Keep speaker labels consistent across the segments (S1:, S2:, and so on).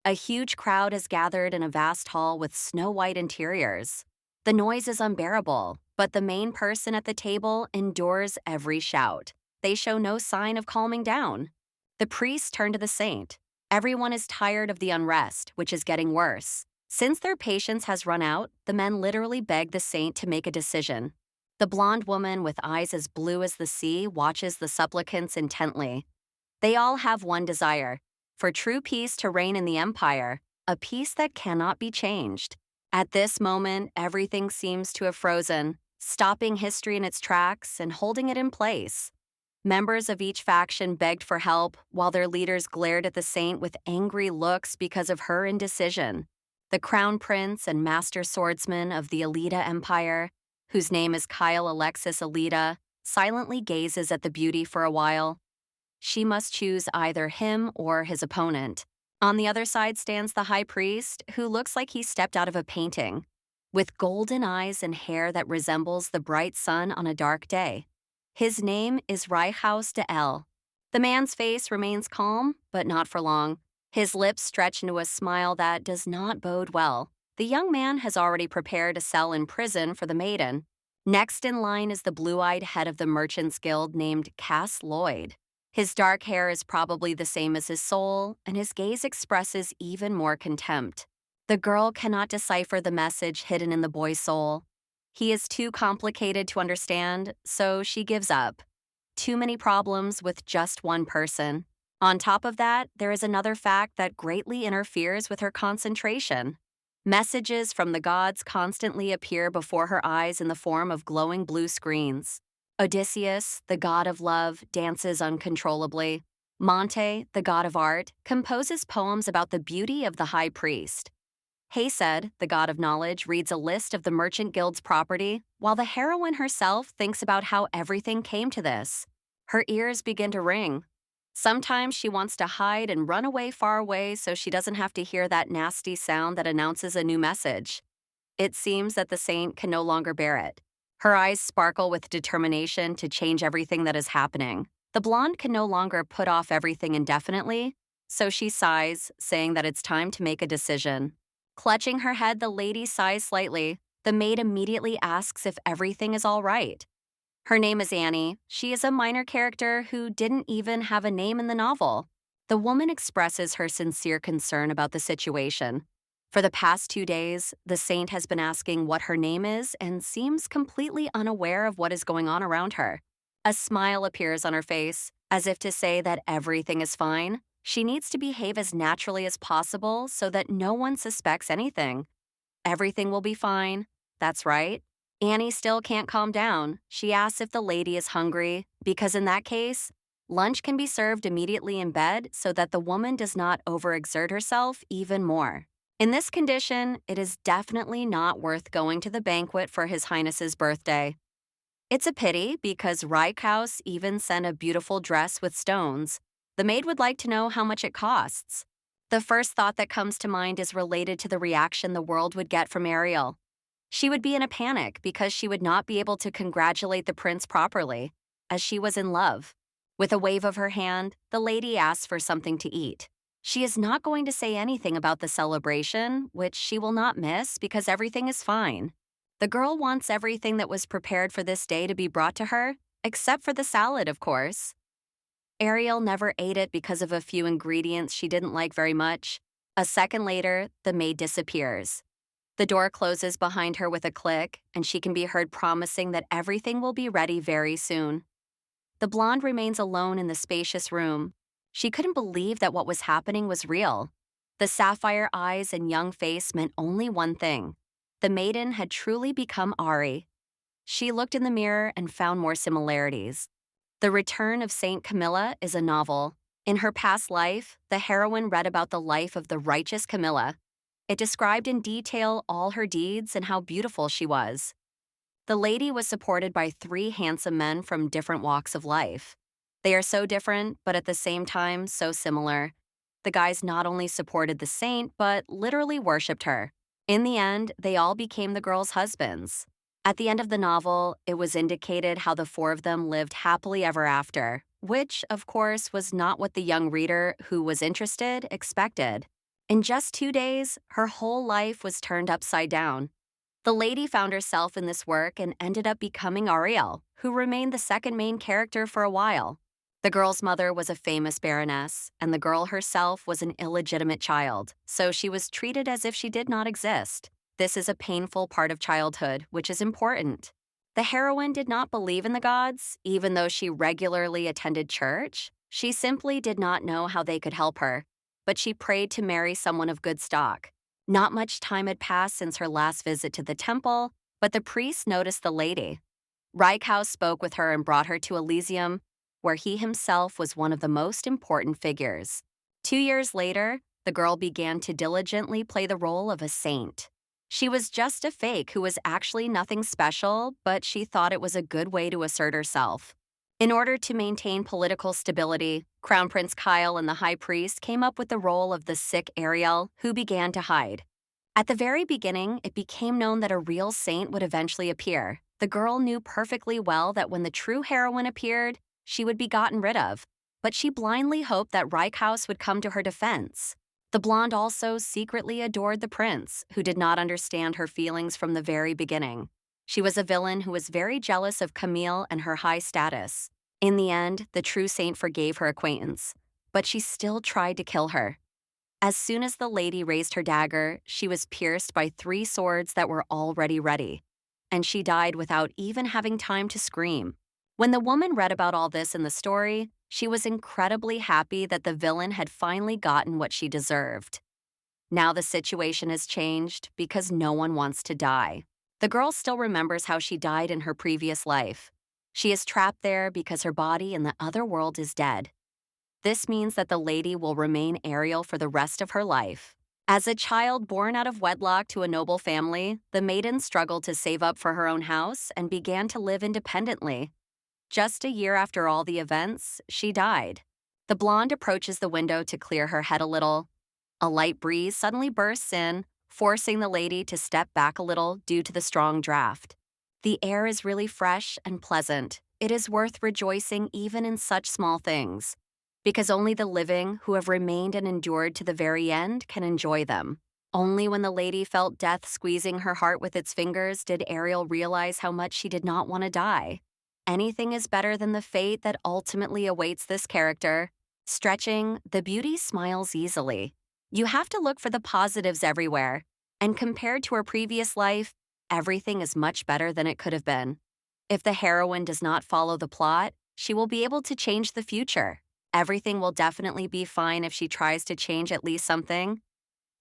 S1: A huge crowd has gathered in a vast hall with snow-white interiors. The noise is unbearable, but the main person at the table endures every shout. They show no sign of calming down. The priests turn to the saint. Everyone is tired of the unrest, which is getting worse. Since their patience has run out, the men literally beg the saint to make a decision. The blonde woman with eyes as blue as the sea watches the supplicants intently. They all have one desire: for true peace to reign in the empire, a peace that cannot be changed. At this moment, everything seems to have frozen, stopping history in its tracks and holding it in place. Members of each faction begged for help, while their leaders glared at the saint with angry looks because of her indecision. The crown prince and master swordsman of the Alida Empire, whose name is Kyle Alexis Alida, silently gazes at the beauty for a while. She must choose either him or his opponent. On the other side stands the high priest, who looks like he stepped out of a painting, with golden eyes and hair that resembles the bright sun on a dark day. His name is Reichhaus de El. The man's face remains calm, but not for long. His lips stretch into a smile that does not bode well. The young man has already prepared a cell in prison for the maiden. Next in line is the blue-eyed head of the Merchants Guild named Cass Lloyd. His dark hair is probably the same as his soul, and his gaze expresses even more contempt. The girl cannot decipher the message hidden in the boy's soul. He is too complicated to understand, so she gives up. Too many problems with just one person. On top of that, there is another fact that greatly interferes with her concentration. Messages from the gods constantly appear before her eyes in the form of glowing blue screens. Odysseus, the god of love, dances uncontrollably. Monte, the god of art, composes poems about the beauty of the high priest. Hased, the god of knowledge, reads a list of the Merchant Guild's property, while the heroine herself thinks about how everything came to this. Her ears begin to ring. Sometimes she wants to hide and run away far away so she doesn't have to hear that nasty sound that announces a new message. It seems that the saint can no longer bear it. Her eyes sparkle with determination to change everything that is happening. The blonde can no longer put off everything indefinitely, so she sighs, saying that it's time to make a decision. Clutching her head, the lady sighs slightly. The maid immediately asks if everything is all right. Her name is Annie. She is a minor character who didn't even have a name in the novel. The woman expresses her sincere concern about the situation. For the past 2 days, the saint has been asking what her name is and seems completely unaware of what is going on around her. A smile appears on her face, as if to say that everything is fine. She needs to behave as naturally as possible so that no one suspects anything. Everything will be fine. That's right. Annie still can't calm down. She asks if the lady is hungry, because in that case, lunch can be served immediately in bed so that the woman does not overexert herself even more. In this condition, it is definitely not worth going to the banquet for His Highness's birthday. It's a pity because Reichhaus even sent a beautiful dress with stones. The maid would like to know how much it costs. The first thought that comes to mind is related to the reaction the world would get from Ariel. She would be in a panic because she would not be able to congratulate the prince properly, as she was in love. With a wave of her hand, the lady asks for something to eat. She is not going to say anything about the celebration, which she will not miss because everything is fine. The girl wants everything that was prepared for this day to be brought to her, except for the salad, of course. Ariel never ate it because of a few ingredients she didn't like very much. A second later, the maid disappears. The door closes behind her with a click, and she can be heard promising that everything will be ready very soon. The blonde remains alone in the spacious room. She couldn't believe that what was happening was real. The sapphire eyes and young face meant only one thing. The maiden had truly become Ari. She looked in the mirror and found more similarities. The Return of Saint Camilla is a novel. In her past life, the heroine read about the life of the righteous Camilla. It described in detail all her deeds and how beautiful she was. The lady was supported by 3 handsome men from different walks of life. They are so different, but at the same time, so similar. The guys not only supported the saint, but literally worshipped her. In the end, they all became the girl's husbands. At the end of the novel, it was indicated how the 4 of them lived happily ever after, which, of course, was not what the young reader who was interested expected. In just 2 days, her whole life was turned upside down. The lady found herself in this work and ended up becoming Ariel, who remained the second main character for a while. The girl's mother was a famous baroness, and the girl herself was an illegitimate child, so she was treated as if she did not exist. This is a painful part of childhood, which is important. The heroine did not believe in the gods, even though she regularly attended church. She simply did not know how they could help her, but she prayed to marry someone of good stock. Not much time had passed since her last visit to the temple, but the priest noticed the lady. Rykhouse spoke with her and brought her to Elysium, where he himself was one of the most important figures. 2 years later, the girl began to diligently play the role of a saint. She was just a fake who was actually nothing special, but she thought it was a good way to assert herself. In order to maintain political stability, Crown Prince Kyle and the High Priest came up with the role of the sick Ariel, who began to hide. At the very beginning, it became known that a real saint would eventually appear. The girl knew perfectly well that when the true heroine appeared, she would be gotten rid of, but she blindly hoped that Rykhouse would come to her defense. The blonde also secretly adored the prince, who did not understand her feelings from the very beginning. She was a villain who was very jealous of Camille and her high status. In the end, the true saint forgave her acquaintance, but she still tried to kill her. As soon as the lady raised her dagger, she was pierced by 3 swords that were already ready, and she died without even having time to scream. When the woman read about all this in the story, she was incredibly happy that the villain had finally gotten what she deserved. Now the situation has changed because no one wants to die. The girl still remembers how she died in her previous life. She is trapped there because her body in the other world is dead. This means that the lady will remain Ariel for the rest of her life. As a child born out of wedlock to a noble family, the maiden struggled to save up for her own house and began to live independently. Just a year after all the events, she died. The blonde approaches the window to clear her head a little. A light breeze suddenly bursts in, forcing the lady to step back a little due to the strong draft. The air is really fresh and pleasant. It is worth rejoicing even in such small things, because only the living who have remained and endured to the very end can enjoy them. Only when the lady felt death squeezing her heart with its fingers did Ariel realize how much she did not want to die. Anything is better than the fate that ultimately awaits this character. Stretching, the beauty smiles easily. You have to look for the positives everywhere, and compared to her previous life, everything is much better than it could have been. If the heroine does not follow the plot, she will be able to change the future. Everything will definitely be fine if she tries to change at least something.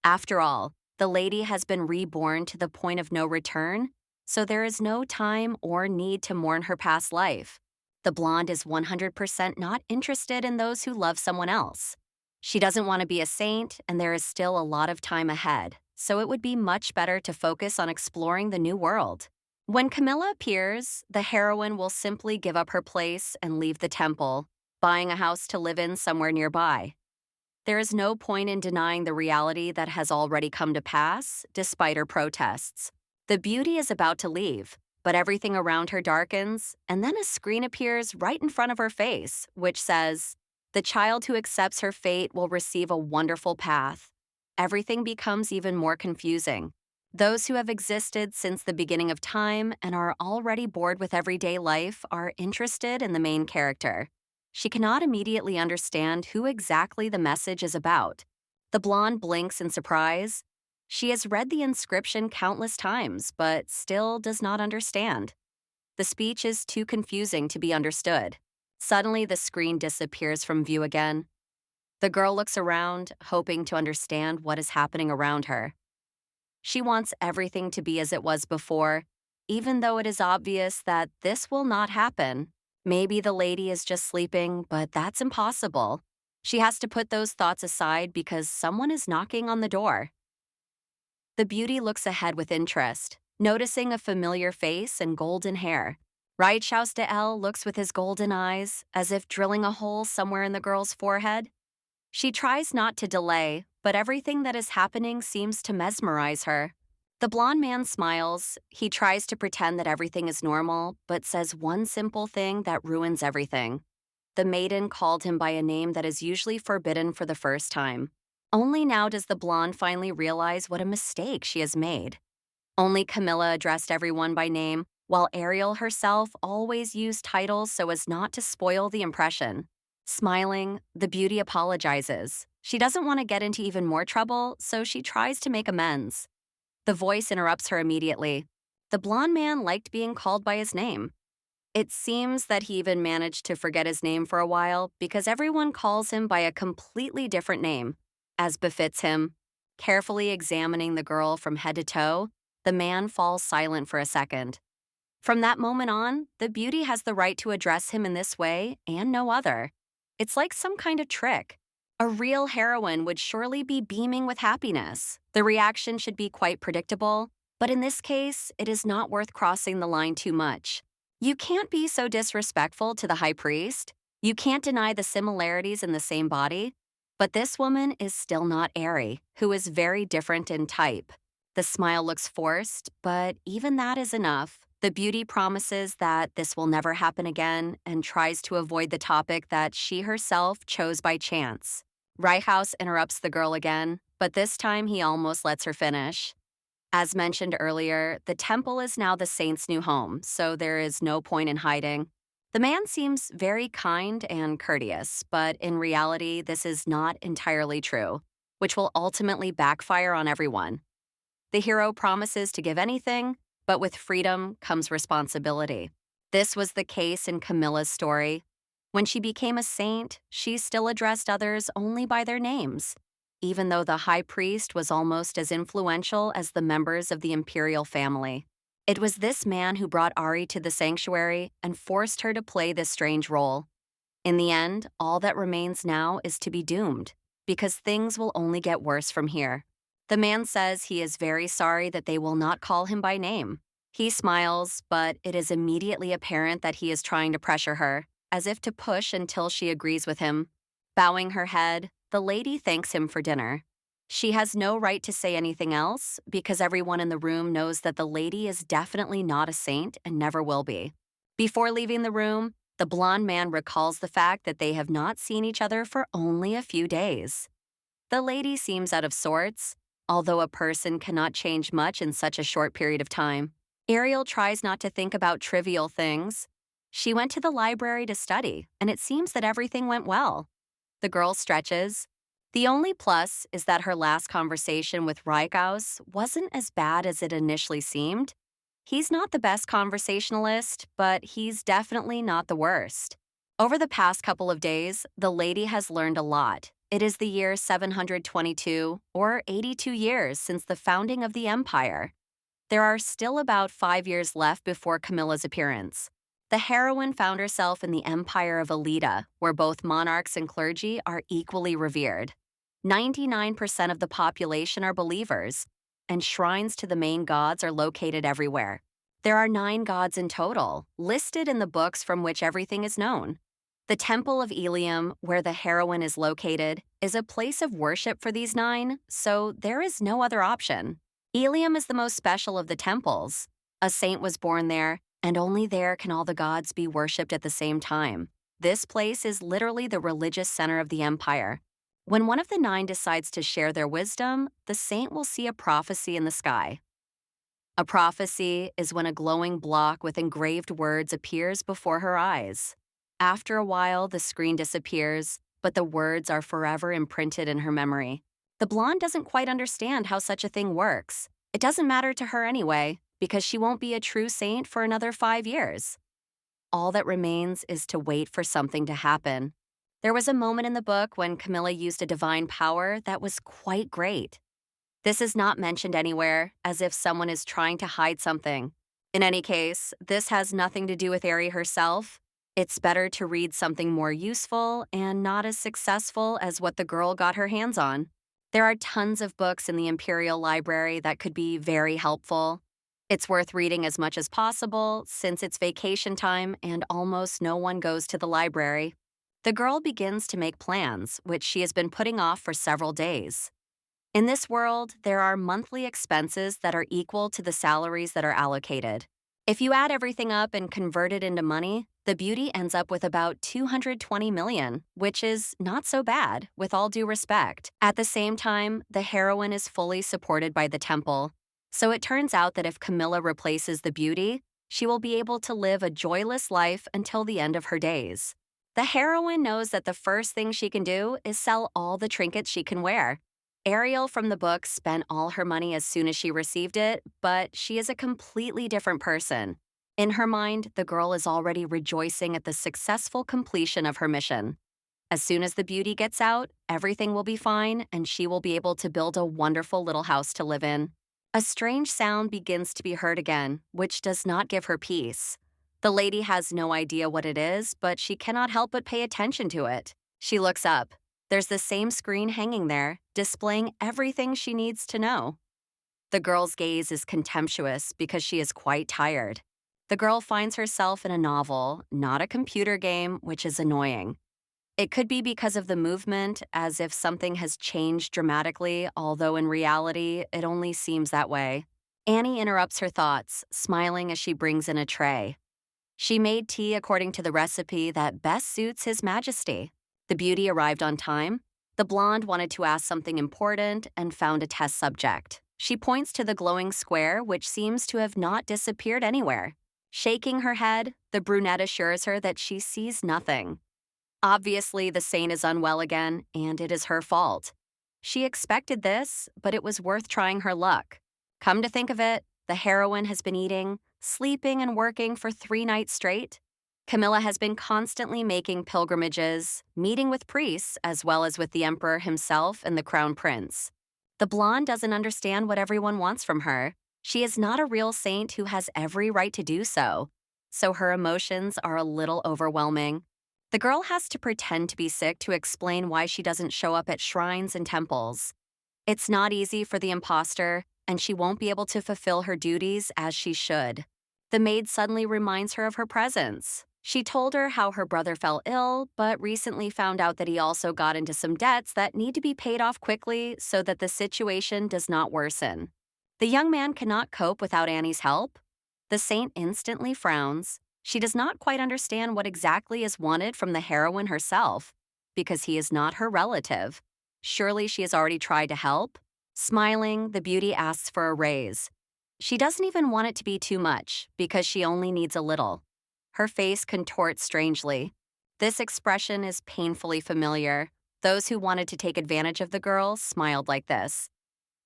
S1: After all, the lady has been reborn to the point of no return, so there is no time or need to mourn her past life. The blonde is 100% not interested in those who love someone else. She doesn't want to be a saint, and there is still a lot of time ahead, so it would be much better to focus on exploring the new world. When Camilla appears, the heroine will simply give up her place and leave the temple, buying a house to live in somewhere nearby. There is no point in denying the reality that has already come to pass, despite her protests. The beauty is about to leave, but everything around her darkens, and then a screen appears right in front of her face, which says, "The child who accepts her fate will receive a wonderful path." Everything becomes even more confusing. Those who have existed since the beginning of time and are already bored with everyday life are interested in the main character. She cannot immediately understand who exactly the message is about. The blonde blinks in surprise. She has read the inscription countless times, but still does not understand. The speech is too confusing to be understood. Suddenly, the screen disappears from view again. The girl looks around, hoping to understand what is happening around her. She wants everything to be as it was before, even though it is obvious that this will not happen. Maybe the lady is just sleeping, but that's impossible. She has to put those thoughts aside because someone is knocking on the door. The beauty looks ahead with interest, noticing a familiar face and golden hair. Rykhouse looks with his golden eyes, as if drilling a hole somewhere in the girl's forehead. She tries not to delay, but everything that is happening seems to mesmerize her. The blonde man smiles. He tries to pretend that everything is normal, but says one simple thing that ruins everything. The maiden called him by a name that is usually forbidden for the first time. Only now does the blonde finally realize what a mistake she has made. Only Camilla addressed everyone by name, while Ariel herself always used titles so as not to spoil the impression. Smiling, the beauty apologizes. She doesn't want to get into even more trouble, so she tries to make amends. The voice interrupts her immediately. The blonde man liked being called by his name. It seems that he even managed to forget his name for a while because everyone calls him by a completely different name. As befits him, carefully examining the girl from head to toe, the man falls silent for a second. From that moment on, the beauty has the right to address him in this way and no other. It's like some kind of trick. A real heroine would surely be beaming with happiness. The reaction should be quite predictable, but in this case, it is not worth crossing the line too much. You can't be so disrespectful to the high priest. You can't deny the similarities in the same body. But this woman is still not Ari, who is very different in type. The smile looks forced, but even that is enough. The beauty promises that this will never happen again and tries to avoid the topic that she herself chose by chance. Reichhaus interrupts the girl again, but this time he almost lets her finish. As mentioned earlier, the temple is now the saint's new home, so there is no point in hiding. The man seems very kind and courteous, but in reality, this is not entirely true, which will ultimately backfire on everyone. The hero promises to give anything, but with freedom comes responsibility. This was the case in Camilla's story. When she became a saint, she still addressed others only by their names, even though the high priest was almost as influential as the members of the imperial family. It was this man who brought Ari to the sanctuary and forced her to play this strange role. In the end, all that remains now is to be doomed, because things will only get worse from here. The man says he is very sorry that they will not call him by name. He smiles, but it is immediately apparent that he is trying to pressure her, as if to push until she agrees with him. Bowing her head, the lady thanks him for dinner. She has no right to say anything else because everyone in the room knows that the lady is definitely not a saint and never will be. Before leaving the room, the blonde man recalls the fact that they have not seen each other for only a few days. The lady seems out of sorts, although a person cannot change much in such a short period of time. Ariel tries not to think about trivial things. She went to the library to study, and it seems that everything went well. The girl stretches. The only plus is that her last conversation with Reichaus wasn't as bad as it initially seemed. He's not the best conversationalist, but he's definitely not the worst. Over the past couple of days, the lady has learned a lot. It is the year 722, or 82 years since the founding of the empire. There are still about 5 years left before Camilla's appearance. The heroine found herself in the empire of Alida, where both monarchs and clergy are equally revered. 99% of the population are believers, and shrines to the main gods are located everywhere. There are 9 gods in total, listed in the books from which everything is known. The Temple of Ilium, where the heroine is located, is a place of worship for these 9, so there is no other option. Ilium is the most special of the temples. A saint was born there, and only there can all the gods be worshipped at the same time. This place is literally the religious center of the empire. When one of the 9 decides to share their wisdom, the saint will see a prophecy in the sky. A prophecy is when a glowing block with engraved words appears before her eyes. After a while, the screen disappears, but the words are forever imprinted in her memory. The blonde doesn't quite understand how such a thing works. It doesn't matter to her anyway, because she won't be a true saint for another 5 years. All that remains is to wait for something to happen. There was a moment in the book when Camilla used a divine power that was quite great. This is not mentioned anywhere, as if someone is trying to hide something. In any case, this has nothing to do with Ari herself. It's better to read something more useful and not as successful as what the girl got her hands on. There are tons of books in the Imperial Library that could be very helpful. It's worth reading as much as possible since it's vacation time and almost no one goes to the library. The girl begins to make plans, which she has been putting off for several days. In this world, there are monthly expenses that are equal to the salaries that are allocated. If you add everything up and convert it into money, the beauty ends up with about 220 million, which is not so bad, with all due respect. At the same time, the heroine is fully supported by the temple. So it turns out that if Camilla replaces the beauty, she will be able to live a joyless life until the end of her days. The heroine knows that the first thing she can do is sell all the trinkets she can wear. Ariel from the book spent all her money as soon as she received it, but she is a completely different person. In her mind, the girl is already rejoicing at the successful completion of her mission. As soon as the beauty gets out, everything will be fine and she will be able to build a wonderful little house to live in. A strange sound begins to be heard again, which does not give her peace. The lady has no idea what it is, but she cannot help but pay attention to it. She looks up. There's the same screen hanging there, displaying everything she needs to know. The girl's gaze is contemptuous because she is quite tired. The girl finds herself in a novel, not a computer game, which is annoying. It could be because of the movement, as if something has changed dramatically, although in reality, it only seems that way. Annie interrupts her thoughts, smiling as she brings in a tray. She made tea according to the recipe that best suits His Majesty. The beauty arrived on time. The blonde wanted to ask something important and found a test subject. She points to the glowing square, which seems to have not disappeared anywhere. Shaking her head, the brunette assures her that she sees nothing. Obviously, the saint is unwell again, and it is her fault. She expected this, but it was worth trying her luck. Come to think of it, the heroine has been eating, sleeping, and working for 3 nights straight. Camilla has been constantly making pilgrimages, meeting with priests, as well as with the emperor himself and the crown prince. The blonde doesn't understand what everyone wants from her. She is not a real saint who has every right to do so. So her emotions are a little overwhelming. The girl has to pretend to be sick to explain why she doesn't show up at shrines and temples. It's not easy for the imposter, and she won't be able to fulfill her duties as she should. The maid suddenly reminds her of her presence. She told her how her brother fell ill, but recently found out that he also got into some debts that need to be paid off quickly so that the situation does not worsen. The young man cannot cope without Annie's help. The saint instantly frowns. She does not quite understand what exactly is wanted from the heroine herself, because he is not her relative. Surely she has already tried to help. Smiling, the beauty asks for a raise. She doesn't even want it to be too much, because she only needs a little. Her face contorts strangely. This expression is painfully familiar. Those who wanted to take advantage of the girl smiled like this.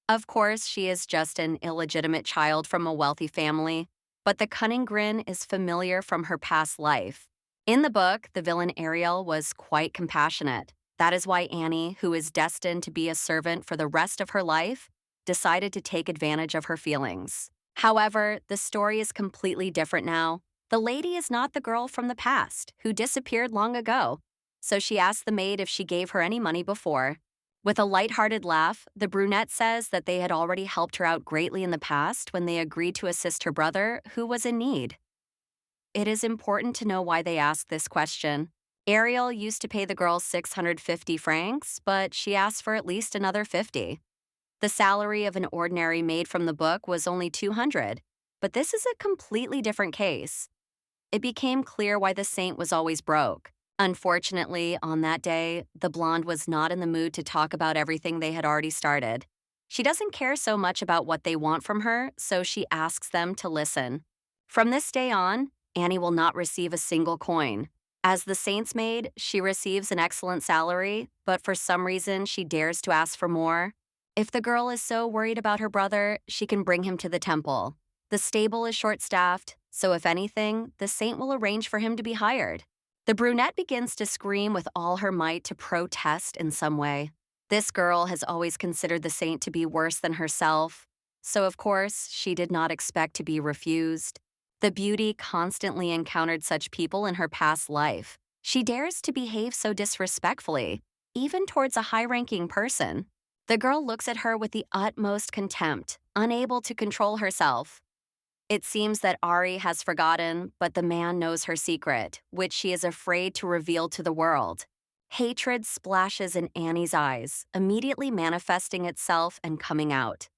S1: Of course, she is just an illegitimate child from a wealthy family, but the cunning grin is familiar from her past life. In the book, the villain Ariel was quite compassionate. That is why Annie, who is destined to be a servant for the rest of her life, decided to take advantage of her feelings. However, the story is completely different now. The lady is not the girl from the past, who disappeared long ago, so she asked the maid if she gave her any money before. With a lighthearted laugh, the brunette says that they had already helped her out greatly in the past when they agreed to assist her brother, who was in need. It is important to know why they asked this question. Ariel used to pay the girl 650 francs, but she asked for at least another 50. The salary of an ordinary maid from the book was only 200, but this is a completely different case. It became clear why the saint was always broke. Unfortunately, on that day, the blonde was not in the mood to talk about everything they had already started. She doesn't care so much about what they want from her, so she asks them to listen. From this day on, Annie will not receive a single coin. As the saint's maid, she receives an excellent salary, but for some reason she dares to ask for more. If the girl is so worried about her brother, she can bring him to the temple. The stable is short-staffed, so if anything, the saint will arrange for him to be hired. The brunette begins to scream with all her might to protest in some way. This girl has always considered the saint to be worse than herself, so of course, she did not expect to be refused. The beauty constantly encountered such people in her past life. She dares to behave so disrespectfully, even towards a high-ranking person. The girl looks at her with the utmost contempt, unable to control herself. It seems that Ari has forgotten, but the man knows her secret, which she is afraid to reveal to the world. Hatred splashes in Annie's eyes, immediately manifesting itself and coming out.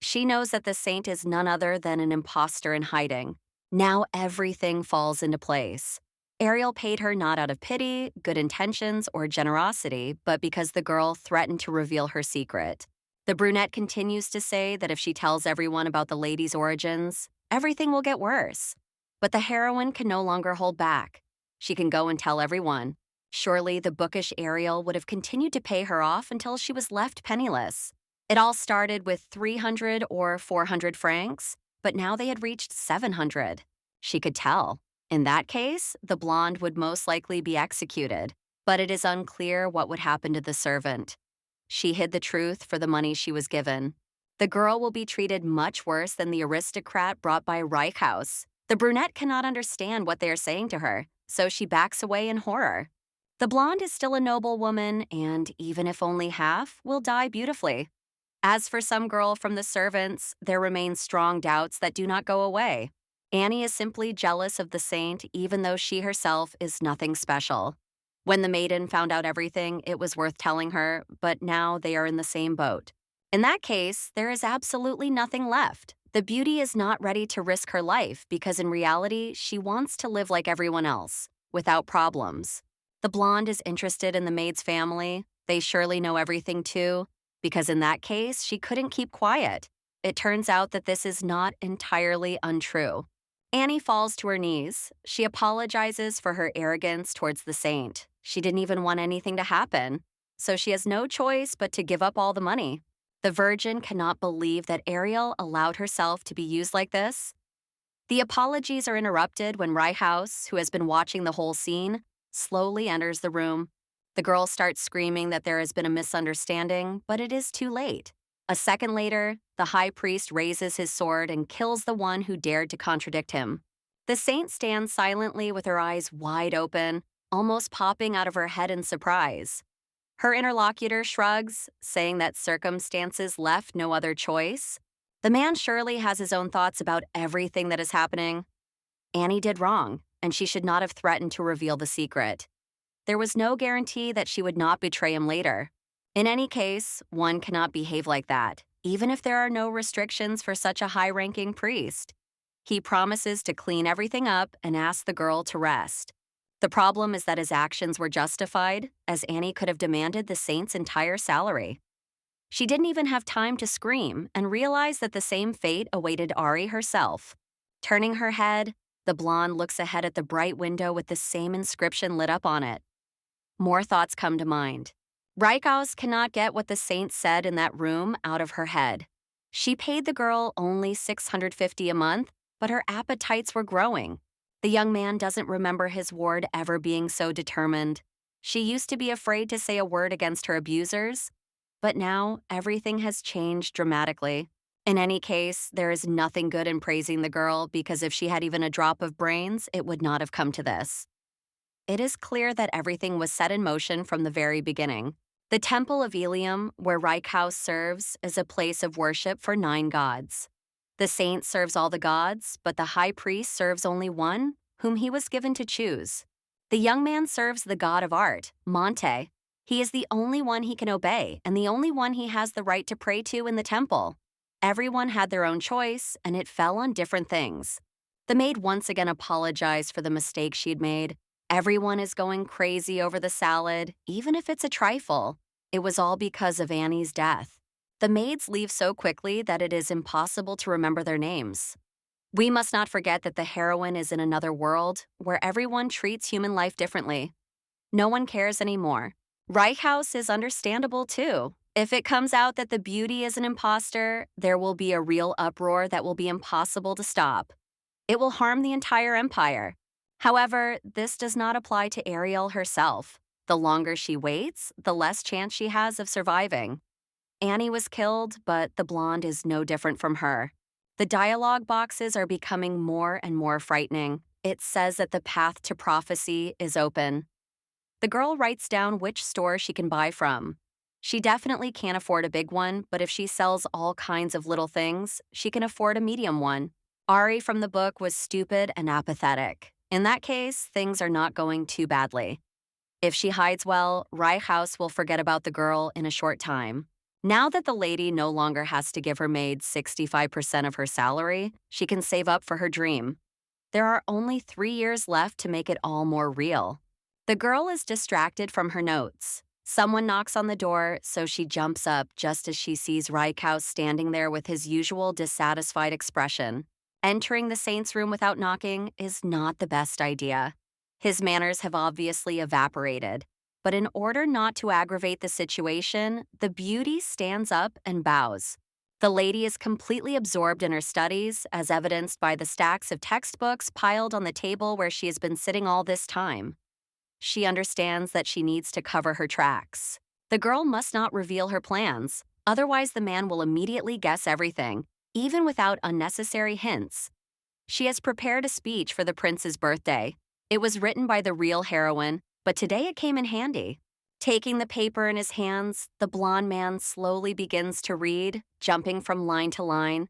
S1: She knows that the saint is none other than an imposter in hiding. Now everything falls into place. Ariel paid her not out of pity, good intentions, or generosity, but because the girl threatened to reveal her secret. The brunette continues to say that if she tells everyone about the lady's origins, everything will get worse. But the heroine can no longer hold back. She can go and tell everyone. Surely the bookish Ariel would have continued to pay her off until she was left penniless. It all started with 300 or 400 francs, but now they had reached 700. She could tell. In that case, the blonde would most likely be executed, but it is unclear what would happen to the servant. She hid the truth for the money she was given. The girl will be treated much worse than the aristocrat brought by Reichhaus. The brunette cannot understand what they are saying to her, so she backs away in horror. The blonde is still a noble woman, and even if only half, will die beautifully. As for some girl from the servants, there remain strong doubts that do not go away. Annie is simply jealous of the saint, even though she herself is nothing special. When the maiden found out everything, it was worth telling her, but now they are in the same boat. In that case, there is absolutely nothing left. The beauty is not ready to risk her life because in reality, she wants to live like everyone else, without problems. The blonde is interested in the maid's family. They surely know everything too, because in that case, she couldn't keep quiet. It turns out that this is not entirely untrue. Annie falls to her knees. She apologizes for her arrogance towards the saint. She didn't even want anything to happen, so she has no choice but to give up all the money. The Virgin cannot believe that Ariel allowed herself to be used like this. The apologies are interrupted when Reichhaus, who has been watching the whole scene, slowly enters the room. The girl starts screaming that there has been a misunderstanding, but it is too late. A second later, the high priest raises his sword and kills the one who dared to contradict him. The saint stands silently with her eyes wide open, almost popping out of her head in surprise. Her interlocutor shrugs, saying that circumstances left no other choice. The man surely has his own thoughts about everything that is happening. Annie did wrong, and she should not have threatened to reveal the secret. There was no guarantee that she would not betray him later. In any case, one cannot behave like that, even if there are no restrictions for such a high-ranking priest. He promises to clean everything up and asks the girl to rest. The problem is that his actions were justified, as Annie could have demanded the saint's entire salary. She didn't even have time to scream and realize that the same fate awaited Ari herself. Turning her head, the blonde looks ahead at the bright window with the same inscription lit up on it. More thoughts come to mind. Reichhaus cannot get what the saint said in that room out of her head. She paid the girl only $650 a month, but her appetites were growing. The young man doesn't remember his ward ever being so determined. She used to be afraid to say a word against her abusers, but now everything has changed dramatically. In any case, there is nothing good in praising the girl because if she had even a drop of brains, it would not have come to this. It is clear that everything was set in motion from the very beginning. The Temple of Ilium, where Reichhaus serves, is a place of worship for 9 gods. The saint serves all the gods, but the high priest serves only one, whom he was given to choose. The young man serves the god of art, Monte. He is the only one he can obey, and the only one he has the right to pray to in the temple. Everyone had their own choice, and it fell on different things. The maid once again apologized for the mistake she'd made. Everyone is going crazy over the salad, even if it's a trifle. It was all because of Annie's death. The maids leave so quickly that it is impossible to remember their names. We must not forget that the heroine is in another world where everyone treats human life differently. No one cares anymore. Reichhaus is understandable too. If it comes out that the beauty is an imposter, there will be a real uproar that will be impossible to stop. It will harm the entire empire. However, this does not apply to Ariel herself. The longer she waits, the less chance she has of surviving. Annie was killed, but the blonde is no different from her. The dialogue boxes are becoming more and more frightening. It says that the path to prophecy is open. The girl writes down which store she can buy from. She definitely can't afford a big one, but if she sells all kinds of little things, she can afford a medium one. Ari from the book was stupid and apathetic. In that case, things are not going too badly. If she hides well, Reichhaus will forget about the girl in a short time. Now that the lady no longer has to give her maid 65% of her salary, she can save up for her dream. There are only 3 years left to make it all more real. The girl is distracted from her notes. Someone knocks on the door, so she jumps up just as she sees Rykhouse standing there with his usual dissatisfied expression. Entering the saint's room without knocking is not the best idea. His manners have obviously evaporated, but in order not to aggravate the situation, the beauty stands up and bows. The lady is completely absorbed in her studies, as evidenced by the stacks of textbooks piled on the table where she has been sitting all this time. She understands that she needs to cover her tracks. The girl must not reveal her plans, otherwise the man will immediately guess everything, even without unnecessary hints. She has prepared a speech for the prince's birthday. It was written by the real heroine, but today it came in handy. Taking the paper in his hands, the blonde man slowly begins to read, jumping from line to line.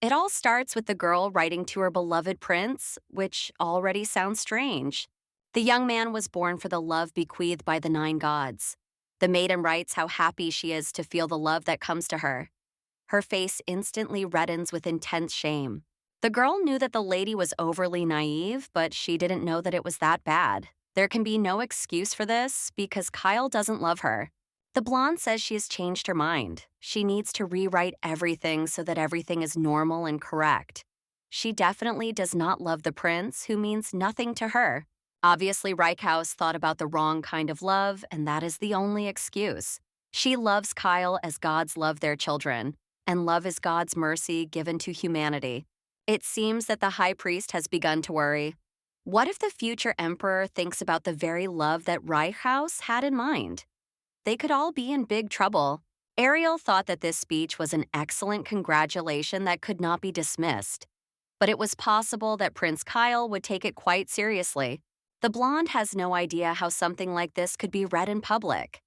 S1: It all starts with the girl writing to her beloved prince, which already sounds strange. The young man was born for the love bequeathed by the 9 gods. The maiden writes how happy she is to feel the love that comes to her. Her face instantly reddens with intense shame. The girl knew that the lady was overly naive, but she didn't know that it was that bad. There can be no excuse for this because Kyle doesn't love her. The blonde says she has changed her mind. She needs to rewrite everything so that everything is normal and correct. She definitely does not love the prince, who means nothing to her. Obviously, Rykhouse thought about the wrong kind of love, and that is the only excuse. She loves Kyle as gods love their children, and love is God's mercy given to humanity. It seems that the high priest has begun to worry. What if the future emperor thinks about the very love that Rykhouse had in mind? They could all be in big trouble. Ariel thought that this speech was an excellent congratulation that could not be dismissed. But it was possible that Prince Kyle would take it quite seriously. The blonde has no idea how something like this could be read in public.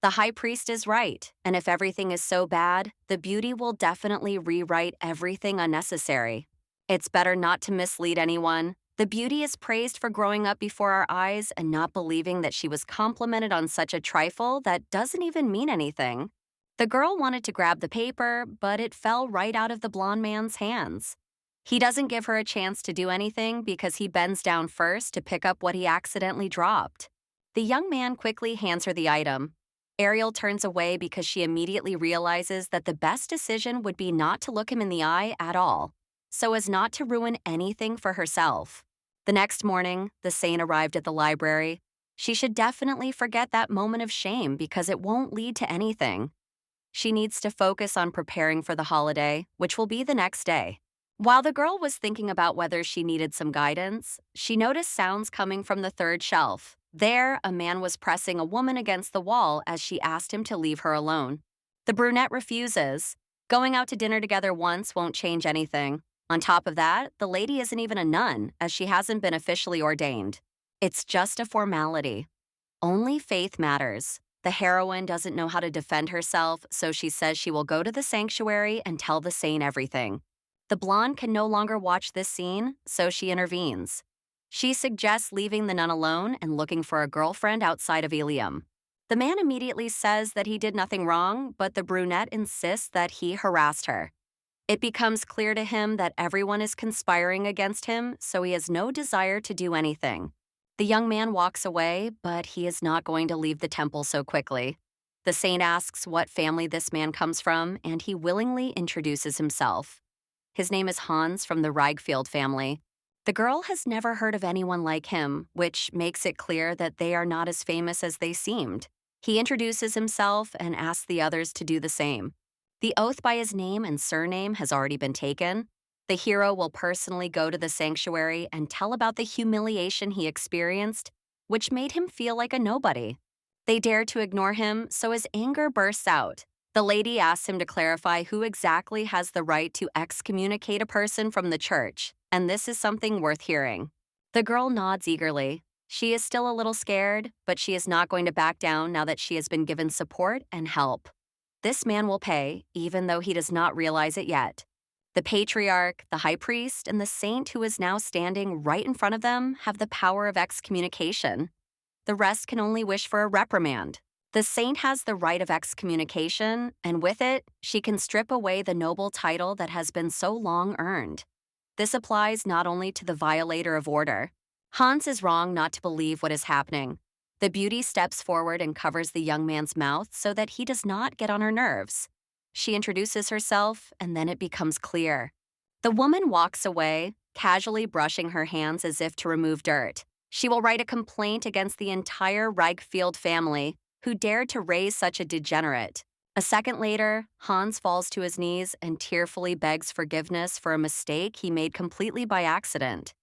S1: The high priest is right, and if everything is so bad, the beauty will definitely rewrite everything unnecessary. It's better not to mislead anyone. The beauty is praised for growing up before our eyes and not believing that she was complimented on such a trifle that doesn't even mean anything. The girl wanted to grab the paper, but it fell right out of the blonde man's hands. He doesn't give her a chance to do anything because he bends down first to pick up what he accidentally dropped. The young man quickly hands her the item. Ariel turns away because she immediately realizes that the best decision would be not to look him in the eye at all, so as not to ruin anything for herself. The next morning, the saint arrived at the library. She should definitely forget that moment of shame because it won't lead to anything. She needs to focus on preparing for the holiday, which will be the next day. While the girl was thinking about whether she needed some guidance, she noticed sounds coming from the third shelf. There, a man was pressing a woman against the wall as she asked him to leave her alone. The brunette refuses. Going out to dinner together once won't change anything. On top of that, the lady isn't even a nun, as she hasn't been officially ordained. It's just a formality. Only faith matters. The heroine doesn't know how to defend herself, so she says she will go to the sanctuary and tell the saint everything. The blonde can no longer watch this scene, so she intervenes. She suggests leaving the nun alone and looking for a girlfriend outside of Ilium. The man immediately says that he did nothing wrong, but the brunette insists that he harassed her. It becomes clear to him that everyone is conspiring against him, so he has no desire to do anything. The young man walks away, but he is not going to leave the temple so quickly. The saint asks what family this man comes from, and he willingly introduces himself. His name is Hans from the Rygfield family. The girl has never heard of anyone like him, which makes it clear that they are not as famous as they seemed. He introduces himself and asks the others to do the same. The oath by his name and surname has already been taken. The hero will personally go to the sanctuary and tell about the humiliation he experienced, which made him feel like a nobody. They dare to ignore him, so his anger bursts out. The lady asks him to clarify who exactly has the right to excommunicate a person from the church, and this is something worth hearing. The girl nods eagerly. She is still a little scared, but she is not going to back down now that she has been given support and help. This man will pay, even though he does not realize it yet. The patriarch, the high priest, and the saint who is now standing right in front of them have the power of excommunication. The rest can only wish for a reprimand. The saint has the right of excommunication, and with it, she can strip away the noble title that has been so long earned. This applies not only to the violator of order. Hans is wrong not to believe what is happening. The beauty steps forward and covers the young man's mouth so that he does not get on her nerves. She introduces herself, and then it becomes clear. The woman walks away, casually brushing her hands as if to remove dirt. She will write a complaint against the entire Reichfield family, who dared to raise such a degenerate. A second later, Hans falls to his knees and tearfully begs forgiveness for a mistake he made completely by accident.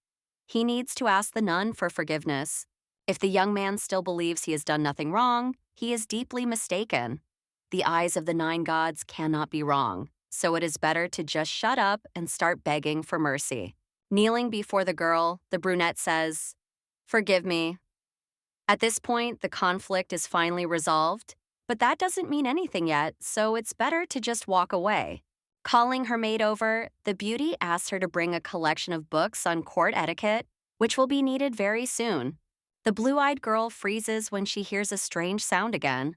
S1: He needs to ask the nun for forgiveness. If the young man still believes he has done nothing wrong, he is deeply mistaken. The eyes of the 9 gods cannot be wrong, so it is better to just shut up and start begging for mercy. Kneeling before the girl, the brunette says, "Forgive me." At this point, the conflict is finally resolved, but that doesn't mean anything yet, so it's better to just walk away. Calling her maid over, the beauty asks her to bring a collection of books on court etiquette, which will be needed very soon. The blue-eyed girl freezes when she hears a strange sound again.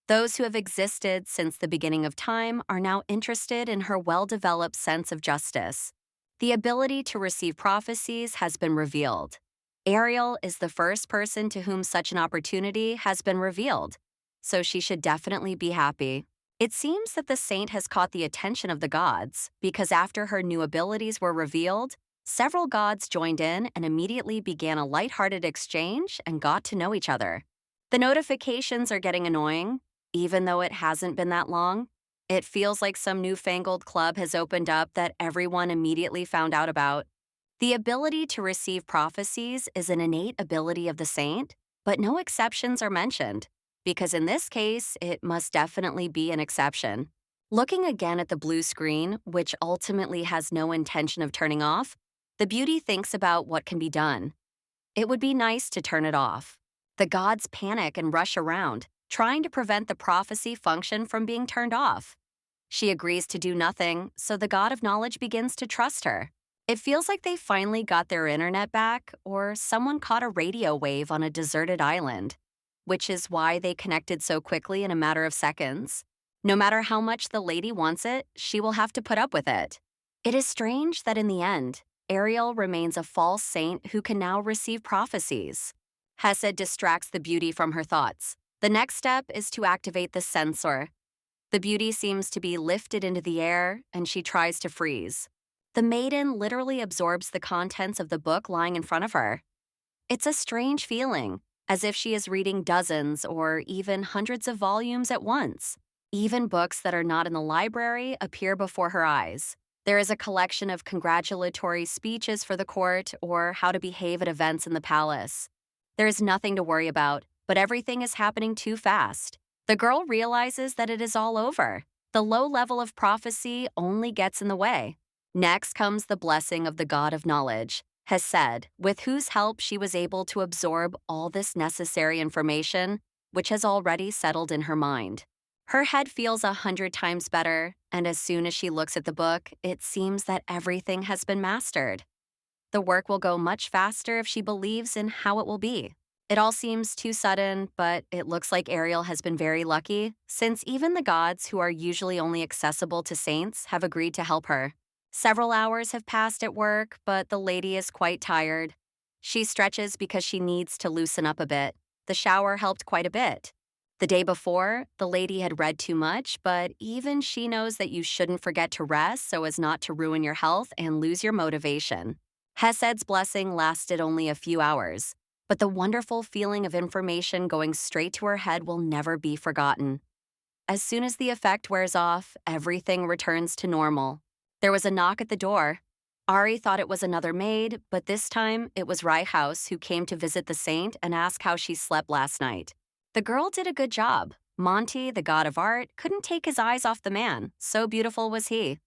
S1: Those who have existed since the beginning of time are now interested in her well-developed sense of justice. The ability to receive prophecies has been revealed. Ariel is the first person to whom such an opportunity has been revealed, so she should definitely be happy. It seems that the saint has caught the attention of the gods because after her new abilities were revealed, several gods joined in and immediately began a lighthearted exchange and got to know each other. The notifications are getting annoying, even though it hasn't been that long. It feels like some newfangled club has opened up that everyone immediately found out about. The ability to receive prophecies is an innate ability of the saint, but no exceptions are mentioned, because in this case, it must definitely be an exception. Looking again at the blue screen, which ultimately has no intention of turning off, the beauty thinks about what can be done. It would be nice to turn it off. The gods panic and rush around, trying to prevent the prophecy function from being turned off. She agrees to do nothing, so the god of knowledge begins to trust her. It feels like they finally got their internet back, or someone caught a radio wave on a deserted island, which is why they connected so quickly in a matter of seconds. No matter how much the lady wants it, she will have to put up with it. It is strange that in the end, Ariel remains a false saint who can now receive prophecies. Hesed distracts the beauty from her thoughts. The next step is to activate the sensor. The beauty seems to be lifted into the air, and she tries to freeze. The maiden literally absorbs the contents of the book lying in front of her. It's a strange feeling, as if she is reading dozens or even hundreds of volumes at once. Even books that are not in the library appear before her eyes. There is a collection of congratulatory speeches for the court or how to behave at events in the palace. There is nothing to worry about, but everything is happening too fast. The girl realizes that it is all over. The low level of prophecy only gets in the way. Next comes the blessing of the god of knowledge, Hesed, with whose help she was able to absorb all this necessary information, which has already settled in her mind. Her head feels 100 times better, and as soon as she looks at the book, it seems that everything has been mastered. The work will go much faster if she believes in how it will be. It all seems too sudden, but it looks like Ariel has been very lucky, since even the gods, who are usually only accessible to saints, have agreed to help her. Several hours have passed at work, but the lady is quite tired. She stretches because she needs to loosen up a bit. The shower helped quite a bit. The day before, the lady had read too much, but even she knows that you shouldn't forget to rest so as not to ruin your health and lose your motivation. Hesed's blessing lasted only a few hours, but the wonderful feeling of information going straight to her head will never be forgotten. As soon as the effect wears off, everything returns to normal. There was a knock at the door. Ari thought it was another maid, but this time it was Raihaus who came to visit the saint and ask how she slept last night. The girl did a good job. Monty, the god of art, couldn't take his eyes off the man, so beautiful was he.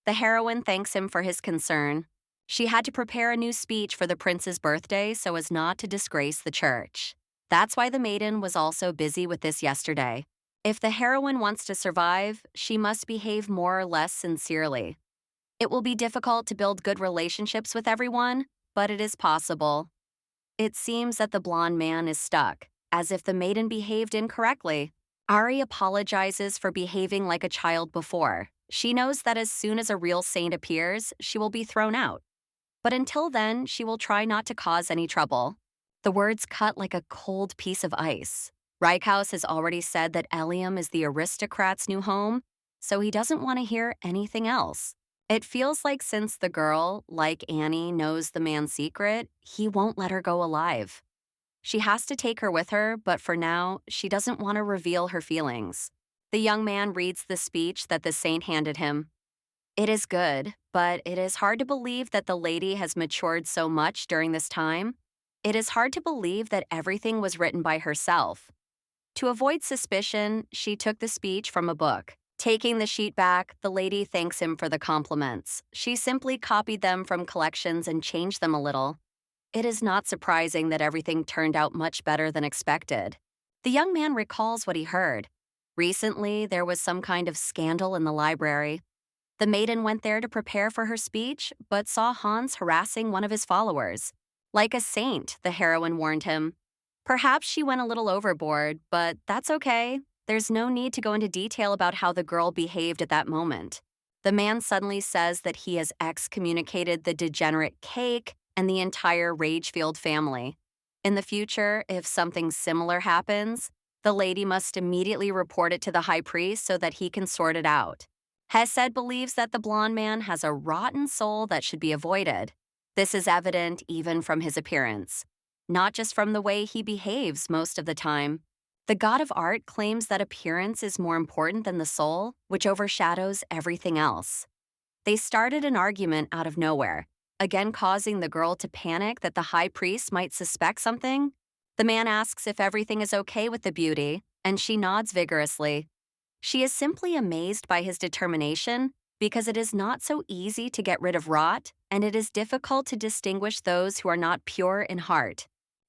S1: The heroine thanks him for his concern. She had to prepare a new speech for the prince's birthday so as not to disgrace the church. That's why the maiden was also busy with this yesterday. If the heroine wants to survive, she must behave more or less sincerely. It will be difficult to build good relationships with everyone, but it is possible. It seems that the blonde man is stuck, as if the maiden behaved incorrectly. Ari apologizes for behaving like a child before. She knows that as soon as a real saint appears, she will be thrown out. But until then, she will try not to cause any trouble. The words cut like a cold piece of ice. Reichhaus has already said that Eliam is the aristocrat's new home, so he doesn't want to hear anything else. It feels like since the girl, like Annie, knows the man's secret, he won't let her go alive. She has to take her with her, but for now, she doesn't want to reveal her feelings. The young man reads the speech that the saint handed him. It is good, but it is hard to believe that the lady has matured so much during this time. It is hard to believe that everything was written by herself. To avoid suspicion, she took the speech from a book. Taking the sheet back, the lady thanks him for the compliments. She simply copied them from collections and changed them a little. It is not surprising that everything turned out much better than expected. The young man recalls what he heard. Recently, there was some kind of scandal in the library. The maiden went there to prepare for her speech, but saw Hans harassing one of his followers. Like a saint, the heroine warned him. Perhaps she went a little overboard, but that's okay. There's no need to go into detail about how the girl behaved at that moment. The man suddenly says that he has excommunicated the degenerate Cake and the entire Ragefield family. In the future, if something similar happens, the lady must immediately report it to the high priest so that he can sort it out. Hesed believes that the blonde man has a rotten soul that should be avoided. This is evident even from his appearance, not just from the way he behaves most of the time. The god of art claims that appearance is more important than the soul, which overshadows everything else. They started an argument out of nowhere, again causing the girl to panic that the high priest might suspect something. The man asks if everything is okay with the beauty, and she nods vigorously. She is simply amazed by his determination because it is not so easy to get rid of rot, and it is difficult to distinguish those who are not pure in heart.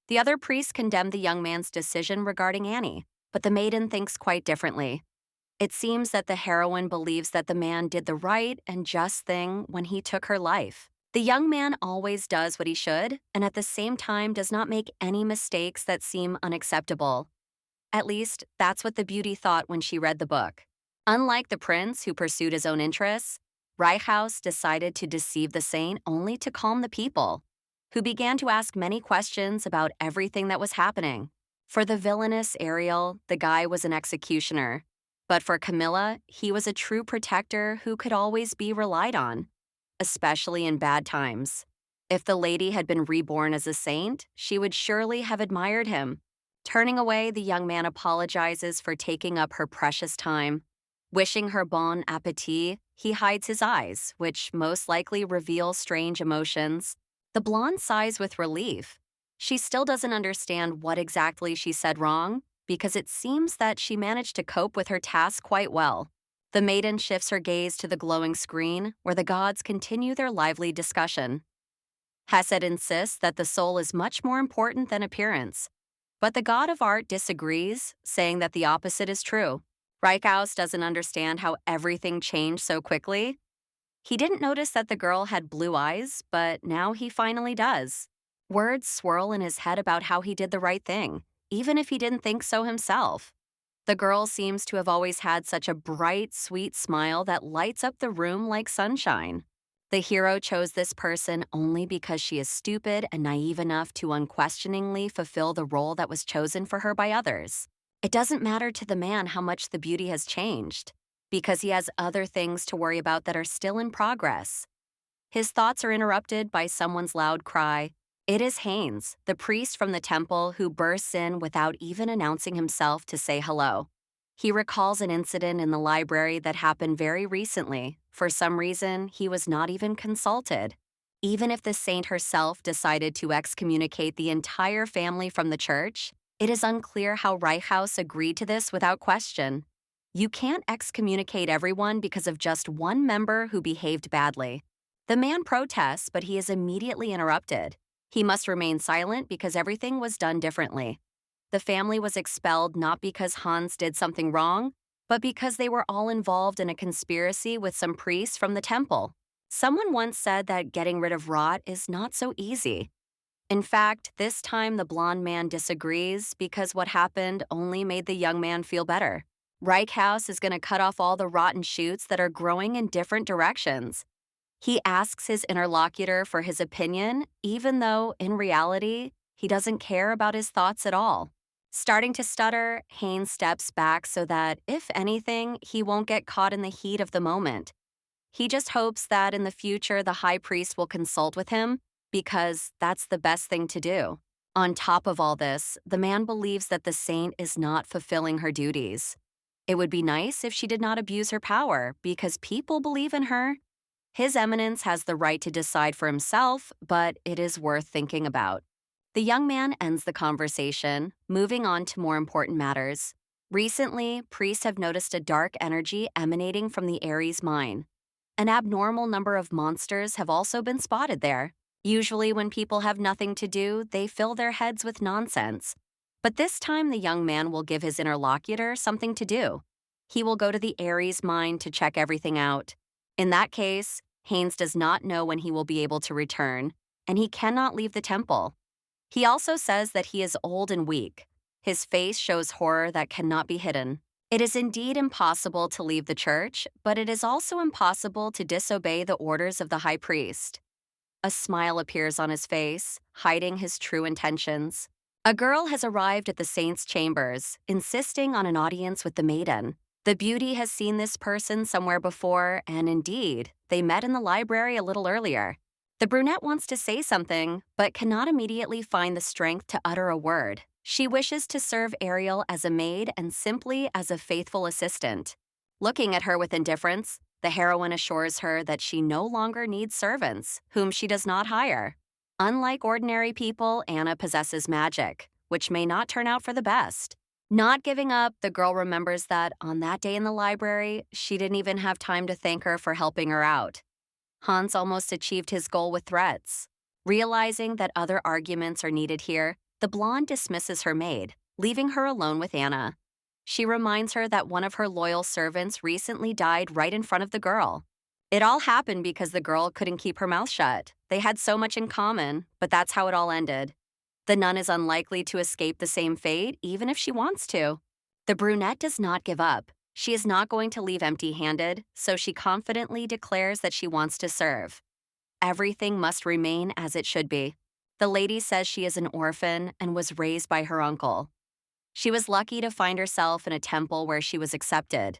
S1: The other priests condemn the young man's decision regarding Annie, but the maiden thinks quite differently. It seems that the heroine believes that the man did the right and just thing when he took her life. The young man always does what he should, and at the same time does not make any mistakes that seem unacceptable. At least, that's what the beauty thought when she read the book. Unlike the prince who pursued his own interests, Reichhaus decided to deceive the saint only to calm the people, who began to ask many questions about everything that was happening. For the villainous Ariel, the guy was an executioner. But for Camilla, he was a true protector who could always be relied on, especially in bad times. If the lady had been reborn as a saint, she would surely have admired him. Turning away, the young man apologizes for taking up her precious time. Wishing her bon appetit, he hides his eyes, which most likely reveal strange emotions. The blonde sighs with relief. She still doesn't understand what exactly she said wrong, because it seems that she managed to cope with her task quite well. The maiden shifts her gaze to the glowing screen, where the gods continue their lively discussion. Hesed insists that the soul is much more important than appearance. But the god of art disagrees, saying that the opposite is true. Reichhaus doesn't understand how everything changed so quickly. He didn't notice that the girl had blue eyes, but now he finally does. Words swirl in his head about how he did the right thing, even if he didn't think so himself. The girl seems to have always had such a bright, sweet smile that lights up the room like sunshine. The hero chose this person only because she is stupid and naive enough to unquestioningly fulfill the role that was chosen for her by others. It doesn't matter to the man how much the beauty has changed, because he has other things to worry about that are still in progress. His thoughts are interrupted by someone's loud cry. It is Haynes, the priest from the temple, who bursts in without even announcing himself to say hello. He recalls an incident in the library that happened very recently. For some reason, he was not even consulted. Even if the saint herself decided to excommunicate the entire family from the church, it is unclear how Reichhaus agreed to this without question. You can't excommunicate everyone because of just one member who behaved badly. The man protests, but he is immediately interrupted. He must remain silent because everything was done differently. The family was expelled not because Hans did something wrong, but because they were all involved in a conspiracy with some priests from the temple. Someone once said that getting rid of rot is not so easy. In fact, this time the blonde man disagrees because what happened only made the young man feel better. Reichhaus is going to cut off all the rotten shoots that are growing in different directions. He asks his interlocutor for his opinion, even though, in reality, he doesn't care about his thoughts at all. Starting to stutter, Haynes steps back so that, if anything, he won't get caught in the heat of the moment. He just hopes that in the future the high priest will consult with him, because that's the best thing to do. On top of all this, the man believes that the saint is not fulfilling her duties. It would be nice if she did not abuse her power, because people believe in her. His Eminence has the right to decide for himself, but it is worth thinking about. The young man ends the conversation, moving on to more important matters. Recently, priests have noticed a dark energy emanating from the Ares mine. An abnormal number of monsters have also been spotted there. Usually, when people have nothing to do, they fill their heads with nonsense. But this time, the young man will give his interlocutor something to do. He will go to the Ares mine to check everything out. In that case, Haynes does not know when he will be able to return, and he cannot leave the temple. He also says that he is old and weak. His face shows horror that cannot be hidden. It is indeed impossible to leave the church, but it is also impossible to disobey the orders of the high priest. A smile appears on his face, hiding his true intentions. A girl has arrived at the saint's chambers, insisting on an audience with the maiden. The beauty has seen this person somewhere before, and indeed, they met in the library a little earlier. The brunette wants to say something, but cannot immediately find the strength to utter a word. She wishes to serve Ariel as a maid and simply as a faithful assistant. Looking at her with indifference, the heroine assures her that she no longer needs servants, whom she does not hire. Unlike ordinary people, Anna possesses magic, which may not turn out for the best. Not giving up, the girl remembers that on that day in the library, she didn't even have time to thank her for helping her out. Hans almost achieved his goal with threats. Realizing that other arguments are needed here, the blonde dismisses her maid, leaving her alone with Anna. She reminds her that one of her loyal servants recently died right in front of the girl. It all happened because the girl couldn't keep her mouth shut. They had so much in common, but that's how it all ended. The nun is unlikely to escape the same fate, even if she wants to. The brunette does not give up. She is not going to leave empty-handed, so she confidently declares that she wants to serve. Everything must remain as it should be. The lady says she is an orphan and was raised by her uncle. She was lucky to find herself in a temple where she was accepted.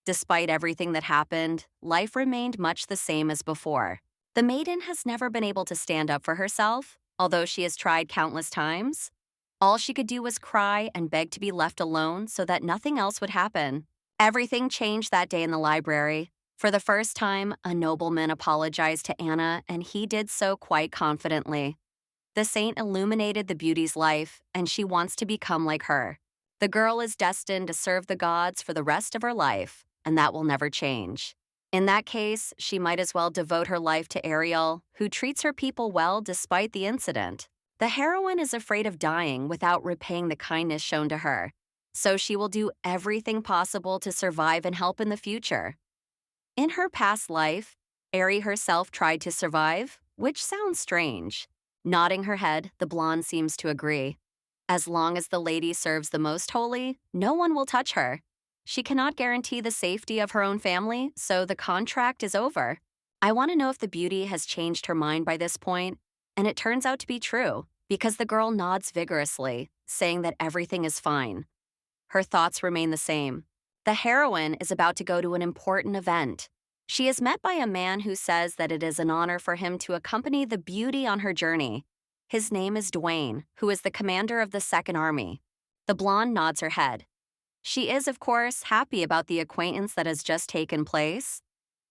S1: Despite everything that happened, life remained much the same as before. The maiden has never been able to stand up for herself, although she has tried countless times. All she could do was cry and beg to be left alone so that nothing else would happen. Everything changed that day in the library. For the first time, a nobleman apologized to Anna, and he did so quite confidently. The saint illuminated the beauty's life, and she wants to become like her. The girl is destined to serve the gods for the rest of her life, and that will never change. In that case, she might as well devote her life to Ariel, who treats her people well despite the incident. The heroine is afraid of dying without repaying the kindness shown to her, so she will do everything possible to survive and help in the future. In her past life, Ari herself tried to survive, which sounds strange. Nodding her head, the blonde seems to agree. As long as the lady serves the most holy, no one will touch her. She cannot guarantee the safety of her own family, so the contract is over. I want to know if the beauty has changed her mind by this point, and it turns out to be true, because the girl nods vigorously, saying that everything is fine. Her thoughts remain the same. The heroine is about to go to an important event. She is met by a man who says that it is an honor for him to accompany the beauty on her journey. His name is Dwayne, who is the commander of the Second Army. The blonde nods her head. She is, of course, happy about the acquaintance that has just taken place.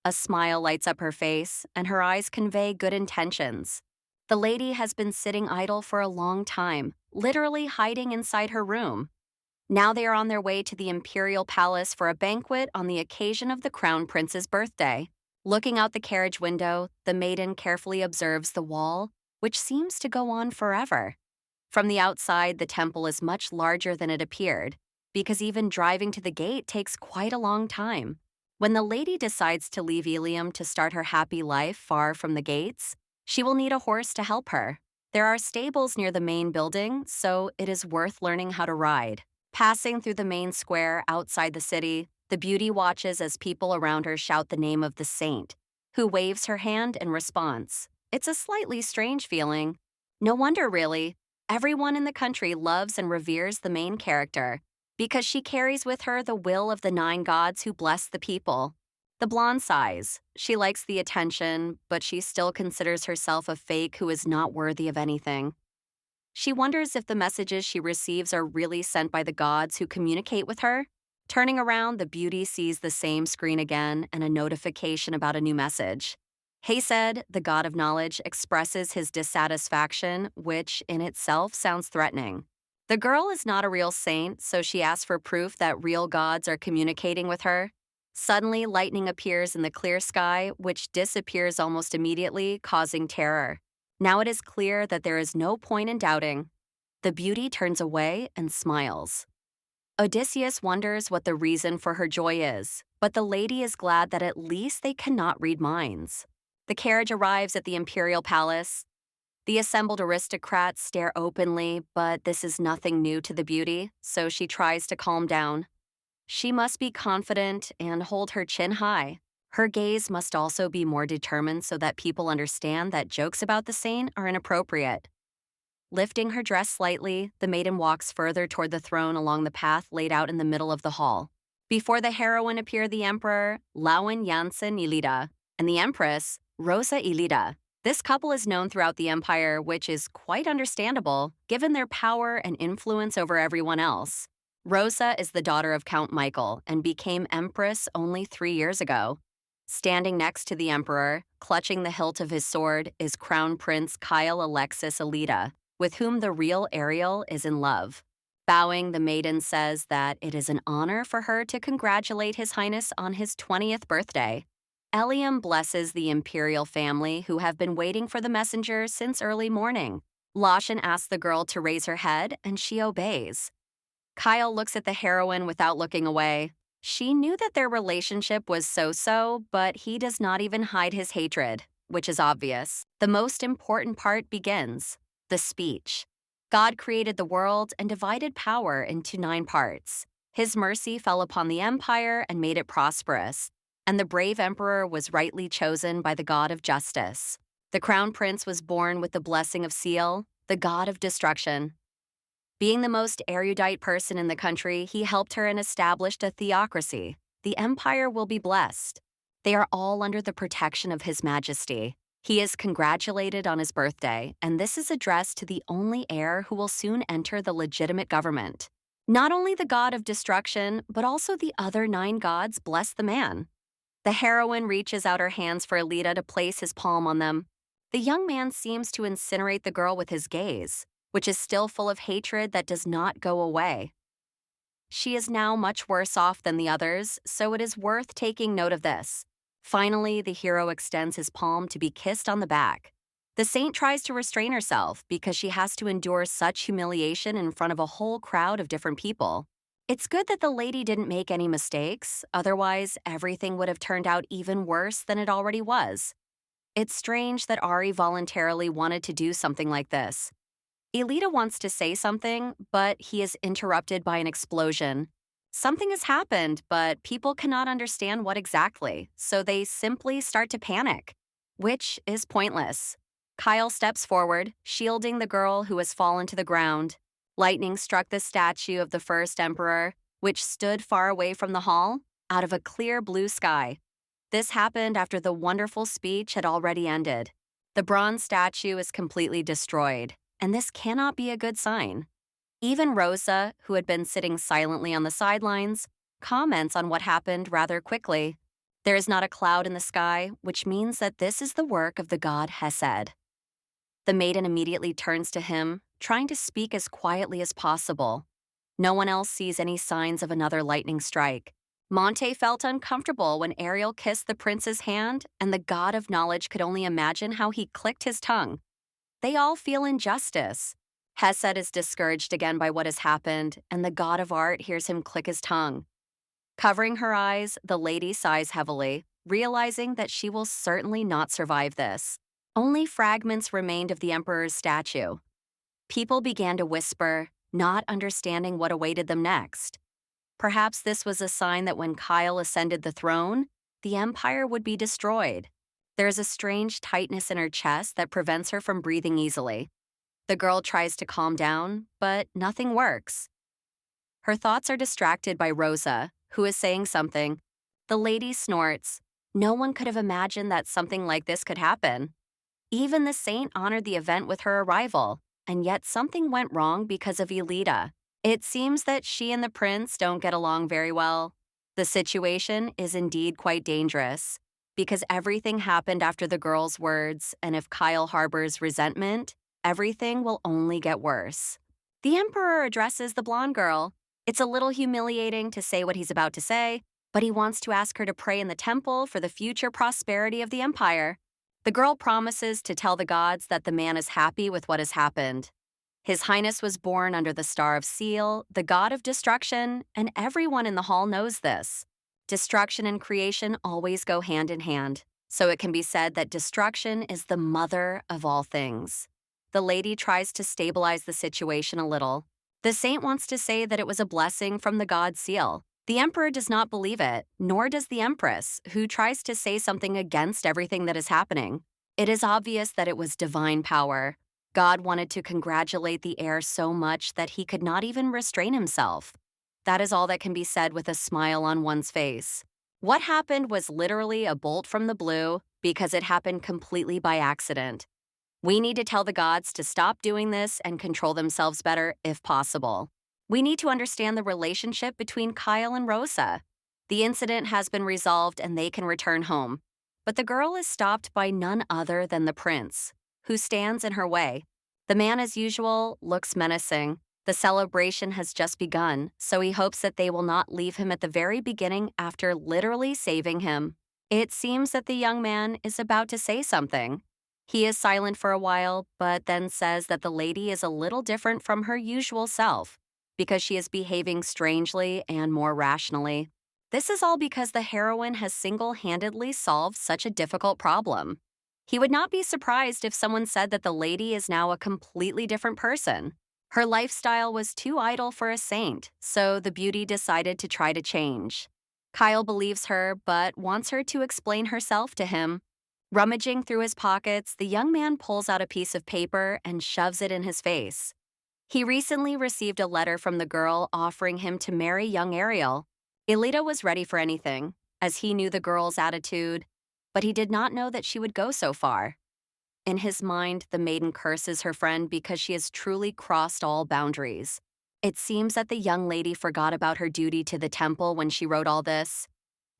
S1: A smile lights up her face, and her eyes convey good intentions. The lady has been sitting idle for a long time, literally hiding inside her room. Now they are on their way to the imperial palace for a banquet on the occasion of the crown prince's birthday. Looking out the carriage window, the maiden carefully observes the wall, which seems to go on forever. From the outside, the temple is much larger than it appeared, because even driving to the gate takes quite a long time. When the lady decides to leave Ilium to start her happy life far from the gates, she will need a horse to help her. There are stables near the main building, so it is worth learning how to ride. Passing through the main square outside the city, the beauty watches as people around her shout the name of the saint. who waves her hand in response. It's a slightly strange feeling. No wonder, really. Everyone in the country loves and reveres the main character because she carries with her the will of the 9 gods who bless the people. The blonde sighs. She likes the attention, but she still considers herself a fake who is not worthy of anything. She wonders if the messages she receives are really sent by the gods who communicate with her. Turning around, the beauty sees the same screen again and a notification about a new message. Hased, the god of knowledge, expresses his dissatisfaction, which in itself sounds threatening. The girl is not a real saint, so she asks for proof that real gods are communicating with her. Suddenly, lightning appears in the clear sky, which disappears almost immediately, causing terror. Now it is clear that there is no point in doubting. The beauty turns away and smiles. Odysseus wonders what the reason for her joy is, but the lady is glad that at least they cannot read minds. The carriage arrives at the imperial palace. The assembled aristocrats stare openly, but this is nothing new to the beauty, so she tries to calm down. She must be confident and hold her chin high. Her gaze must also be more determined so that people understand that jokes about the saint are inappropriate. Lifting her dress slightly, the maiden walks further toward the throne along the path laid out in the middle of the hall. Before the heroine appear the emperor, Lauin Jansen Ilida, and the empress, Rosa Ilida. This couple is known throughout the empire, which is quite understandable, given their power and influence over everyone else. Rosa is the daughter of Count Michael and became empress only 3 years ago. Standing next to the emperor, clutching the hilt of his sword, is Crown Prince Kyle Alexis Alida, with whom the real Ariel is in love. Bowing, the maiden says that it is an honor for her to congratulate His Highness on his 20th birthday. Eliam blesses the imperial family who have been waiting for the messenger since early morning. Lashin asks the girl to raise her head, and she obeys. Kyle looks at the heroine without looking away. She knew that their relationship was so-so, but he does not even hide his hatred, which is obvious. The most important part begins. The speech. God created the world and divided power into 9 parts. His mercy fell upon the empire and made it prosperous, and the brave emperor was rightly chosen by the god of justice. The crown prince was born with the blessing of Seal, the god of destruction. Being the most erudite person in the country, he helped her and established a theocracy. The empire will be blessed. They are all under the protection of His Majesty. He is congratulated on his birthday, and this is addressed to the only heir who will soon enter the legitimate government. Not only the god of destruction, but also the other 9 gods bless the man. The heroine reaches out her hands for Alida to place his palm on them. The young man seems to incinerate the girl with his gaze, which is still full of hatred that does not go away. She is now much worse off than the others, so it is worth taking note of this. Finally, the hero extends his palm to be kissed on the back. The saint tries to restrain herself because she has to endure such humiliation in front of a whole crowd of different people. It's good that the lady didn't make any mistakes, otherwise everything would have turned out even worse than it already was. It's strange that Ari voluntarily wanted to do something like this. Elita wants to say something, but he is interrupted by an explosion. Something has happened, but people cannot understand what exactly, so they simply start to panic, which is pointless. Kyle steps forward, shielding the girl who has fallen to the ground. Lightning struck the statue of the first emperor, which stood far away from the hall, out of a clear blue sky. This happened after the wonderful speech had already ended. The bronze statue is completely destroyed, and this cannot be a good sign. Even Rosa, who had been sitting silently on the sidelines, comments on what happened rather quickly. There is not a cloud in the sky, which means that this is the work of the god Hesed. The maiden immediately turns to him, trying to speak as quietly as possible. No one else sees any signs of another lightning strike. Monte felt uncomfortable when Ariel kissed the prince's hand, and the god of knowledge could only imagine how he clicked his tongue. They all feel injustice. Hesed is discouraged again by what has happened, and the god of art hears him click his tongue. Covering her eyes, the lady sighs heavily, realizing that she will certainly not survive this. Only fragments remained of the emperor's statue. People began to whisper, not understanding what awaited them next. Perhaps this was a sign that when Kyle ascended the throne, the empire would be destroyed. There's a strange tightness in her chest that prevents her from breathing easily. The girl tries to calm down, but nothing works. Her thoughts are distracted by Rosa, who is saying something. The lady snorts. No one could have imagined that something like this could happen. Even the saint honored the event with her arrival, and yet something went wrong because of Elita. It seems that she and the prince don't get along very well. The situation is indeed quite dangerous, because everything happened after the girl's words, and if Kyle harbors resentment, everything will only get worse. The emperor addresses the blonde girl. It's a little humiliating to say what he's about to say, but he wants to ask her to pray in the temple for the future prosperity of the empire. The girl promises to tell the gods that the man is happy with what has happened. His Highness was born under the Star of Seal, the god of destruction, and everyone in the hall knows this. Destruction and creation always go hand in hand, so it can be said that destruction is the mother of all things. The lady tries to stabilize the situation a little. The saint wants to say that it was a blessing from the god Seal. The emperor does not believe it, nor does the empress, who tries to say something against everything that is happening. It is obvious that it was divine power. God wanted to congratulate the heir so much that he could not even restrain himself. That is all that can be said with a smile on one's face. What happened was literally a bolt from the blue because it happened completely by accident. We need to tell the gods to stop doing this and control themselves better if possible. We need to understand the relationship between Kyle and Rosa. The incident has been resolved and they can return home. But the girl is stopped by none other than the prince, who stands in her way. The man, as usual, looks menacing. The celebration has just begun, so he hopes that they will not leave him at the very beginning after literally saving him. It seems that the young man is about to say something. He is silent for a while, but then says that the lady is a little different from her usual self, because she is behaving strangely and more rationally. This is all because the heroine has single-handedly solved such a difficult problem. He would not be surprised if someone said that the lady is now a completely different person. Her lifestyle was too idle for a saint, so the beauty decided to try to change. Kyle believes her, but wants her to explain herself to him. Rummaging through his pockets, the young man pulls out a piece of paper and shoves it in his face. He recently received a letter from the girl offering him to marry young Ariel. Elita was ready for anything, as he knew the girl's attitude, but he did not know that she would go so far. In his mind, the maiden curses her friend because she has truly crossed all boundaries. It seems that the young lady forgot about her duty to the temple when she wrote all this.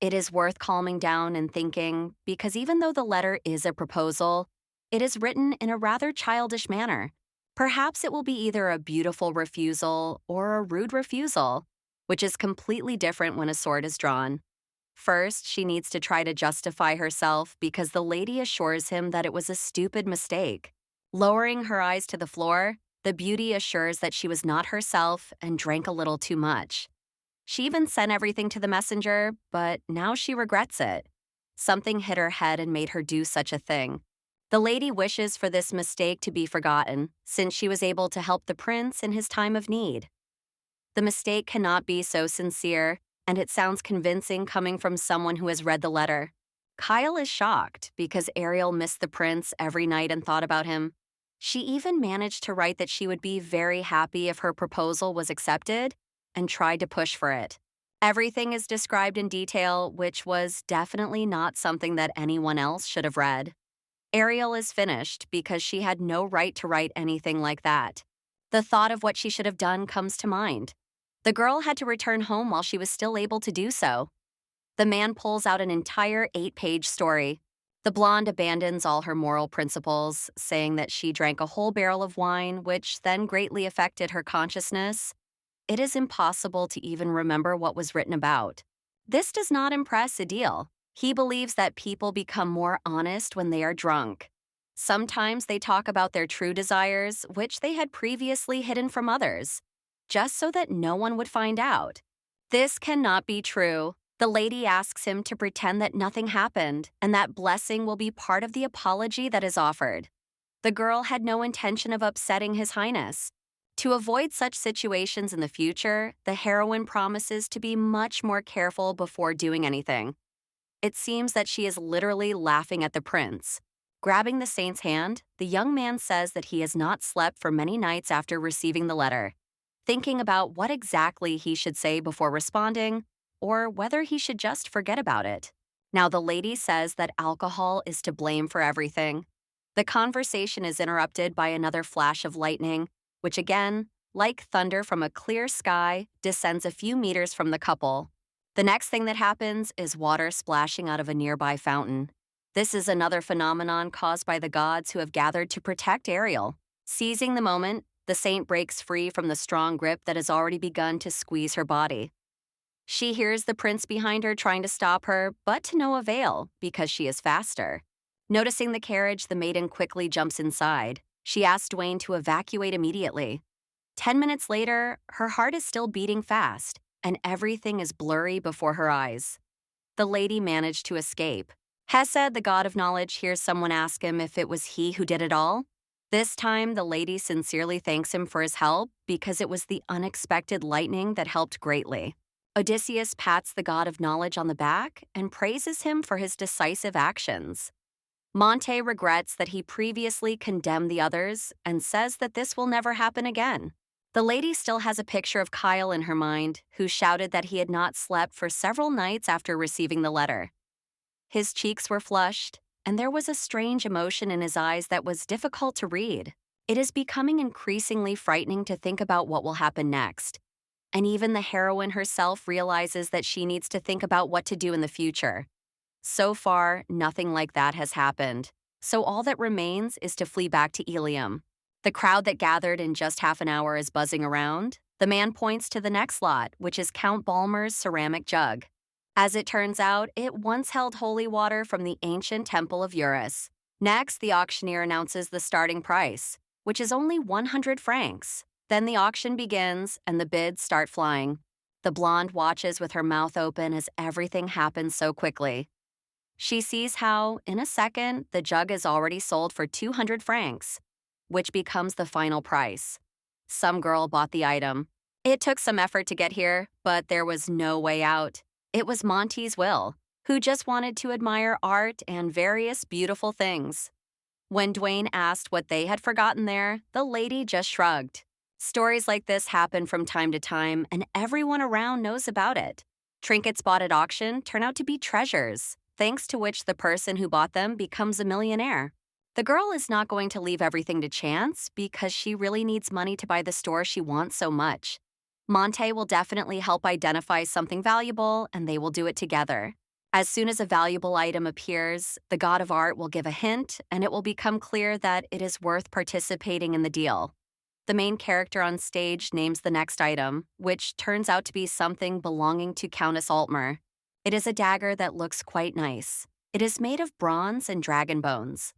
S1: It is worth calming down and thinking, because even though the letter is a proposal, it is written in a rather childish manner. Perhaps it will be either a beautiful refusal or a rude refusal, which is completely different when a sword is drawn. First, she needs to try to justify herself because the lady assures him that it was a stupid mistake. Lowering her eyes to the floor, the beauty assures that she was not herself and drank a little too much. She even sent everything to the messenger, but now she regrets it. Something hit her head and made her do such a thing. The lady wishes for this mistake to be forgotten, since she was able to help the prince in his time of need. The mistake cannot be so sincere, and it sounds convincing coming from someone who has read the letter. Kyle is shocked because Ariel missed the prince every night and thought about him. She even managed to write that she would be very happy if her proposal was accepted, and tried to push for it. Everything is described in detail, which was definitely not something that anyone else should have read. Ariel is finished because she had no right to write anything like that. The thought of what she should have done comes to mind. The girl had to return home while she was still able to do so. The man pulls out an entire 8-page story. The blonde abandons all her moral principles, saying that she drank a whole barrel of wine, which then greatly affected her consciousness. It is impossible to even remember what was written about. This does not impress Adil. He believes that people become more honest when they are drunk. Sometimes they talk about their true desires, which they had previously hidden from others, just so that no one would find out. This cannot be true. The lady asks him to pretend that nothing happened, and that blessing will be part of the apology that is offered. The girl had no intention of upsetting His Highness. To avoid such situations in the future, the heroine promises to be much more careful before doing anything. It seems that she is literally laughing at the prince. Grabbing the saint's hand, the young man says that he has not slept for many nights after receiving the letter, thinking about what exactly he should say before responding, or whether he should just forget about it. Now, the lady says that alcohol is to blame for everything. The conversation is interrupted by another flash of lightning, which again, like thunder from a clear sky, descends a few meters from the couple. The next thing that happens is water splashing out of a nearby fountain. This is another phenomenon caused by the gods who have gathered to protect Ariel. Seizing the moment, the saint breaks free from the strong grip that has already begun to squeeze her body. She hears the prince behind her trying to stop her, but to no avail because she is faster. Noticing the carriage, the maiden quickly jumps inside. She asks Dwayne to evacuate immediately. 10 minutes later, her heart is still beating fast, and everything is blurry before her eyes. The lady managed to escape. Hesed, the god of knowledge, hears someone ask him if it was he who did it all. This time, the lady sincerely thanks him for his help because it was the unexpected lightning that helped greatly. Odysseus pats the god of knowledge on the back and praises him for his decisive actions. Monte regrets that he previously condemned the others and says that this will never happen again. The lady still has a picture of Kyle in her mind, who shouted that he had not slept for several nights after receiving the letter. His cheeks were flushed, and there was a strange emotion in his eyes that was difficult to read. It is becoming increasingly frightening to think about what will happen next. And even the heroine herself realizes that she needs to think about what to do in the future. So far, nothing like that has happened. So all that remains is to flee back to Ilium. The crowd that gathered in just half an hour is buzzing around. The man points to the next lot, which is Count Balmer's ceramic jug. As it turns out, it once held holy water from the ancient temple of Eurus. Next, the auctioneer announces the starting price, which is only 100 francs. Then the auction begins, and the bids start flying. The blonde watches with her mouth open as everything happens so quickly. She sees how, in a second, the jug is already sold for 200 francs, which becomes the final price. Some girl bought the item. It took some effort to get here, but there was no way out. It was Monty's will, who just wanted to admire art and various beautiful things. When Dwayne asked what they had forgotten there, the lady just shrugged. Stories like this happen from time to time, and everyone around knows about it. Trinkets bought at auction turn out to be treasures, thanks to which the person who bought them becomes a millionaire. The girl is not going to leave everything to chance because she really needs money to buy the store she wants so much. Monte will definitely help identify something valuable, and they will do it together. As soon as a valuable item appears, the god of art will give a hint, and it will become clear that it is worth participating in the deal. The main character on stage names the next item, which turns out to be something belonging to Countess Altmer. It is a dagger that looks quite nice. It is made of bronze and dragon bones.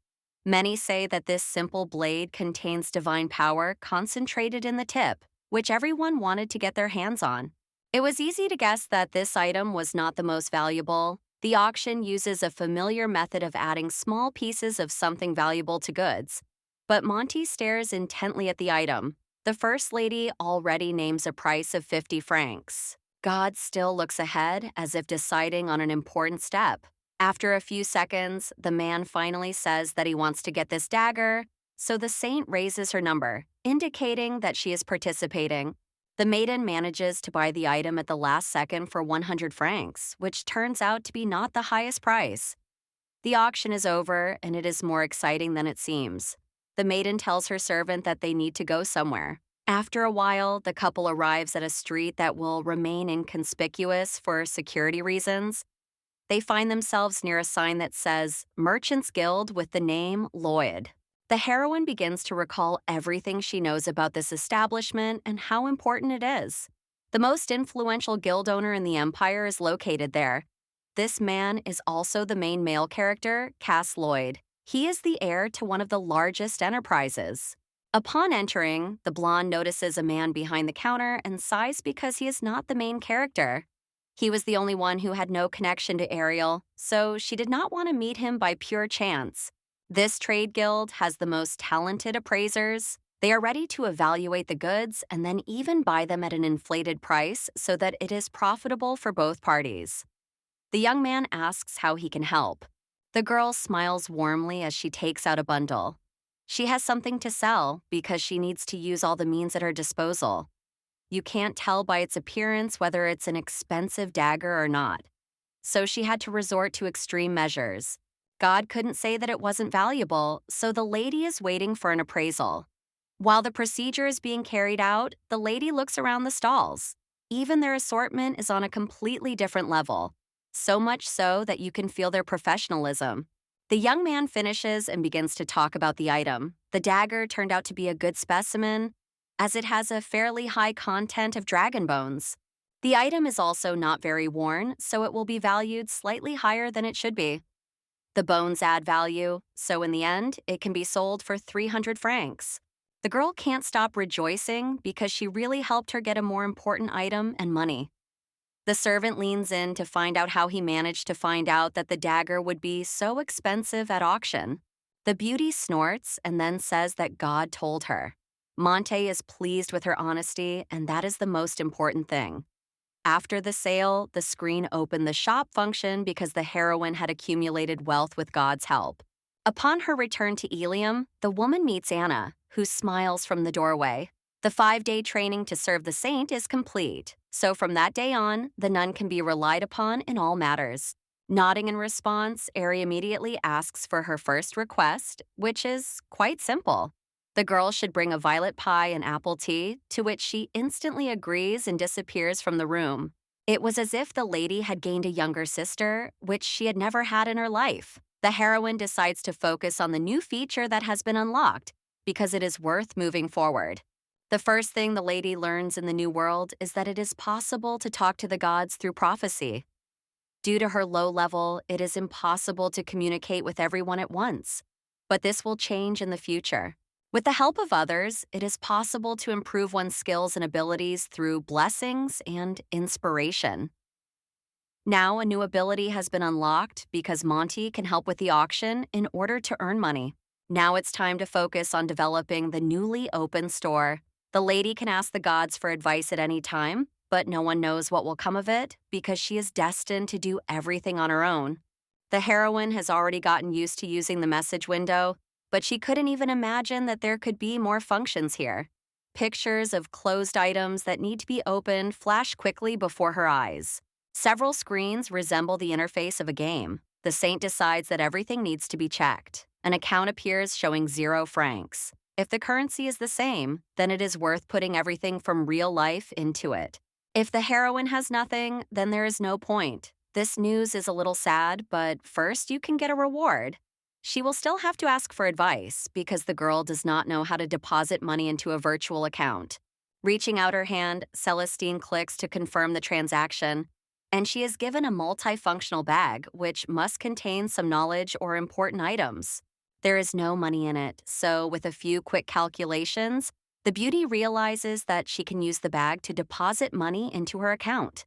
S1: Many say that this simple blade contains divine power concentrated in the tip, which everyone wanted to get their hands on. It was easy to guess that this item was not the most valuable. The auction uses a familiar method of adding small pieces of something valuable to goods. But Monty stares intently at the item. The First Lady already names a price of 50 francs. God still looks ahead as if deciding on an important step. After a few seconds, the man finally says that he wants to get this dagger, so the saint raises her number, indicating that she is participating. The maiden manages to buy the item at the last second for 100 francs, which turns out to be not the highest price. The auction is over, and it is more exciting than it seems. The maiden tells her servant that they need to go somewhere. After a while, the couple arrives at a street that will remain inconspicuous for security reasons. They find themselves near a sign that says, Merchants Guild with the name Lloyd. The heroine begins to recall everything she knows about this establishment and how important it is. The most influential guild owner in the empire is located there. This man is also the main male character, Cass Lloyd. He is the heir to one of the largest enterprises. Upon entering, the blonde notices a man behind the counter and sighs because he is not the main character. He was the only one who had no connection to Ariel, so she did not want to meet him by pure chance. This trade guild has the most talented appraisers. They are ready to evaluate the goods and then even buy them at an inflated price so that it is profitable for both parties. The young man asks how he can help. The girl smiles warmly as she takes out a bundle. She has something to sell because she needs to use all the means at her disposal. You can't tell by its appearance whether it's an expensive dagger or not. So she had to resort to extreme measures. God couldn't say that it wasn't valuable, so the lady is waiting for an appraisal. While the procedure is being carried out, the lady looks around the stalls. Even their assortment is on a completely different level, so much so that you can feel their professionalism. The young man finishes and begins to talk about the item. The dagger turned out to be a good specimen, as it has a fairly high content of dragon bones. The item is also not very worn, so it will be valued slightly higher than it should be. The bones add value, so in the end, it can be sold for 300 francs. The girl can't stop rejoicing because she really helped her get a more important item and money. The servant leans in to find out how he managed to find out that the dagger would be so expensive at auction. The beauty snorts and then says that God told her. Monte is pleased with her honesty, and that is the most important thing. After the sale, the screen opened the shop function because the heroine had accumulated wealth with God's help. Upon her return to Ilium, the woman meets Anna, who smiles from the doorway. The 5-day training to serve the saint is complete, so from that day on, the nun can be relied upon in all matters. Nodding in response, Ari immediately asks for her first request, which is quite simple. The girl should bring a violet pie and apple tea, to which she instantly agrees and disappears from the room. It was as if the lady had gained a younger sister, which she had never had in her life. The heroine decides to focus on the new feature that has been unlocked, because it is worth moving forward. The first thing the lady learns in the new world is that it is possible to talk to the gods through prophecy. Due to her low level, it is impossible to communicate with everyone at once. But this will change in the future. With the help of others, it is possible to improve one's skills and abilities through blessings and inspiration. Now, a new ability has been unlocked because Monty can help with the auction in order to earn money. Now it's time to focus on developing the newly opened store. The lady can ask the gods for advice at any time, but no one knows what will come of it because she is destined to do everything on her own. The heroine has already gotten used to using the message window, but she couldn't even imagine that there could be more functions here. Pictures of closed items that need to be opened flash quickly before her eyes. Several screens resemble the interface of a game. The saint decides that everything needs to be checked. An account appears showing 0 francs. If the currency is the same, then it is worth putting everything from real life into it. If the heroine has nothing, then there is no point. This news is a little sad, but first you can get a reward. She will still have to ask for advice because the girl does not know how to deposit money into a virtual account. Reaching out her hand, Celestine clicks to confirm the transaction, and she is given a multifunctional bag which must contain some knowledge or important items. There is no money in it, so with a few quick calculations, the beauty realizes that she can use the bag to deposit money into her account.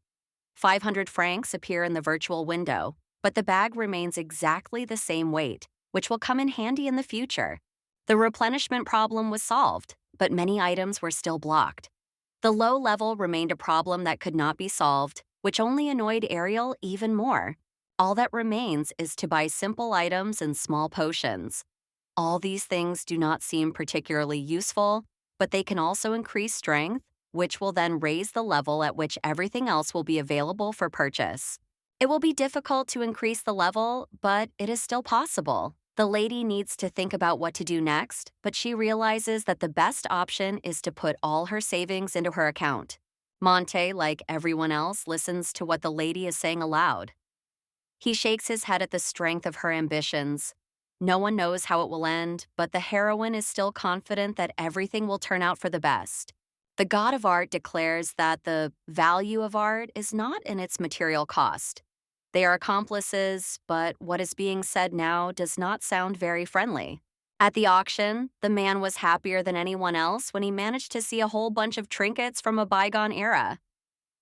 S1: 500 francs appear in the virtual window, but the bag remains exactly the same weight, which will come in handy in the future. The replenishment problem was solved, but many items were still blocked. The low level remained a problem that could not be solved, which only annoyed Ariel even more. All that remains is to buy simple items and small potions. All these things do not seem particularly useful, but they can also increase strength, which will then raise the level at which everything else will be available for purchase. It will be difficult to increase the level, but it is still possible. The lady needs to think about what to do next, but she realizes that the best option is to put all her savings into her account. Monte, like everyone else, listens to what the lady is saying aloud. He shakes his head at the strength of her ambitions. No one knows how it will end, but the heroine is still confident that everything will turn out for the best. The god of art declares that the value of art is not in its material cost. They are accomplices, but what is being said now does not sound very friendly. At the auction, the man was happier than anyone else when he managed to see a whole bunch of trinkets from a bygone era.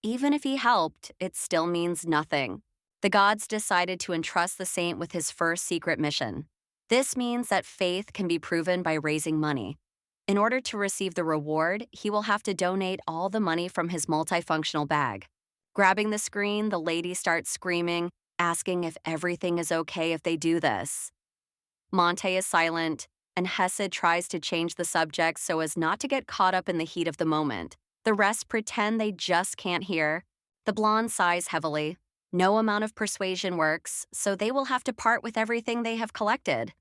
S1: Even if he helped, it still means nothing. The gods decided to entrust the saint with his first secret mission. This means that faith can be proven by raising money. In order to receive the reward, he will have to donate all the money from his multifunctional bag. Grabbing the screen, the lady starts screaming, asking if everything is okay if they do this. Monte is silent, and Hesed tries to change the subject so as not to get caught up in the heat of the moment. The rest pretend they just can't hear. The blonde sighs heavily. No amount of persuasion works, so they will have to part with everything they have collected.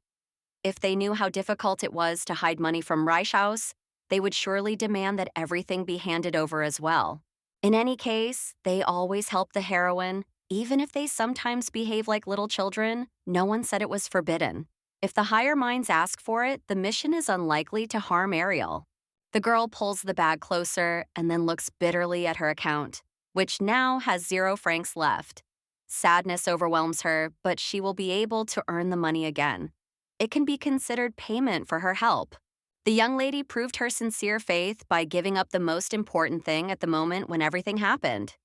S1: If they knew how difficult it was to hide money from Reichhaus, they would surely demand that everything be handed over as well. In any case, they always help the heroine. Even if they sometimes behave like little children, no one said it was forbidden. If the higher minds ask for it, the mission is unlikely to harm Ariel. The girl pulls the bag closer and then looks bitterly at her account, which now has 0 francs left. Sadness overwhelms her, but she will be able to earn the money again. It can be considered payment for her help. The young lady proved her sincere faith by giving up the most important thing at the moment when everything happened.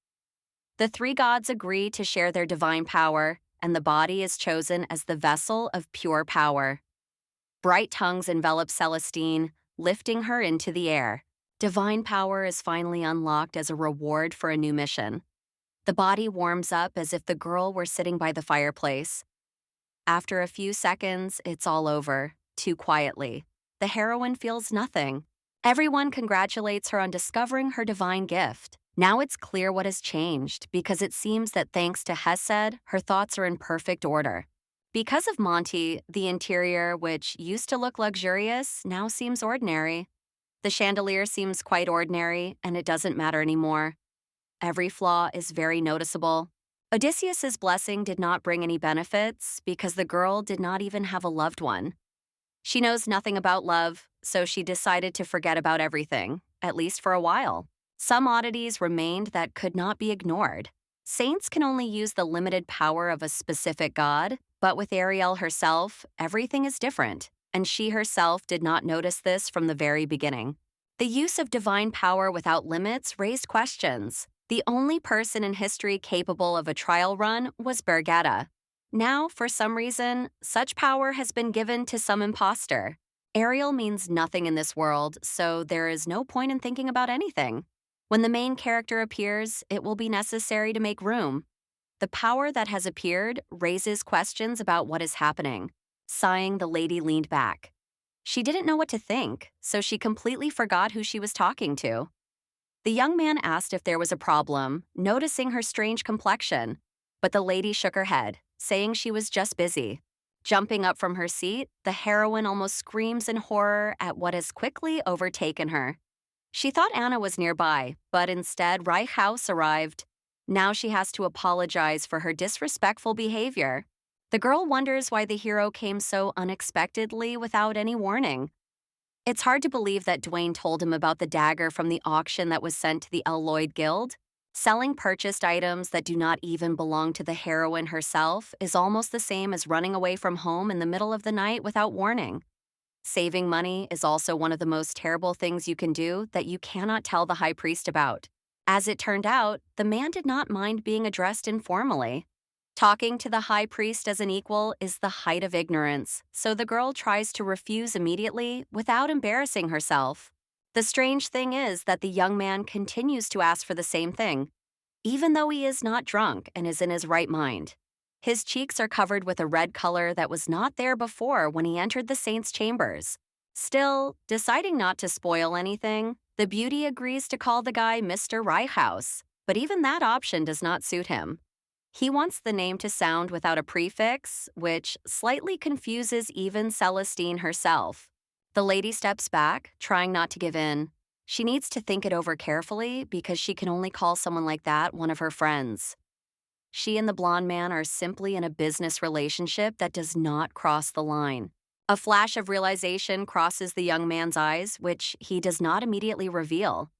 S1: The 3 gods agree to share their divine power, and the body is chosen as the vessel of pure power. Bright tongues envelop Celestine, lifting her into the air. Divine power is finally unlocked as a reward for a new mission. The body warms up as if the girl were sitting by the fireplace. After a few seconds, it's all over, too quietly. The heroine feels nothing. Everyone congratulates her on discovering her divine gift. Now it's clear what has changed, because it seems that thanks to Hesed, her thoughts are in perfect order. Because of Monty, the interior, which used to look luxurious, now seems ordinary. The chandelier seems quite ordinary, and it doesn't matter anymore. Every flaw is very noticeable. Odysseus's blessing did not bring any benefits because the girl did not even have a loved one. She knows nothing about love, so she decided to forget about everything, at least for a while. Some oddities remained that could not be ignored. Saints can only use the limited power of a specific god, but with Ariel herself, everything is different, and she herself did not notice this from the very beginning. The use of divine power without limits raised questions. The only person in history capable of a trial run was Bergetta. Now, for some reason, such power has been given to some imposter. Ariel means nothing in this world, so there is no point in thinking about anything. When the main character appears, it will be necessary to make room. The power that has appeared raises questions about what is happening. Sighing, the lady leaned back. She didn't know what to think, so she completely forgot who she was talking to. The young man asked if there was a problem, noticing her strange complexion, but the lady shook her head, saying she was just busy. Jumping up from her seat, the heroine almost screams in horror at what has quickly overtaken her. She thought Anna was nearby, but instead Reichhaus arrived. Now she has to apologize for her disrespectful behavior. The girl wonders why the hero came so unexpectedly without any warning. It's hard to believe that Dwayne told him about the dagger from the auction that was sent to the Lloyd Guild. Selling purchased items that do not even belong to the heroine herself is almost the same as running away from home in the middle of the night without warning. Saving money is also one of the most terrible things you can do that you cannot tell the high priest about. As it turned out, the man did not mind being addressed informally. Talking to the high priest as an equal is the height of ignorance, so the girl tries to refuse immediately without embarrassing herself. The strange thing is that the young man continues to ask for the same thing, even though he is not drunk and is in his right mind. His cheeks are covered with a red color that was not there before when he entered the saint's chambers. Still, deciding not to spoil anything, the beauty agrees to call the guy Mr. Reichhaus, but even that option does not suit him. He wants the name to sound without a prefix, which slightly confuses even Celestine herself. The lady steps back, trying not to give in. She needs to think it over carefully because she can only call someone like that one of her friends. She and the blonde man are simply in a business relationship that does not cross the line. A flash of realization crosses the young man's eyes, which he does not immediately reveal.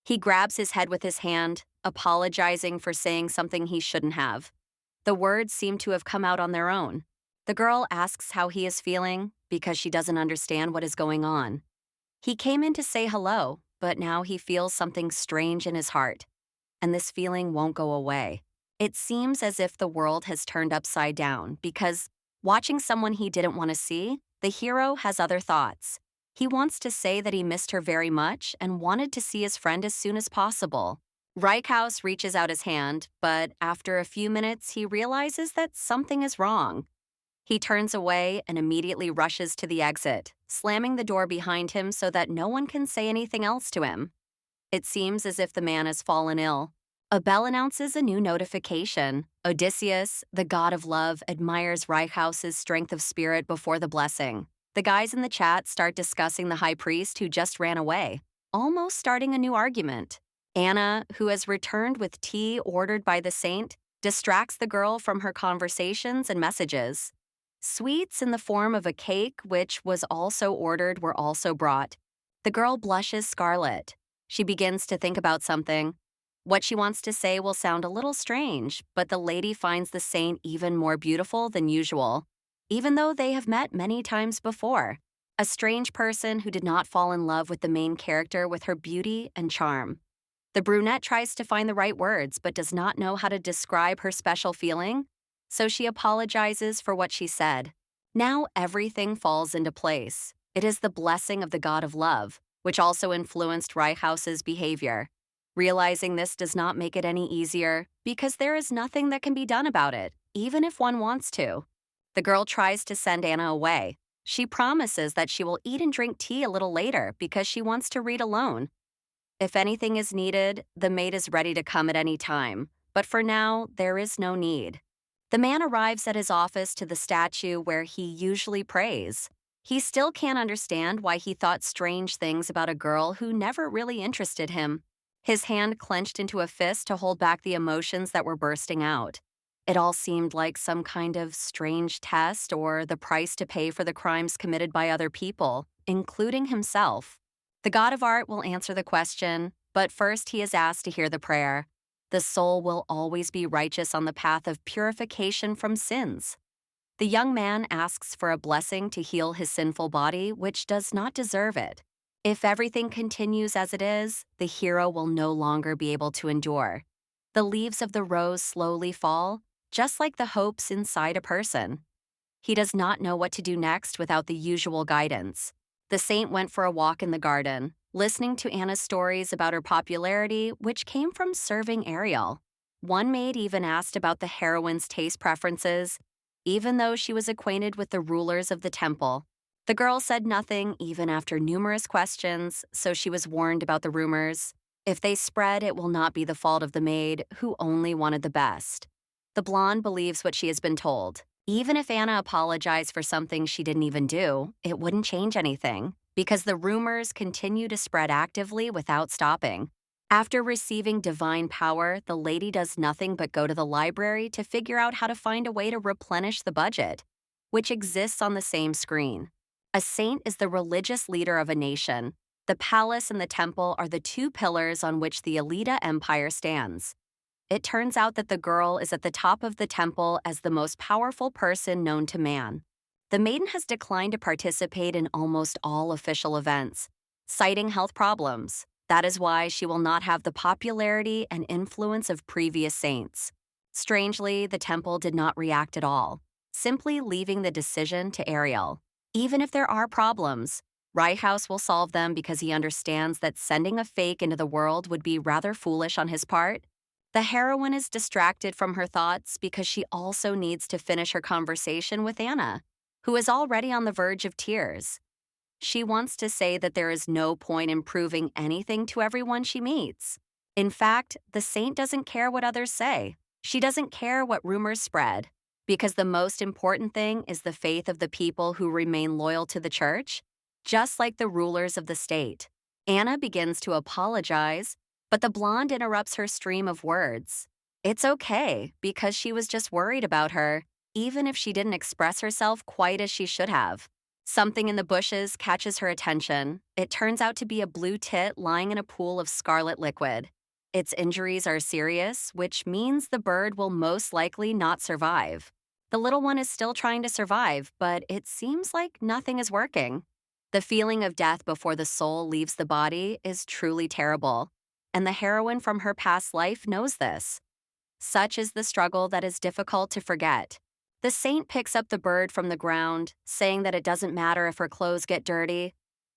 S1: He grabs his head with his hand, apologizing for saying something he shouldn't have. The words seem to have come out on their own. The girl asks how he is feeling because she doesn't understand what is going on. He came in to say hello, but now he feels something strange in his heart, and this feeling won't go away. It seems as if the world has turned upside down because, watching someone he didn't want to see, the hero has other thoughts. He wants to say that he missed her very much and wanted to see his friend as soon as possible. Reichhaus reaches out his hand, but after a few minutes, he realizes that something is wrong. He turns away and immediately rushes to the exit, slamming the door behind him so that no one can say anything else to him. It seems as if the man has fallen ill. A bell announces a new notification. Odysseus, the god of love, admires Reichhaus's strength of spirit before the blessing. The guys in the chat start discussing the high priest who just ran away, almost starting a new argument. Anna, who has returned with tea ordered by the saint, distracts the girl from her conversations and messages. Sweets in the form of a cake, which was also ordered, were also brought. The girl blushes scarlet. She begins to think about something. What she wants to say will sound a little strange, but the lady finds the saint even more beautiful than usual, even though they have met many times before. A strange person who did not fall in love with the main character with her beauty and charm. The brunette tries to find the right words but does not know how to describe her special feeling, so she apologizes for what she said. Now everything falls into place. It is the blessing of the god of love, which also influenced Reichhaus's behavior. Realizing this does not make it any easier, because there is nothing that can be done about it, even if one wants to. The girl tries to send Anna away. She promises that she will eat and drink tea a little later because she wants to read alone. If anything is needed, the maid is ready to come at any time, but for now, there is no need. The man arrives at his office to the statue where he usually prays. He still can't understand why he thought strange things about a girl who never really interested him. His hand clenched into a fist to hold back the emotions that were bursting out. It all seemed like some kind of strange test or the price to pay for the crimes committed by other people, including himself. The god of art will answer the question, but first he is asked to hear the prayer. The soul will always be righteous on the path of purification from sins. The young man asks for a blessing to heal his sinful body, which does not deserve it. If everything continues as it is, the hero will no longer be able to endure. The leaves of the rose slowly fall, just like the hopes inside a person. He does not know what to do next without the usual guidance. The saint went for a walk in the garden, listening to Anna's stories about her popularity, which came from serving Ariel. One maid even asked about the heroine's taste preferences, even though she was acquainted with the rulers of the temple. The girl said nothing even after numerous questions, so she was warned about the rumors. If they spread, it will not be the fault of the maid, who only wanted the best. The blonde believes what she has been told. Even if Anna apologized for something she didn't even do, it wouldn't change anything, because the rumors continue to spread actively without stopping. After receiving divine power, the lady does nothing but go to the library to figure out how to find a way to replenish the budget, which exists on the same screen. A saint is the religious leader of a nation. The palace and the temple are the two pillars on which the Elita Empire stands. It turns out that the girl is at the top of the temple as the most powerful person known to man. The maiden has declined to participate in almost all official events, citing health problems. That is why she will not have the popularity and influence of previous saints. Strangely, the temple did not react at all, simply leaving the decision to Ariel. Even if there are problems, Reichhaus will solve them because he understands that sending a fake into the world would be rather foolish on his part. The heroine is distracted from her thoughts because she also needs to finish her conversation with Anna, who is already on the verge of tears. She wants to say that there is no point in proving anything to everyone she meets. In fact, the saint doesn't care what others say. She doesn't care what rumors spread, because the most important thing is the faith of the people who remain loyal to the church, just like the rulers of the state. Anna begins to apologize, but the blonde interrupts her stream of words. It's okay, because she was just worried about her, even if she didn't express herself quite as she should have. Something in the bushes catches her attention. It turns out to be a blue tit lying in a pool of scarlet liquid. Its injuries are serious, which means the bird will most likely not survive. The little one is still trying to survive, but it seems like nothing is working. The feeling of death before the soul leaves the body is truly terrible, and the heroine from her past life knows this. Such is the struggle that is difficult to forget. The saint picks up the bird from the ground, saying that it doesn't matter if her clothes get dirty.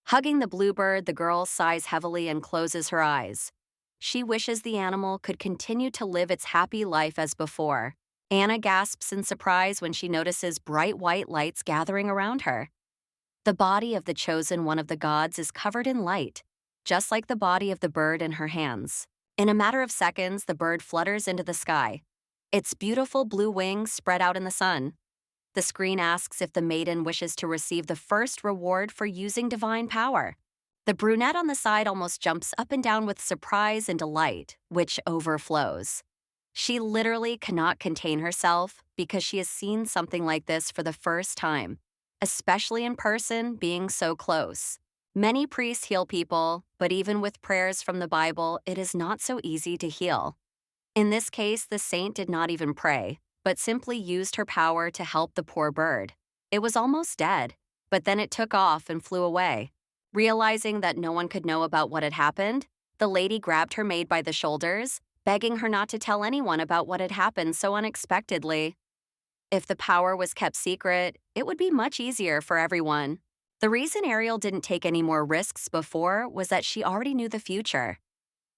S1: Hugging the bluebird, the girl sighs heavily and closes her eyes. She wishes the animal could continue to live its happy life as before. Anna gasps in surprise when she notices bright white lights gathering around her. The body of the chosen one of the gods is covered in light, just like the body of the bird in her hands. In a matter of seconds, the bird flutters into the sky. Its beautiful blue wings spread out in the sun. The screen asks if the maiden wishes to receive the first reward for using divine power. The brunette on the side almost jumps up and down with surprise and delight, which overflows. She literally cannot contain herself because she has seen something like this for the first time, especially in person, being so close. Many priests heal people, but even with prayers from the Bible, it is not so easy to heal. In this case, the saint did not even pray, but simply used her power to help the poor bird. It was almost dead, but then it took off and flew away. Realizing that no one could know about what had happened, the lady grabbed her maid by the shoulders, begging her not to tell anyone about what had happened so unexpectedly. If the power was kept secret, it would be much easier for everyone. The reason Ariel didn't take any more risks before was that she already knew the future.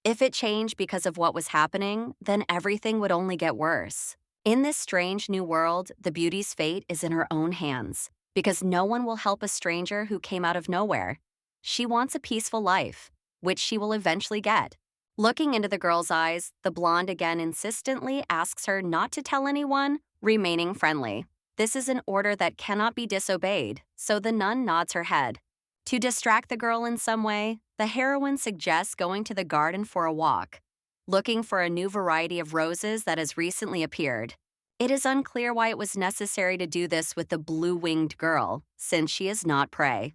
S1: If it changed because of what was happening, then everything would only get worse. In this strange new world, the beauty's fate is in her own hands, because no one will help a stranger who came out of nowhere. She wants a peaceful life, which she will eventually get. Looking into the girl's eyes, the blonde again insistently asks her not to tell anyone, remaining friendly. This is an order that cannot be disobeyed, so the nun nods her head. To distract the girl in some way, the heroine suggests going to the garden for a walk, looking for a new variety of roses that has recently appeared. It is unclear why it was necessary to do this with the blue-winged girl, since she is not prey.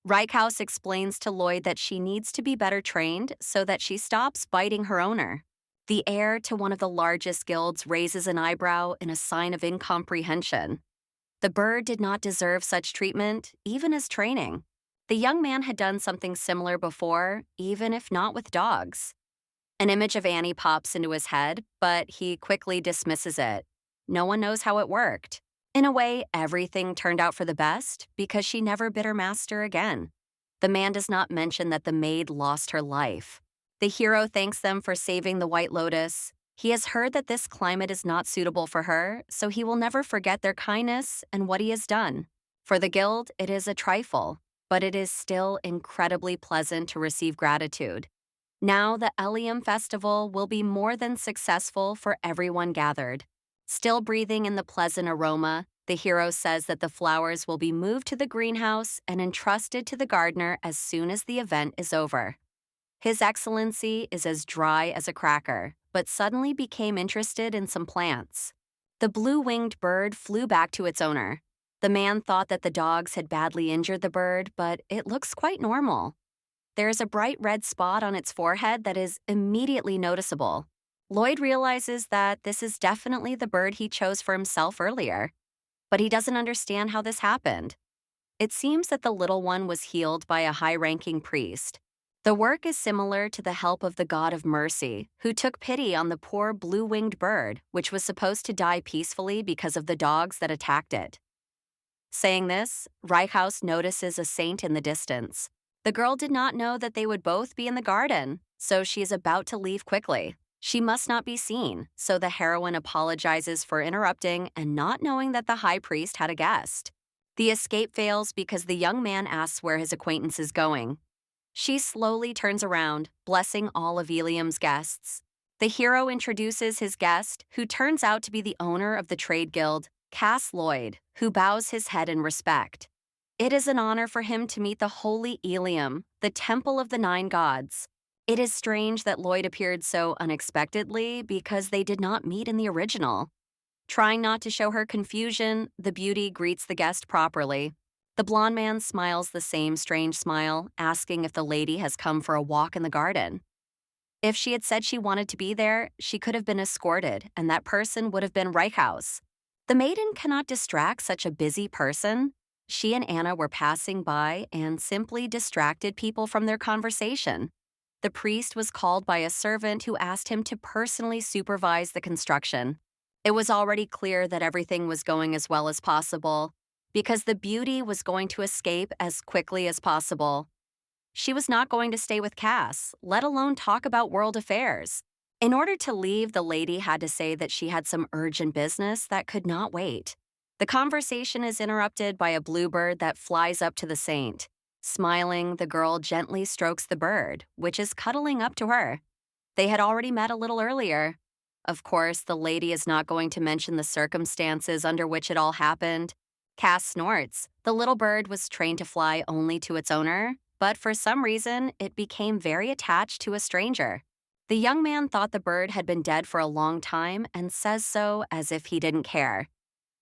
S1: Reichhaus explains to Lloyd that she needs to be better trained so that she stops biting her owner. The heir to one of the largest guilds raises an eyebrow in a sign of incomprehension. The bird did not deserve such treatment, even as training. The young man had done something similar before, even if not with dogs. An image of Annie pops into his head, but he quickly dismisses it. No one knows how it worked. In a way, everything turned out for the best because she never bit her master again. The man does not mention that the maid lost her life. The hero thanks them for saving the White Lotus. He has heard that this climate is not suitable for her, so he will never forget their kindness and what he has done. For the guild, it is a trifle, but it is still incredibly pleasant to receive gratitude. Now the Elium festival will be more than successful for everyone gathered. Still breathing in the pleasant aroma, the hero says that the flowers will be moved to the greenhouse and entrusted to the gardener as soon as the event is over. His Excellency is as dry as a cracker, but suddenly became interested in some plants. The blue-winged bird flew back to its owner. The man thought that the dogs had badly injured the bird, but it looks quite normal. There is a bright red spot on its forehead that is immediately noticeable. Lloyd realizes that this is definitely the bird he chose for himself earlier, but he doesn't understand how this happened. It seems that the little one was healed by a high-ranking priest. The work is similar to the help of the god of mercy, who took pity on the poor blue-winged bird, which was supposed to die peacefully because of the dogs that attacked it. Saying this, Reichhaus notices a saint in the distance. The girl did not know that they would both be in the garden, so she is about to leave quickly. She must not be seen, so the heroine apologizes for interrupting and not knowing that the high priest had a guest. The escape fails because the young man asks where his acquaintance is going. She slowly turns around, blessing all of Elium's guests. The hero introduces his guest, who turns out to be the owner of the trade guild, Cass Lloyd, who bows his head in respect. It is an honor for him to meet the holy Elium, the temple of the 9 gods. It is strange that Lloyd appeared so unexpectedly because they did not meet in the original. Trying not to show her confusion, the beauty greets the guest properly. The blonde man smiles the same strange smile, asking if the lady has come for a walk in the garden. If she had said she wanted to be there, she could have been escorted, and that person would have been Reichhaus. The maiden cannot distract such a busy person. She and Anna were passing by and simply distracted people from their conversation. The priest was called by a servant who asked him to personally supervise the construction. It was already clear that everything was going as well as possible, because the beauty was going to escape as quickly as possible. She was not going to stay with Cass, let alone talk about world affairs. In order to leave, the lady had to say that she had some urgent business that could not wait. The conversation is interrupted by a bluebird that flies up to the saint. Smiling, the girl gently strokes the bird, which is cuddling up to her. They had already met a little earlier. Of course, the lady is not going to mention the circumstances under which it all happened. Cass snorts. The little bird was trained to fly only to its owner, but for some reason, it became very attached to a stranger. The young man thought the bird had been dead for a long time and says so as if he didn't care.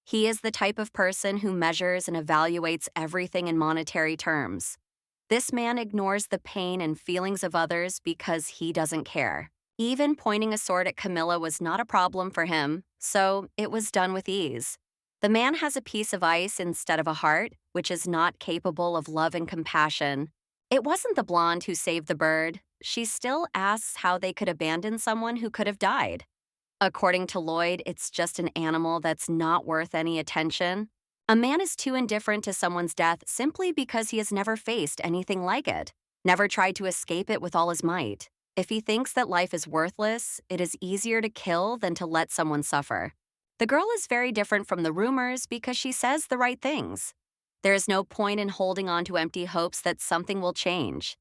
S1: He is the type of person who measures and evaluates everything in monetary terms. This man ignores the pain and feelings of others because he doesn't care. Even pointing a sword at Camilla was not a problem for him, so it was done with ease. The man has a piece of ice instead of a heart, which is not capable of love and compassion. It wasn't the blonde who saved the bird. She still asks how they could abandon someone who could have died. According to Lloyd, it's just an animal that's not worth any attention. A man is too indifferent to someone's death simply because he has never faced anything like it, never tried to escape it with all his might. If he thinks that life is worthless, it is easier to kill than to let someone suffer. The girl is very different from the rumors because she says the right things. There is no point in holding on to empty hopes that something will change.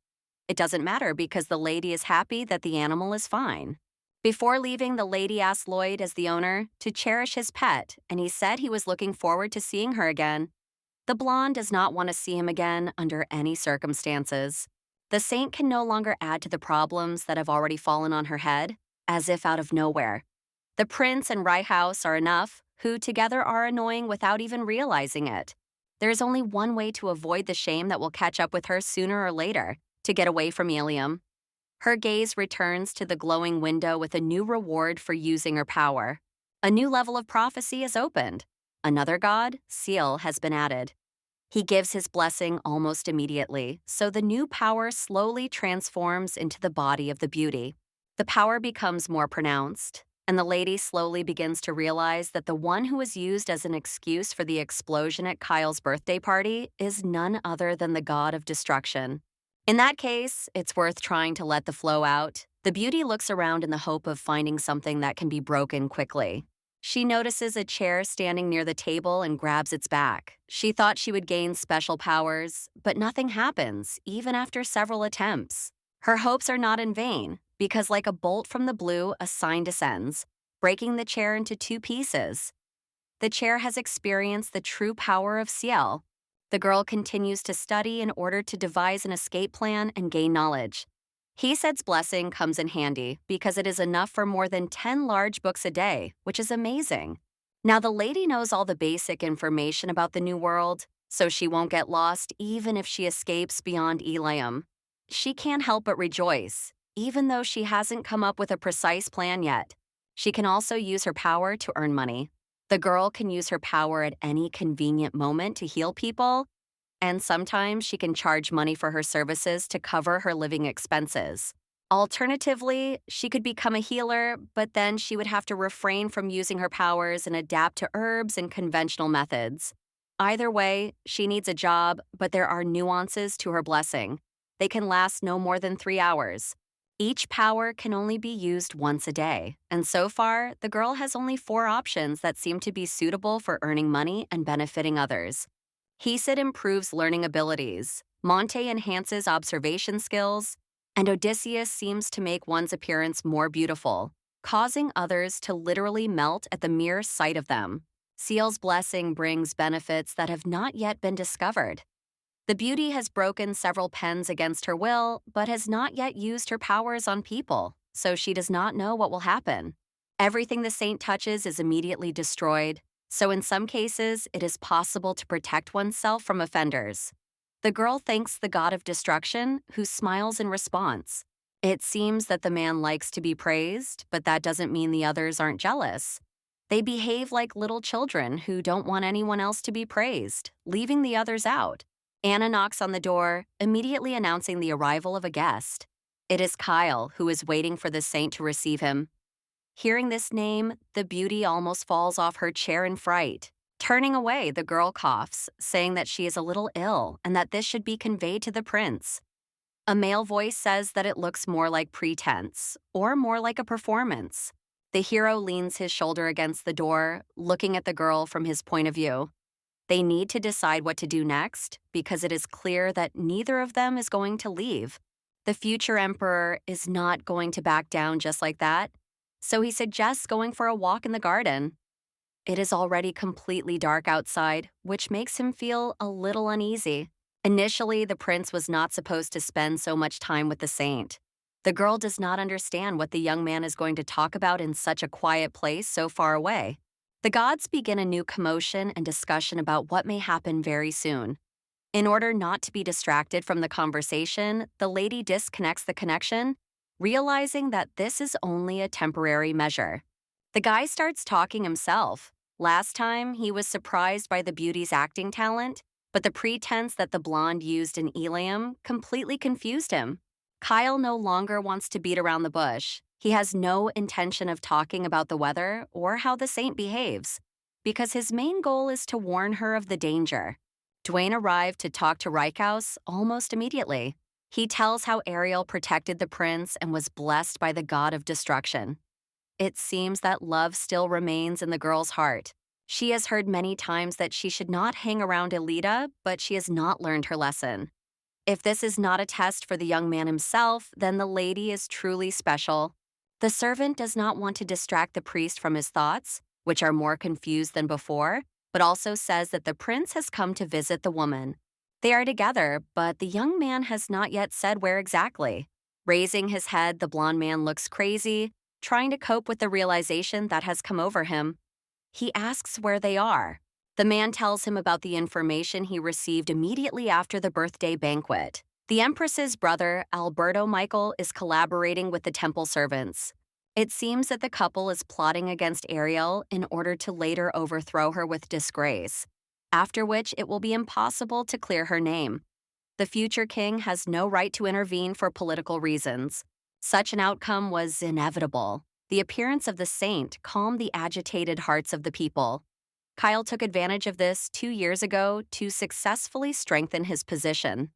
S1: It doesn't matter because the lady is happy that the animal is fine. Before leaving, the lady asked Lloyd, as the owner, to cherish his pet, and he said he was looking forward to seeing her again. The blonde does not want to see him again under any circumstances. The saint can no longer add to the problems that have already fallen on her head, as if out of nowhere. The prince and Rye House are enough, who together are annoying without even realizing it. There is only one way to avoid the shame that will catch up with her sooner or later, to get away from Ilium. Her gaze returns to the glowing window with a new reward for using her power. A new level of prophecy is opened. Another god, Seal, has been added. He gives his blessing almost immediately, so the new power slowly transforms into the body of the beauty. The power becomes more pronounced, and the lady slowly begins to realize that the one who was used as an excuse for the explosion at Kyle's birthday party is none other than the god of destruction. In that case, it's worth trying to let the flow out. The beauty looks around in the hope of finding something that can be broken quickly. She notices a chair standing near the table and grabs its back. She thought she would gain special powers, but nothing happens, even after several attempts. Her hopes are not in vain, because like a bolt from the blue, a sign descends, breaking the chair into two pieces. The chair has experienced the true power of Ciel. The girl continues to study in order to devise an escape plan and gain knowledge. He said's blessing comes in handy because it is enough for more than 10 large books a day, which is amazing. Now the lady knows all the basic information about the new world, so she won't get lost even if she escapes beyond Ilium. She can't help but rejoice, even though she hasn't come up with a precise plan yet. She can also use her power to earn money. The girl can use her power at any convenient moment to heal people, and sometimes she can charge money for her services to cover her living expenses. Alternatively, she could become a healer, but then she would have to refrain from using her powers and adapt to herbs and conventional methods. Either way, she needs a job, but there are nuances to her blessing. They can last no more than 3 hours. Each power can only be used once a day, and so far, the girl has only 4 options that seem to be suitable for earning money and benefiting others. Hesed improves learning abilities, Monte enhances observation skills, and Odysseus seems to make one's appearance more beautiful, causing others to literally melt at the mere sight of them. Ciel's blessing brings benefits that have not yet been discovered. The beauty has broken several pens against her will, but has not yet used her powers on people, so she does not know what will happen. Everything the saint touches is immediately destroyed, so in some cases, it is possible to protect oneself from offenders. The girl thanks the god of destruction, who smiles in response. It seems that the man likes to be praised, but that doesn't mean the others aren't jealous. They behave like little children who don't want anyone else to be praised, leaving the others out. Anna knocks on the door, immediately announcing the arrival of a guest. It is Kyle, who is waiting for the saint to receive him. Hearing this name, the beauty almost falls off her chair in fright. Turning away, the girl coughs, saying that she is a little ill and that this should be conveyed to the prince. A male voice says that it looks more like pretense, or more like a performance. The hero leans his shoulder against the door, looking at the girl from his point of view. They need to decide what to do next because it is clear that neither of them is going to leave. The future emperor is not going to back down just like that, so he suggests going for a walk in the garden. It is already completely dark outside, which makes him feel a little uneasy. Initially, the prince was not supposed to spend so much time with the saint. The girl does not understand what the young man is going to talk about in such a quiet place so far away. The gods begin a new commotion and discussion about what may happen very soon. In order not to be distracted from the conversation, the lady disconnects the connection, realizing that this is only a temporary measure. The guy starts talking himself. Last time, he was surprised by the beauty's acting talent, but the pretense that the blonde used in Eliam completely confused him. Kyle no longer wants to beat around the bush. He has no intention of talking about the weather or how the saint behaves, because his main goal is to warn her of the danger. Dwayne arrived to talk to Reichhaus almost immediately. He tells how Ariel protected the prince and was blessed by the god of destruction. It seems that love still remains in the girl's heart. She has heard many times that she should not hang around Elita, but she has not learned her lesson. If this is not a test for the young man himself, then the lady is truly special. The servant does not want to distract the priest from his thoughts, which are more confused than before, but also says that the prince has come to visit the woman. They are together, but the young man has not yet said where exactly. Raising his head, the blond man looks crazy, trying to cope with the realization that has come over him. He asks where they are. The man tells him about the information he received immediately after the birthday banquet. The empress's brother, Alberto Michael, is collaborating with the temple servants. It seems that the couple is plotting against Ariel in order to later overthrow her with disgrace, after which it will be impossible to clear her name. The future king has no right to intervene for political reasons. Such an outcome was inevitable. The appearance of the saint calmed the agitated hearts of the people. Kyle took advantage of this 2 years ago to successfully strengthen his position.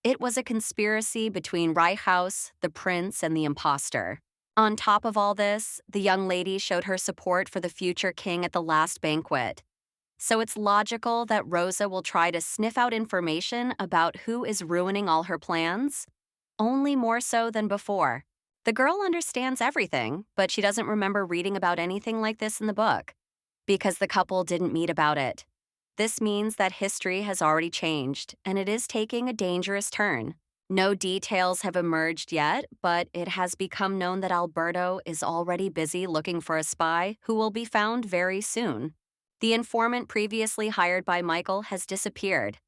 S1: It was a conspiracy between Reichhaus, the prince, and the imposter. On top of all this, the young lady showed her support for the future king at the last banquet. So it's logical that Rosa will try to sniff out information about who is ruining all her plans, only more so than before. The girl understands everything, but she doesn't remember reading about anything like this in the book, because the couple didn't meet about it. This means that history has already changed, and it is taking a dangerous turn. No details have emerged yet, but it has become known that Alberto is already busy looking for a spy who will be found very soon. The informant previously hired by Michael has disappeared.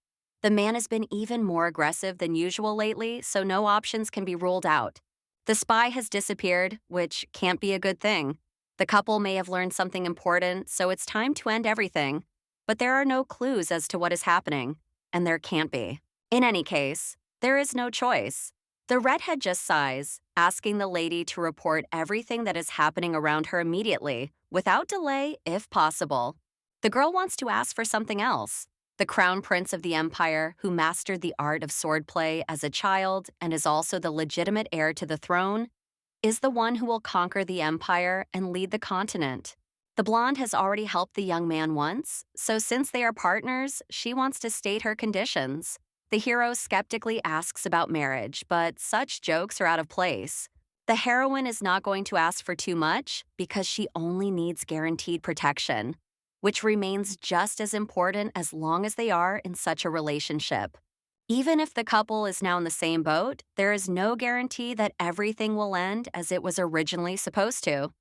S1: The man has been even more aggressive than usual lately, so no options can be ruled out. The spy has disappeared, which can't be a good thing. The couple may have learned something important, so it's time to end everything. But there are no clues as to what is happening, and there can't be. In any case, there is no choice. The redhead just sighs, asking the lady to report everything that is happening around her immediately, without delay if possible. The girl wants to ask for something else. The crown prince of the empire, who mastered the art of swordplay as a child and is also the legitimate heir to the throne, is the one who will conquer the empire and lead the continent. The blonde has already helped the young man once, so since they are partners, she wants to state her conditions. The hero skeptically asks about marriage, but such jokes are out of place. The heroine is not going to ask for too much because she only needs guaranteed protection, which remains just as important as long as they are in such a relationship. Even if the couple is now in the same boat, there is no guarantee that everything will end as it was originally supposed to.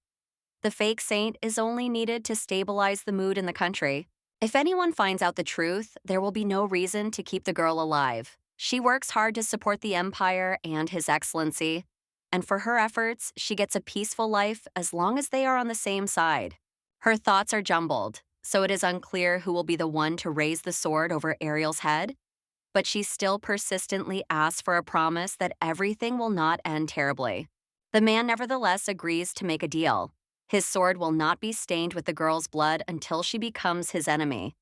S1: The fake saint is only needed to stabilize the mood in the country. If anyone finds out the truth, there will be no reason to keep the girl alive. She works hard to support the empire and His Excellency, and for her efforts, she gets a peaceful life as long as they are on the same side. Her thoughts are jumbled, so it is unclear who will be the one to raise the sword over Ariel's head, but she still persistently asks for a promise that everything will not end terribly. The man nevertheless agrees to make a deal. His sword will not be stained with the girl's blood until she becomes his enemy.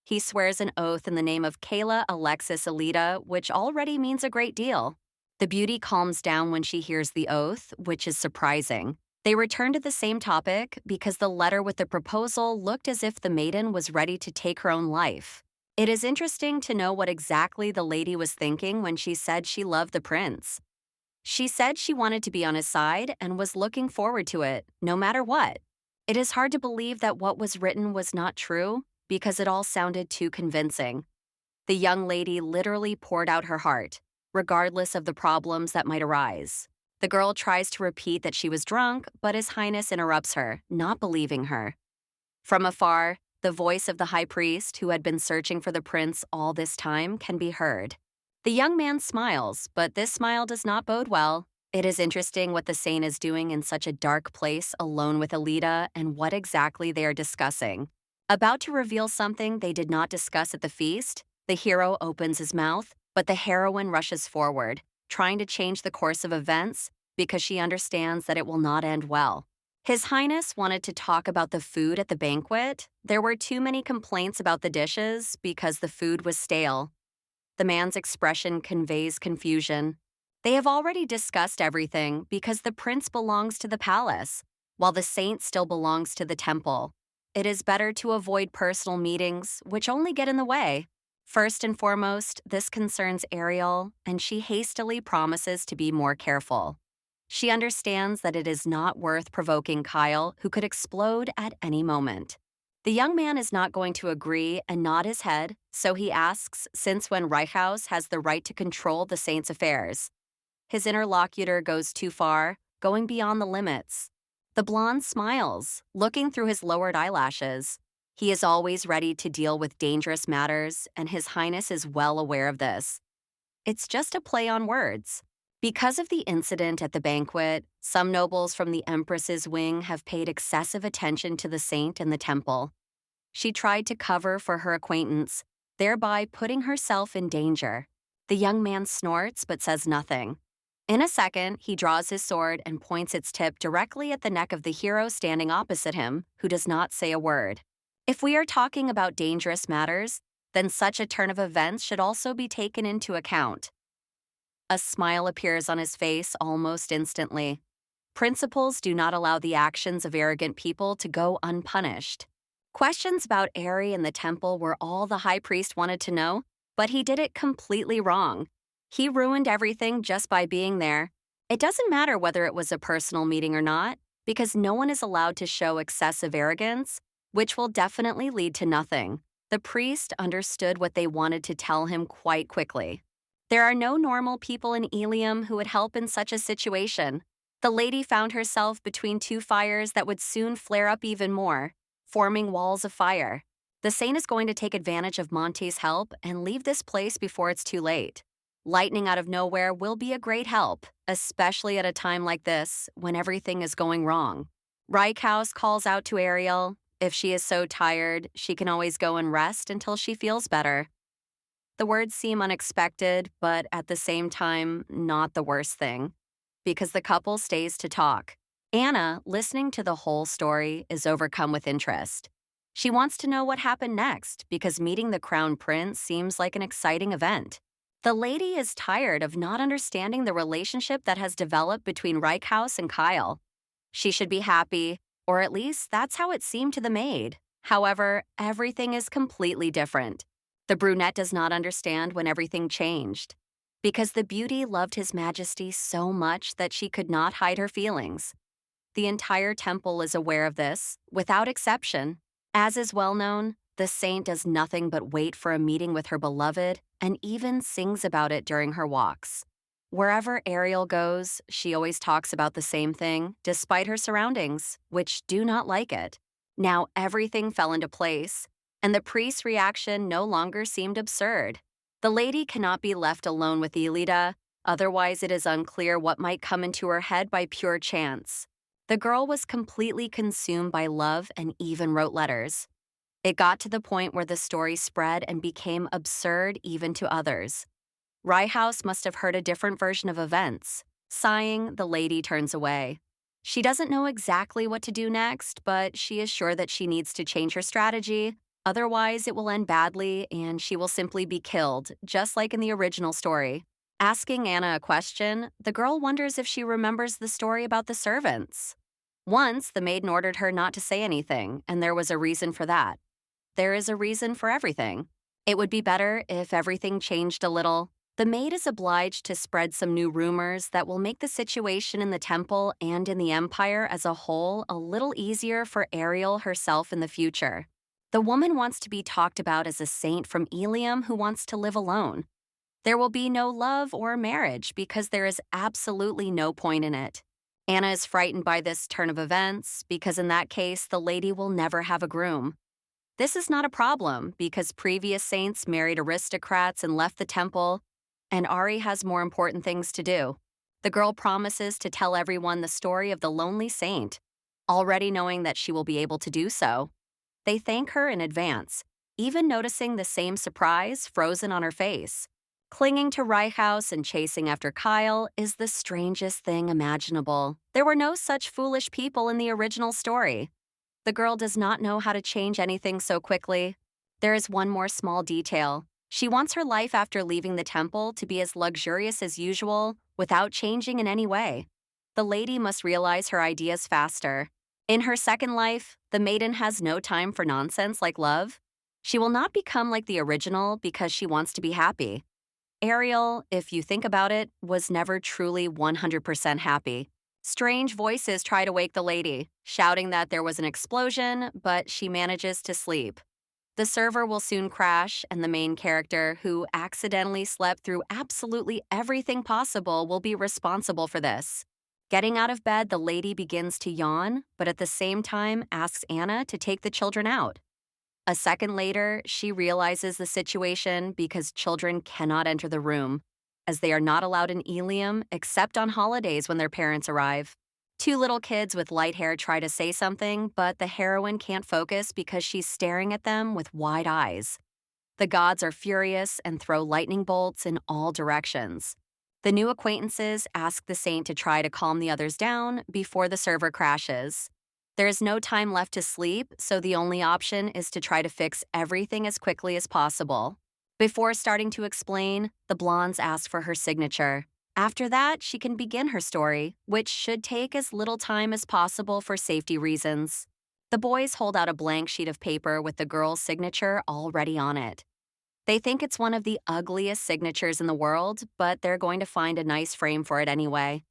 S1: He swears an oath in the name of Kayla Alexis Alita, which already means a great deal. The beauty calms down when she hears the oath, which is surprising. They return to the same topic because the letter with the proposal looked as if the maiden was ready to take her own life. It is interesting to know what exactly the lady was thinking when she said she loved the prince. She said she wanted to be on his side and was looking forward to it, no matter what. It is hard to believe that what was written was not true because it all sounded too convincing. The young lady literally poured out her heart, regardless of the problems that might arise. The girl tries to repeat that she was drunk, but His Highness interrupts her, not believing her. From afar, the voice of the high priest, who had been searching for the prince all this time, can be heard. The young man smiles, but this smile does not bode well. It is interesting what the saint is doing in such a dark place alone with Alida and what exactly they are discussing. About to reveal something they did not discuss at the feast, the hero opens his mouth, but the heroine rushes forward, trying to change the course of events because she understands that it will not end well. His Highness wanted to talk about the food at the banquet. There were too many complaints about the dishes because the food was stale. The man's expression conveys confusion. They have already discussed everything because the prince belongs to the palace, while the saint still belongs to the temple. It is better to avoid personal meetings, which only get in the way. First and foremost, this concerns Ariel, and she hastily promises to be more careful. She understands that it is not worth provoking Kyle, who could explode at any moment. The young man is not going to agree and nod his head, so he asks since when Reichhaus has the right to control the saint's affairs. His interlocutor goes too far, going beyond the limits. The blonde smiles, looking through his lowered eyelashes. He is always ready to deal with dangerous matters, and His Highness is well aware of this. It's just a play on words. Because of the incident at the banquet, some nobles from the empress's wing have paid excessive attention to the saint in the temple. She tried to cover for her acquaintance, thereby putting herself in danger. The young man snorts but says nothing. In a second, he draws his sword and points its tip directly at the neck of the hero standing opposite him, who does not say a word. If we are talking about dangerous matters, then such a turn of events should also be taken into account. A smile appears on his face almost instantly. Principles do not allow the actions of arrogant people to go unpunished. Questions about Aerie and the temple were all the high priest wanted to know, but he did it completely wrong. He ruined everything just by being there. It doesn't matter whether it was a personal meeting or not, because no one is allowed to show excessive arrogance, which will definitely lead to nothing. The priest understood what they wanted to tell him quite quickly. There are no normal people in Ilium who would help in such a situation. The lady found herself between two fires that would soon flare up even more, forming walls of fire. The saint is going to take advantage of Monty's help and leave this place before it's too late. Lightning out of nowhere will be a great help, especially at a time like this when everything is going wrong. Reichhaus calls out to Ariel. If she is so tired, she can always go and rest until she feels better. The words seem unexpected, but at the same time, not the worst thing, because the couple stays to talk. Anna, listening to the whole story, is overcome with interest. She wants to know what happened next because meeting the crown prince seems like an exciting event. The lady is tired of not understanding the relationship that has developed between Reichhaus and Kyle. She should be happy, or at least that's how it seemed to the maid. However, everything is completely different. The brunette does not understand when everything changed, because the beauty loved His Majesty so much that she could not hide her feelings. The entire temple is aware of this, without exception. As is well known, the saint does nothing but wait for a meeting with her beloved and even sings about it during her walks. Wherever Ariel goes, she always talks about the same thing, despite her surroundings, which do not like it. Now everything fell into place, and the priest's reaction no longer seemed absurd. The lady cannot be left alone with Elida, otherwise it is unclear what might come into her head by pure chance. The girl was completely consumed by love and even wrote letters. It got to the point where the story spread and became absurd even to others. Reichhaus must have heard a different version of events. Sighing, the lady turns away. She doesn't know exactly what to do next, but she is sure that she needs to change her strategy. Otherwise, it will end badly and she will simply be killed, just like in the original story. Asking Anna a question, the girl wonders if she remembers the story about the servants. Once, the maiden ordered her not to say anything, and there was a reason for that. There is a reason for everything. It would be better if everything changed a little. The maid is obliged to spread some new rumors that will make the situation in the temple and in the empire as a whole a little easier for Ariel herself in the future. The woman wants to be talked about as a saint from Elium who wants to live alone. There will be no love or marriage because there is absolutely no point in it. Anna is frightened by this turn of events because in that case the lady will never have a groom. This is not a problem because previous saints married aristocrats and left the temple, and Ari has more important things to do. The girl promises to tell everyone the story of the lonely saint, already knowing that she will be able to do so. They thank her in advance, even noticing the same surprise frozen on her face. Clinging to Reichhaus and chasing after Kyle is the strangest thing imaginable. There were no such foolish people in the original story. The girl does not know how to change anything so quickly. There is one more small detail. She wants her life after leaving the temple to be as luxurious as usual, without changing in any way. The lady must realize her ideas faster. In her second life, the maiden has no time for nonsense like love. She will not become like the original because she wants to be happy. Ariel, if you think about it, was never truly 100% happy. Strange voices try to wake the lady, shouting that there was an explosion, but she manages to sleep. The server will soon crash, and the main character, who accidentally slept through absolutely everything possible, will be responsible for this. Getting out of bed, the lady begins to yawn, but at the same time asks Anna to take the children out. A second later, she realizes the situation because children cannot enter the room, as they are not allowed in Elium except on holidays when their parents arrive. Two little kids with light hair try to say something, but the heroine can't focus because she's staring at them with wide eyes. The gods are furious and throw lightning bolts in all directions. The new acquaintances ask the saint to try to calm the others down before the server crashes. There is no time left to sleep, so the only option is to try to fix everything as quickly as possible. Before starting to explain, the blondes ask for her signature. After that, she can begin her story, which should take as little time as possible for safety reasons. The boys hold out a blank sheet of paper with the girl's signature already on it. They think it's one of the ugliest signatures in the world, but they're going to find a nice frame for it anyway.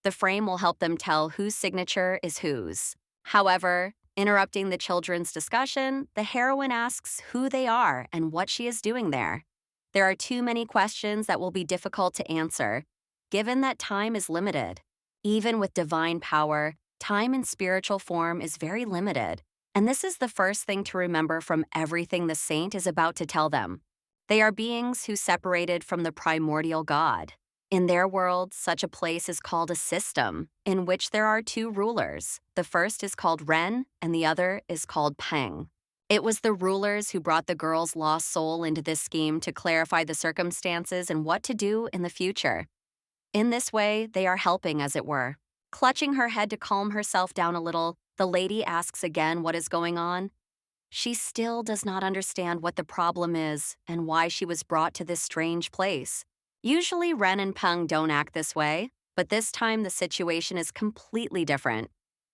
S1: The frame will help them tell whose signature is whose. However, interrupting the children's discussion, the heroine asks who they are and what she is doing there. There are too many questions that will be difficult to answer, given that time is limited. Even with divine power, time in spiritual form is very limited, and this is the first thing to remember from everything the saint is about to tell them. They are beings who separated from the primordial God. In their world, such a place is called a system, in which there are two rulers. The first is called Ren, and the other is called Peng. It was the rulers who brought the girl's lost soul into this scheme to clarify the circumstances and what to do in the future. In this way, they are helping, as it were. Clutching her head to calm herself down a little, the lady asks again what is going on. She still does not understand what the problem is and why she was brought to this strange place. Usually Ren and Peng don't act this way, but this time the situation is completely different.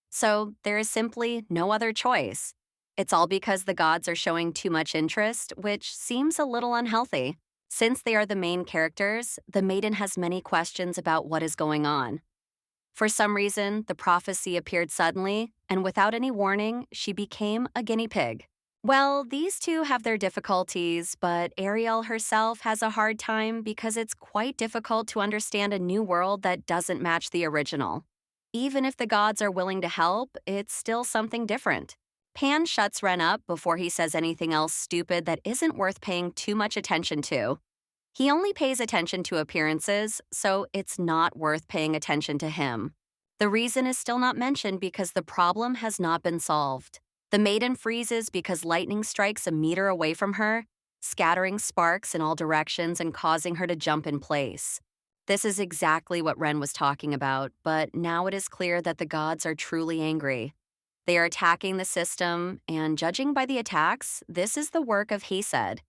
S1: So there is simply no other choice. It's all because the gods are showing too much interest, which seems a little unhealthy. Since they are the main characters, the maiden has many questions about what is going on. For some reason, the prophecy appeared suddenly, and without any warning, she became a guinea pig. Well, these two have their difficulties, but Ariel herself has a hard time because it's quite difficult to understand a new world that doesn't match the original. Even if the gods are willing to help, it's still something different. Pan shuts Ren up before he says anything else stupid that isn't worth paying too much attention to. He only pays attention to appearances, so it's not worth paying attention to him. The reason is still not mentioned because the problem has not been solved. The maiden freezes because lightning strikes a meter away from her, scattering sparks in all directions and causing her to jump in place. This is exactly what Ren was talking about, but now it is clear that the gods are truly angry. They are attacking the system, and judging by the attacks, this is the work of Hesed,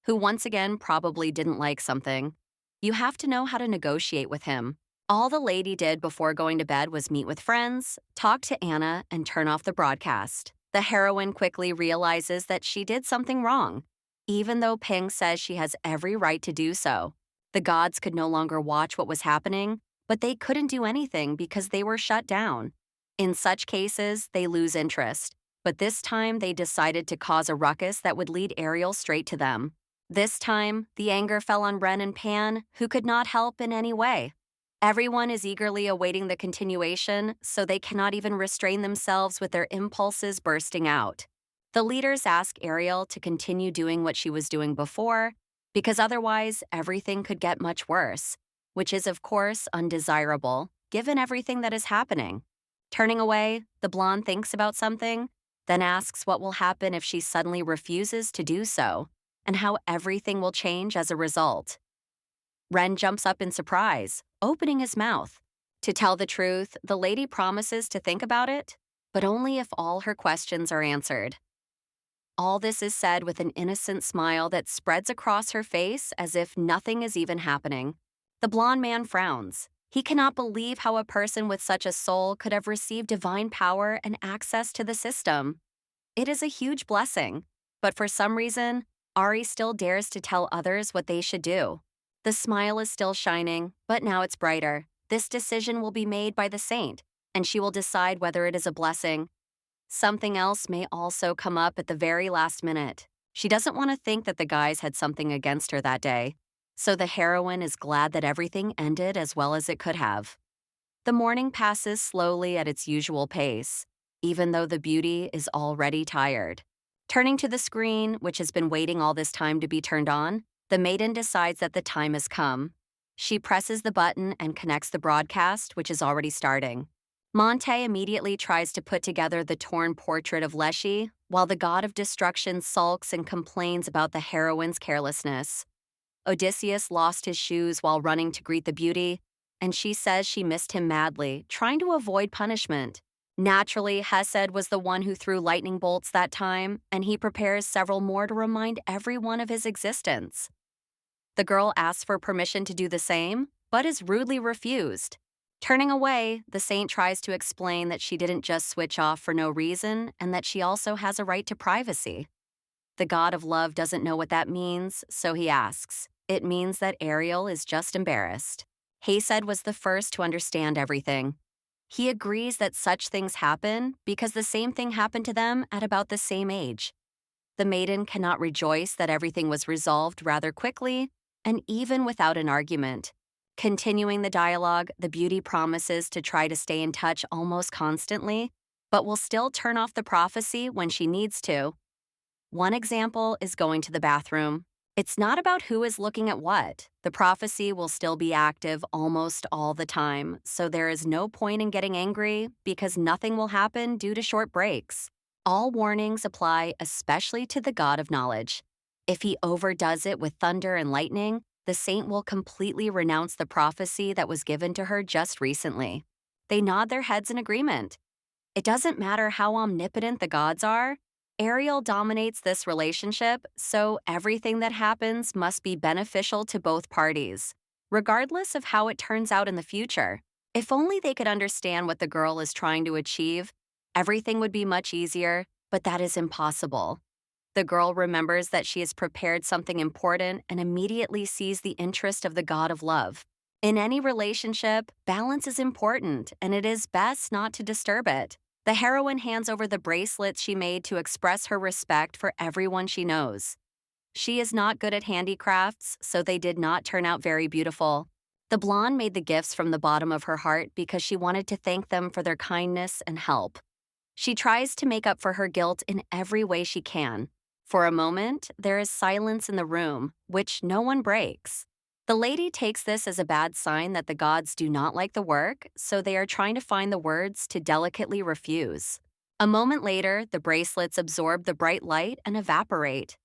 S1: who once again probably didn't like something. You have to know how to negotiate with him. All the lady did before going to bed was meet with friends, talk to Anna, and turn off the broadcast. The heroine quickly realizes that she did something wrong, even though Ping says she has every right to do so. The gods could no longer watch what was happening, but they couldn't do anything because they were shut down. In such cases, they lose interest, but this time they decided to cause a ruckus that would lead Ariel straight to them. This time, the anger fell on Ren and Pan, who could not help in any way. Everyone is eagerly awaiting the continuation, so they cannot even restrain themselves with their impulses bursting out. The leaders ask Ariel to continue doing what she was doing before, because otherwise everything could get much worse, which is, of course, undesirable, given everything that is happening. Turning away, the blonde thinks about something, then asks what will happen if she suddenly refuses to do so, and how everything will change as a result. Ren jumps up in surprise, opening his mouth. To tell the truth, the lady promises to think about it, but only if all her questions are answered. All this is said with an innocent smile that spreads across her face as if nothing is even happening. The blonde man frowns. He cannot believe how a person with such a soul could have received divine power and access to the system. It is a huge blessing, but for some reason, Ari still dares to tell others what they should do. The smile is still shining, but now it's brighter. This decision will be made by the saint, and she will decide whether it is a blessing. Something else may also come up at the very last minute. She doesn't want to think that the guys had something against her that day, so the heroine is glad that everything ended as well as it could have. The morning passes slowly at its usual pace, even though the beauty is already tired. Turning to the screen, which has been waiting all this time to be turned on, the maiden decides that the time has come. She presses the button and connects the broadcast, which is already starting. Monte immediately tries to put together the torn portrait of Leshy, while the god of destruction sulks and complains about the heroine's carelessness. Odysseus lost his shoes while running to greet the beauty, and she says she missed him madly, trying to avoid punishment. Naturally, Hesed was the one who threw lightning bolts that time, and he prepares several more to remind everyone of his existence. The girl asks for permission to do the same, but is rudely refused. Turning away, the saint tries to explain that she didn't just switch off for no reason and that she also has a right to privacy. The god of love doesn't know what that means, so he asks. It means that Ariel is just embarrassed. Hesed was the first to understand everything. He agrees that such things happen because the same thing happened to them at about the same age. The maiden cannot rejoice that everything was resolved rather quickly, and even without an argument. Continuing the dialogue, the beauty promises to try to stay in touch almost constantly, but will still turn off the prophecy when she needs to. One example is going to the bathroom. It's not about who is looking at what. The prophecy will still be active almost all the time, so there is no point in getting angry because nothing will happen due to short breaks. All warnings apply especially to the god of knowledge. If he overdoes it with thunder and lightning, the saint will completely renounce the prophecy that was given to her just recently. They nod their heads in agreement. It doesn't matter how omnipotent the gods are. Ariel dominates this relationship, so everything that happens must be beneficial to both parties, regardless of how it turns out in the future. If only they could understand what the girl is trying to achieve, everything would be much easier, but that is impossible. The girl remembers that she has prepared something important and immediately sees the interest of the god of love. In any relationship, balance is important, and it is best not to disturb it. The heroine hands over the bracelets she made to express her respect for everyone she knows. She is not good at handicrafts, so they did not turn out very beautiful. The blonde made the gifts from the bottom of her heart because she wanted to thank them for their kindness and help. She tries to make up for her guilt in every way she can. For a moment, there is silence in the room, which no one breaks. The lady takes this as a bad sign that the gods do not like the work, so they are trying to find the words to delicately refuse. A moment later, the bracelets absorb the bright light and evaporate.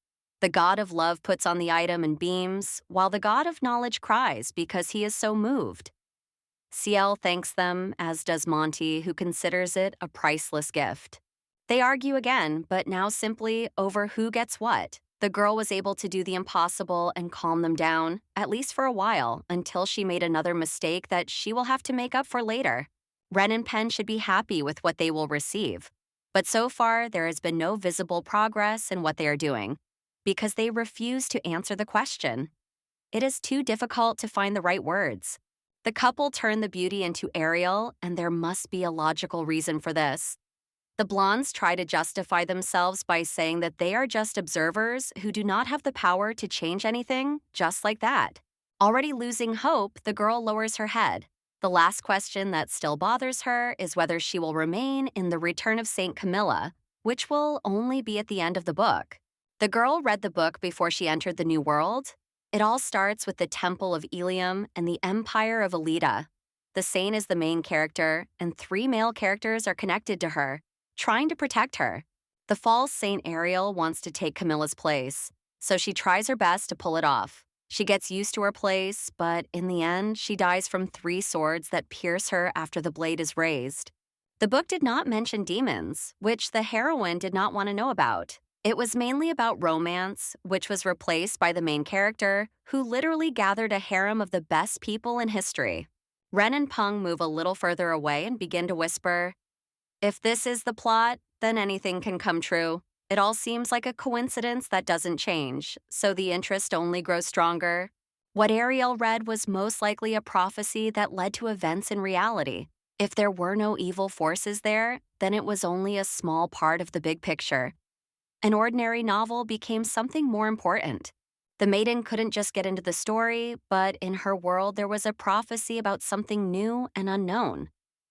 S1: The god of love puts on the item and beams, while the god of knowledge cries because he is so moved. Ciel thanks them, as does Monty, who considers it a priceless gift. They argue again, but now simply over who gets what. The girl was able to do the impossible and calm them down, at least for a while, until she made another mistake that she will have to make up for later. Ren and Pen should be happy with what they will receive. But so far, there has been no visible progress in what they are doing, because they refuse to answer the question. It is too difficult to find the right words. The couple turn the beauty into Ariel, and there must be a logical reason for this. The blondes try to justify themselves by saying that they are just observers who do not have the power to change anything, just like that. Already losing hope, the girl lowers her head. The last question that still bothers her is whether she will remain in the Return of St. Camilla, which will only be at the end of the book. The girl read the book before she entered the New World. It all starts with the Temple of Ilium and the Empire of Elida. The saint is the main character, and 3 male characters are connected to her, trying to protect her. The false Saint Ariel wants to take Camilla's place, so she tries her best to pull it off. She gets used to her place, but in the end, she dies from 3 swords that pierce her after the blade is raised. The book did not mention demons, which the heroine did not want to know about. It was mainly about romance, which was replaced by the main character, who literally gathered a harem of the best people in history. Ren and Peng move a little further away and begin to whisper, "If this is the plot, then anything can come true." It all seems like a coincidence that doesn't change, so the interest only grows stronger. What Ariel read was most likely a prophecy that led to events in reality. If there were no evil forces there, then it was only a small part of the big picture. An ordinary novel became something more important. The maiden couldn't just get into the story, but in her world there was a prophecy about something new and unknown.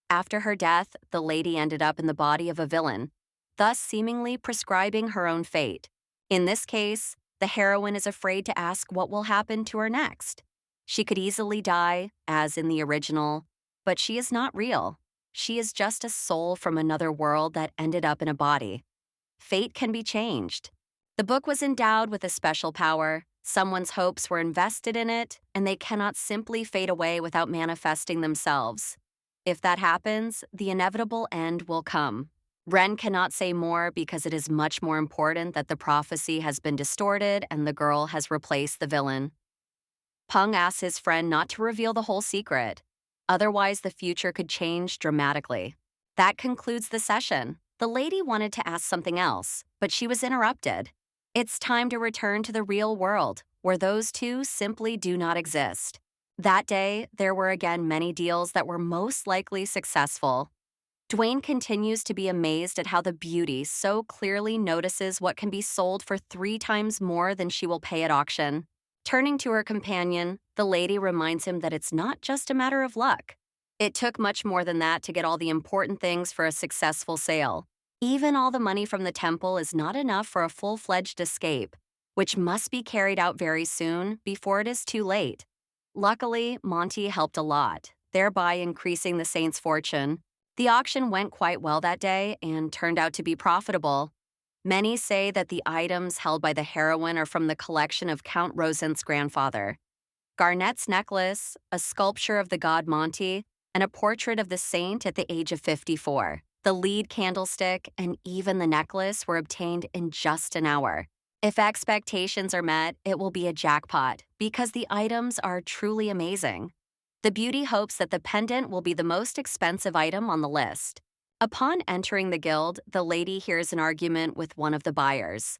S1: After her death, the lady ended up in the body of a villain, thus seemingly prescribing her own fate. In this case, the heroine is afraid to ask what will happen to her next. She could easily die, as in the original, but she is not real. She is just a soul from another world that ended up in a body. Fate can be changed. The book was endowed with a special power. Someone's hopes were invested in it, and they cannot simply fade away without manifesting themselves. If that happens, the inevitable end will come. Ren cannot say more because it is much more important that the prophecy has been distorted and the girl has replaced the villain. Peng asks his friend not to reveal the whole secret. Otherwise, the future could change dramatically. That concludes the session. The lady wanted to ask something else, but she was interrupted. It's time to return to the real world, where those two simply do not exist. That day, there were again many deals that were most likely successful. Dwayne continues to be amazed at how the beauty so clearly notices what can be sold for 3 times more than she will pay at auction. Turning to her companion, the lady reminds him that it's not just a matter of luck. It took much more than that to get all the important things for a successful sale. Even all the money from the temple is not enough for a full-fledged escape, which must be carried out very soon before it is too late. Luckily, Monty helped a lot, thereby increasing the saint's fortune. The auction went quite well that day and turned out to be profitable. Many say that the items held by the heroine are from the collection of Count Rosent's grandfather. Garnet's necklace, a sculpture of the god Monty, and a portrait of the saint at the age of 54. The lead candlestick and even the necklace were obtained in just an hour. If expectations are met, it will be a jackpot because the items are truly amazing. The beauty hopes that the pendant will be the most expensive item on the list. Upon entering the guild, the lady hears an argument with one of the buyers.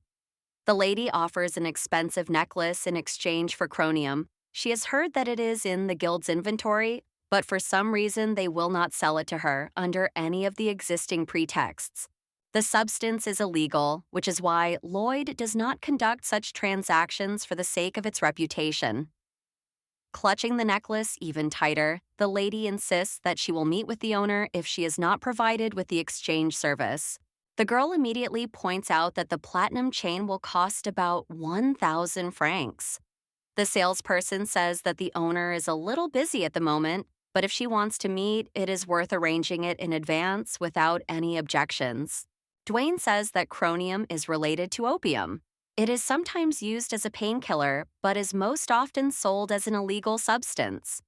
S1: The lady offers an expensive necklace in exchange for chromium. She has heard that it is in the guild's inventory, but for some reason they will not sell it to her under any of the existing pretexts. The substance is illegal, which is why Lloyd does not conduct such transactions for the sake of its reputation. Clutching the necklace even tighter, the lady insists that she will meet with the owner if she is not provided with the exchange service. The girl immediately points out that the platinum chain will cost about 1,000 francs. The salesperson says that the owner is a little busy at the moment, but if she wants to meet, it is worth arranging it in advance without any objections. Dwayne says that chromium is related to opium. It is sometimes used as a painkiller, but is most often sold as an illegal substance.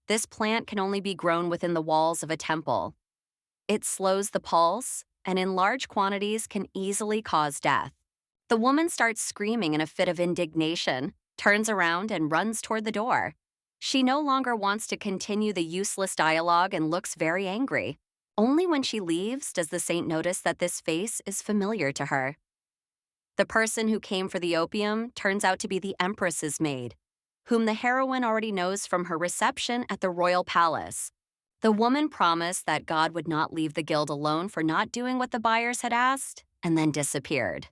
S1: This plant can only be grown within the walls of a temple. It slows the pulse, and in large quantities can easily cause death. The woman starts screaming in a fit of indignation, turns around, and runs toward the door. She no longer wants to continue the useless dialogue and looks very angry. Only when she leaves does the saint notice that this face is familiar to her. The person who came for the opium turns out to be the empress's maid, whom the heroine already knows from her reception at the royal palace. The woman promised that God would not leave the guild alone for not doing what the buyers had asked, and then disappeared.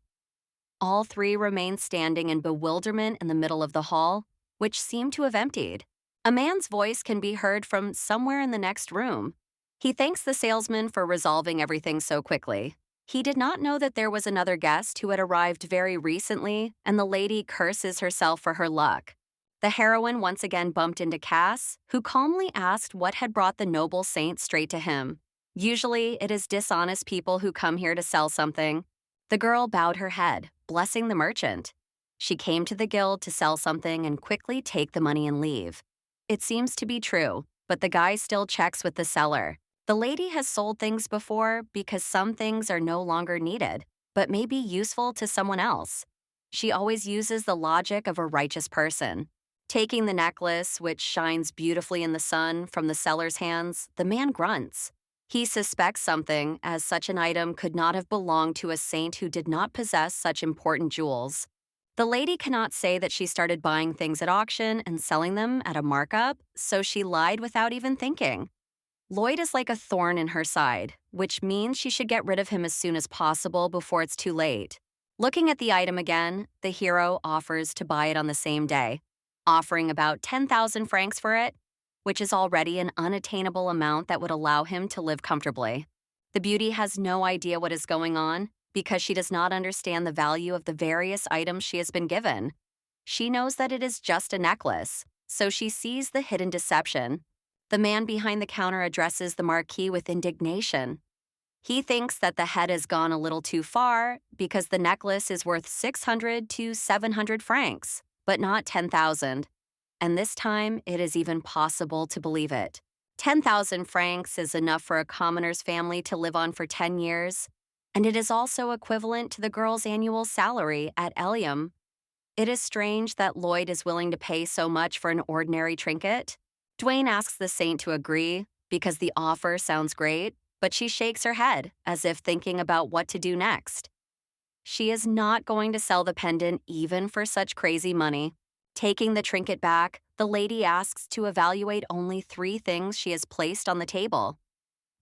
S1: All three remained standing in bewilderment in the middle of the hall, which seemed to have emptied. A man's voice can be heard from somewhere in the next room. He thanks the salesman for resolving everything so quickly. He did not know that there was another guest who had arrived very recently, and the lady curses herself for her luck. The heroine once again bumped into Cass, who calmly asked what had brought the noble saint straight to him. Usually, it is dishonest people who come here to sell something. The girl bowed her head, blessing the merchant. She came to the guild to sell something and quickly take the money and leave. It seems to be true, but the guy still checks with the seller. The lady has sold things before because some things are no longer needed, but may be useful to someone else. She always uses the logic of a righteous person. Taking the necklace, which shines beautifully in the sun, from the seller's hands, the man grunts. He suspects something, as such an item could not have belonged to a saint who did not possess such important jewels. The lady cannot say that she started buying things at auction and selling them at a markup, so she lied without even thinking. Lloyd is like a thorn in her side, which means she should get rid of him as soon as possible before it's too late. Looking at the item again, the hero offers to buy it on the same day, offering about 10,000 francs for it, which is already an unattainable amount that would allow him to live comfortably. The beauty has no idea what is going on because she does not understand the value of the various items she has been given. She knows that it is just a necklace, so she sees the hidden deception. The man behind the counter addresses the marquis with indignation. He thinks that the head has gone a little too far because the necklace is worth 600 to 700 francs, but not 10,000. And this time, it is even possible to believe it. 10,000 francs is enough for a commoner's family to live on for 10 years, and it is also equivalent to the girl's annual salary at Elium. It is strange that Lloyd is willing to pay so much for an ordinary trinket. Dwayne asks the saint to agree, because the offer sounds great, but she shakes her head, as if thinking about what to do next. She is not going to sell the pendant even for such crazy money. Taking the trinket back, the lady asks to evaluate only 3 things she has placed on the table.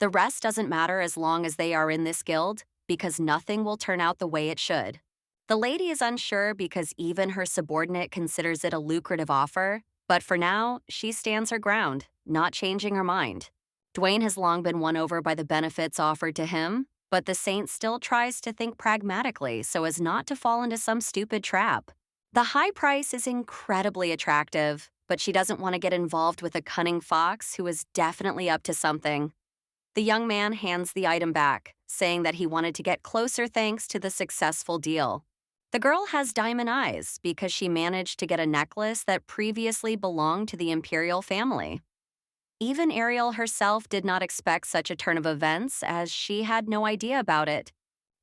S1: The rest doesn't matter as long as they are in this guild, because nothing will turn out the way it should. The lady is unsure because even her subordinate considers it a lucrative offer, but for now, she stands her ground, not changing her mind. Dwayne has long been won over by the benefits offered to him, but the saint still tries to think pragmatically so as not to fall into some stupid trap. The high price is incredibly attractive, but she doesn't want to get involved with a cunning fox who is definitely up to something. The young man hands the item back, saying that he wanted to get closer thanks to the successful deal. The girl has diamond eyes because she managed to get a necklace that previously belonged to the imperial family. Even Ariel herself did not expect such a turn of events, as she had no idea about it.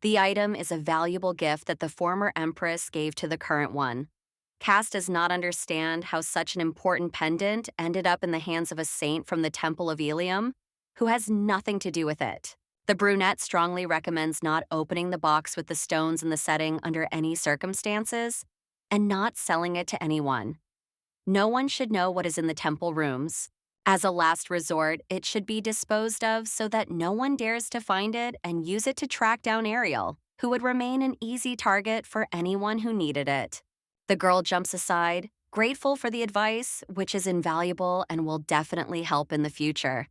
S1: The item is a valuable gift that the former empress gave to the current one. Cass does not understand how such an important pendant ended up in the hands of a saint from the Temple of Ilium, who has nothing to do with it. The brunette strongly recommends not opening the box with the stones in the setting under any circumstances, and not selling it to anyone. No one should know what is in the temple rooms. As a last resort, it should be disposed of so that no one dares to find it and use it to track down Ariel, who would remain an easy target for anyone who needed it. The girl jumps aside, grateful for the advice, which is invaluable and will definitely help in the future.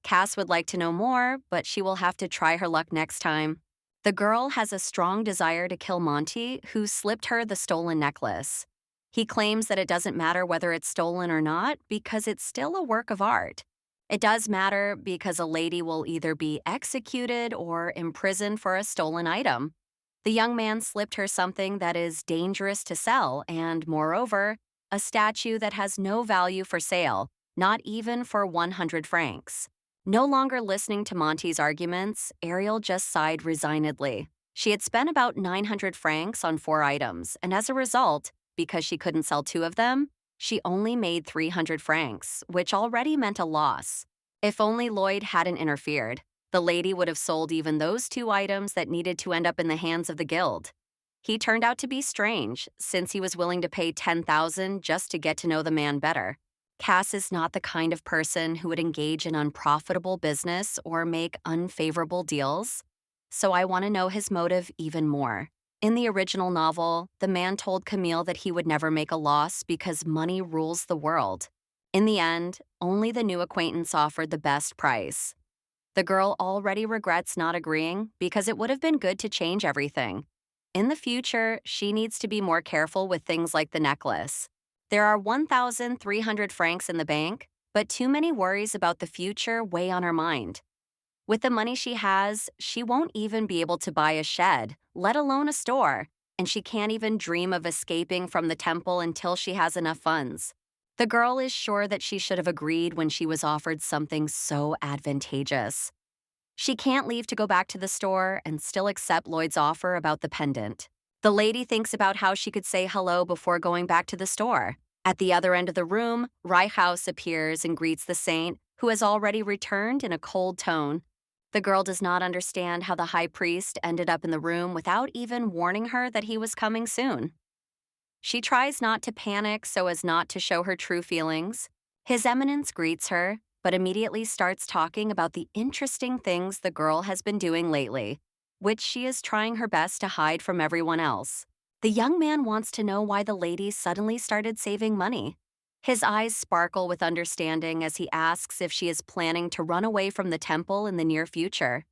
S1: Cass would like to know more, but she will have to try her luck next time. The girl has a strong desire to kill Monty, who slipped her the stolen necklace. He claims that it doesn't matter whether it's stolen or not because it's still a work of art. It does matter because a lady will either be executed or imprisoned for a stolen item. The young man slipped her something that is dangerous to sell and, moreover, a statue that has no value for sale, not even for 100 francs. No longer listening to Monty's arguments, Ariel just sighed resignedly. She had spent about 900 francs on 4 items, and as a result, because she couldn't sell 2 of them, she only made 300 francs, which already meant a loss. If only Lloyd hadn't interfered, the lady would have sold even those 2 items that needed to end up in the hands of the guild. He turned out to be strange, since he was willing to pay 10,000 just to get to know the man better. Cass is not the kind of person who would engage in unprofitable business or make unfavorable deals, so I want to know his motive even more. In the original novel, the man told Camille that he would never make a loss because money rules the world. In the end, only the new acquaintance offered the best price. The girl already regrets not agreeing because it would have been good to change everything. In the future, she needs to be more careful with things like the necklace. There are 1,300 francs in the bank, but too many worries about the future weigh on her mind. With the money she has, she won't even be able to buy a shed, let alone a store, and she can't even dream of escaping from the temple until she has enough funds. The girl is sure that she should have agreed when she was offered something so advantageous. She can't leave to go back to the store and still accept Lloyd's offer about the pendant. The lady thinks about how she could say hello before going back to the store. At the other end of the room, Reichhaus appears and greets the saint, who has already returned in a cold tone. The girl does not understand how the high priest ended up in the room without even warning her that he was coming soon. She tries not to panic so as not to show her true feelings. His Eminence greets her, but immediately starts talking about the interesting things the girl has been doing lately, which she is trying her best to hide from everyone else. The young man wants to know why the lady suddenly started saving money. His eyes sparkle with understanding as he asks if she is planning to run away from the temple in the near future.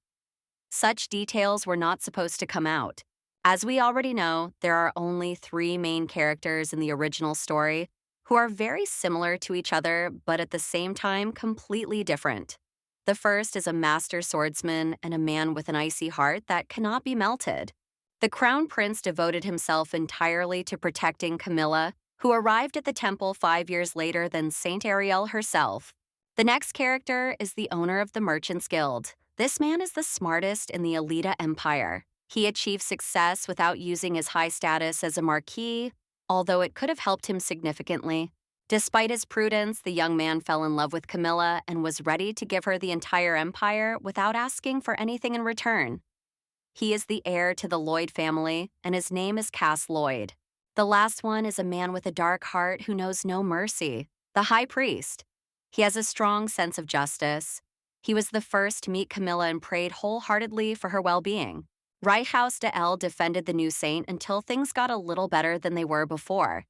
S1: Such details were not supposed to come out. As we already know, there are only 3 main characters in the original story who are very similar to each other but at the same time completely different. The first is a master swordsman and a man with an icy heart that cannot be melted. The crown prince devoted himself entirely to protecting Camilla, who arrived at the temple 5 years later than Saint Ariel herself. The next character is the owner of the Merchants Guild. This man is the smartest in the Elita Empire. He achieved success without using his high status as a marquis, although it could have helped him significantly. Despite his prudence, the young man fell in love with Camilla and was ready to give her the entire empire without asking for anything in return. He is the heir to the Lloyd family, and his name is Cass Lloyd. The last one is a man with a dark heart who knows no mercy, the high priest. He has a strong sense of justice. He was the first to meet Camilla and prayed wholeheartedly for her well-being. Reichhaus de El defended the new saint until things got a little better than they were before.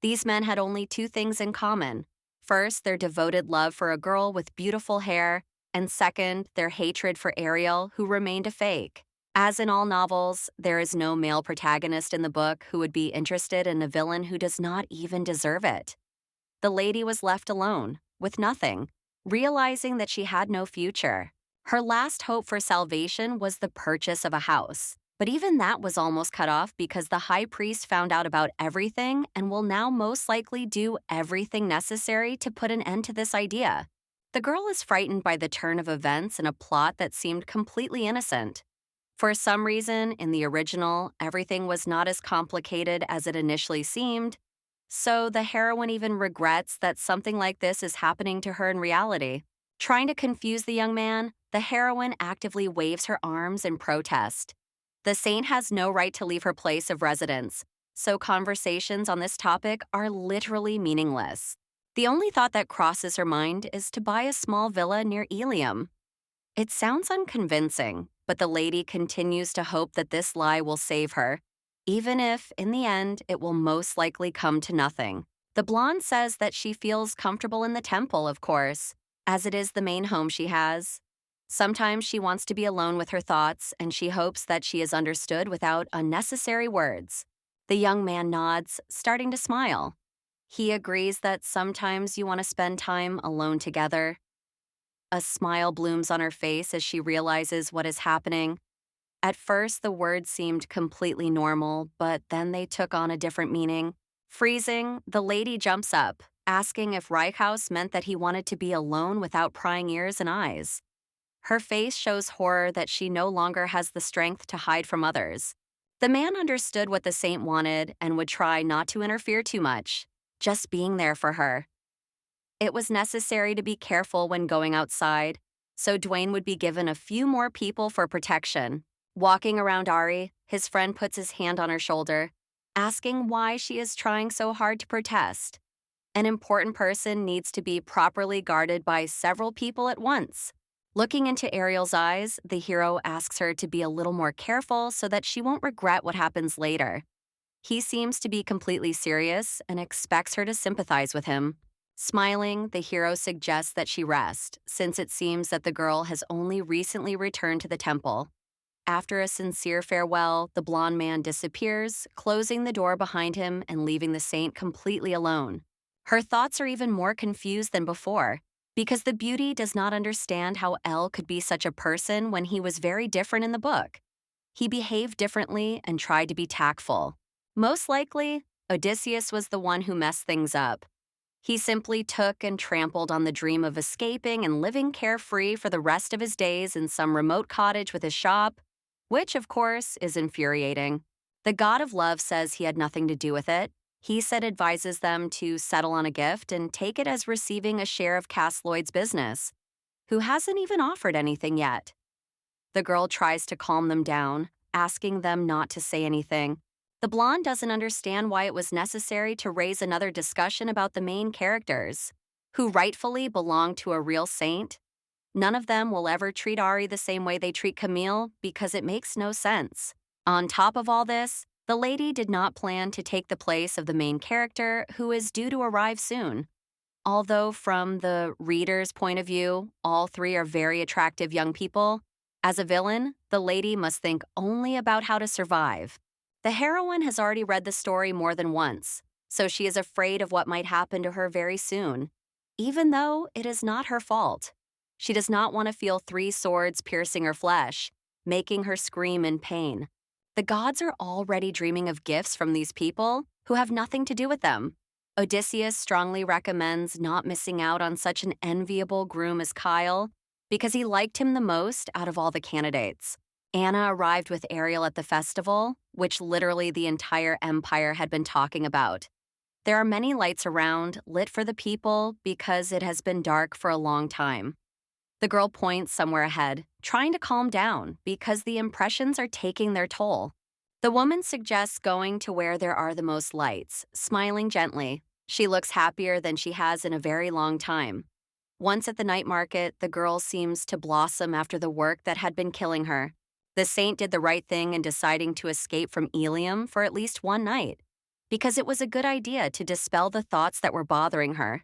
S1: These men had only 2 things in common. First, their devoted love for a girl with beautiful hair, and second, their hatred for Ariel, who remained a fake. As in all novels, there is no male protagonist in the book who would be interested in a villain who does not even deserve it. The lady was left alone, with nothing, realizing that she had no future. Her last hope for salvation was the purchase of a house. But even that was almost cut off because the high priest found out about everything and will now most likely do everything necessary to put an end to this idea. The girl is frightened by the turn of events in a plot that seemed completely innocent. For some reason, in the original, everything was not as complicated as it initially seemed, so the heroine even regrets that something like this is happening to her in reality. Trying to confuse the young man, the heroine actively waves her arms in protest. The saint has no right to leave her place of residence, so conversations on this topic are literally meaningless. The only thought that crosses her mind is to buy a small villa near Ilium. It sounds unconvincing, but the lady continues to hope that this lie will save her, even if, in the end, it will most likely come to nothing. The blonde says that she feels comfortable in the temple, of course, as it is the main home she has. Sometimes she wants to be alone with her thoughts, and she hopes that she is understood without unnecessary words. The young man nods, starting to smile. He agrees that sometimes you want to spend time alone together. A smile blooms on her face as she realizes what is happening. At first, the words seemed completely normal, but then they took on a different meaning. Freezing, the lady jumps up, asking if Reichhaus meant that he wanted to be alone without prying ears and eyes. Her face shows horror that she no longer has the strength to hide from others. The man understood what the saint wanted and would try not to interfere too much, just being there for her. It was necessary to be careful when going outside, so Dwayne would be given a few more people for protection. Walking around Ari, his friend puts his hand on her shoulder, asking why she is trying so hard to protest. An important person needs to be properly guarded by several people at once. Looking into Ariel's eyes, the hero asks her to be a little more careful so that she won't regret what happens later. He seems to be completely serious and expects her to sympathize with him. Smiling, the hero suggests that she rest, since it seems that the girl has only recently returned to the temple. After a sincere farewell, the blonde man disappears, closing the door behind him and leaving the saint completely alone. Her thoughts are even more confused than before, because the beauty does not understand how Elle could be such a person when he was very different in the book. He behaved differently and tried to be tactful. Most likely, Odysseus was the one who messed things up. He simply took and trampled on the dream of escaping and living carefree for the rest of his days in some remote cottage with his shop, which, of course, is infuriating. The god of love says he had nothing to do with it. He said advises them to settle on a gift and take it as receiving a share of Lloyd's business, who hasn't even offered anything yet. The girl tries to calm them down, asking them not to say anything. The blonde doesn't understand why it was necessary to raise another discussion about the main characters, who rightfully belong to a real saint. None of them will ever treat Ari the same way they treat Camille because it makes no sense. On top of all this, the lady did not plan to take the place of the main character, who is due to arrive soon. Although from the reader's point of view, all three are very attractive young people, as a villain, the lady must think only about how to survive. The heroine has already read the story more than once, so she is afraid of what might happen to her very soon, even though it is not her fault. She does not want to feel 3 swords piercing her flesh, making her scream in pain. The gods are already dreaming of gifts from these people who have nothing to do with them. Odysseus strongly recommends not missing out on such an enviable groom as Kyle because he liked him the most out of all the candidates. Anna arrived with Ariel at the festival, which literally the entire empire had been talking about. There are many lights around, lit for the people because it has been dark for a long time. The girl points somewhere ahead, trying to calm down because the impressions are taking their toll. The woman suggests going to where there are the most lights, smiling gently. She looks happier than she has in a very long time. Once at the night market, the girl seems to blossom after the work that had been killing her. The saint did the right thing in deciding to escape from Ilium for at least one night, because it was a good idea to dispel the thoughts that were bothering her.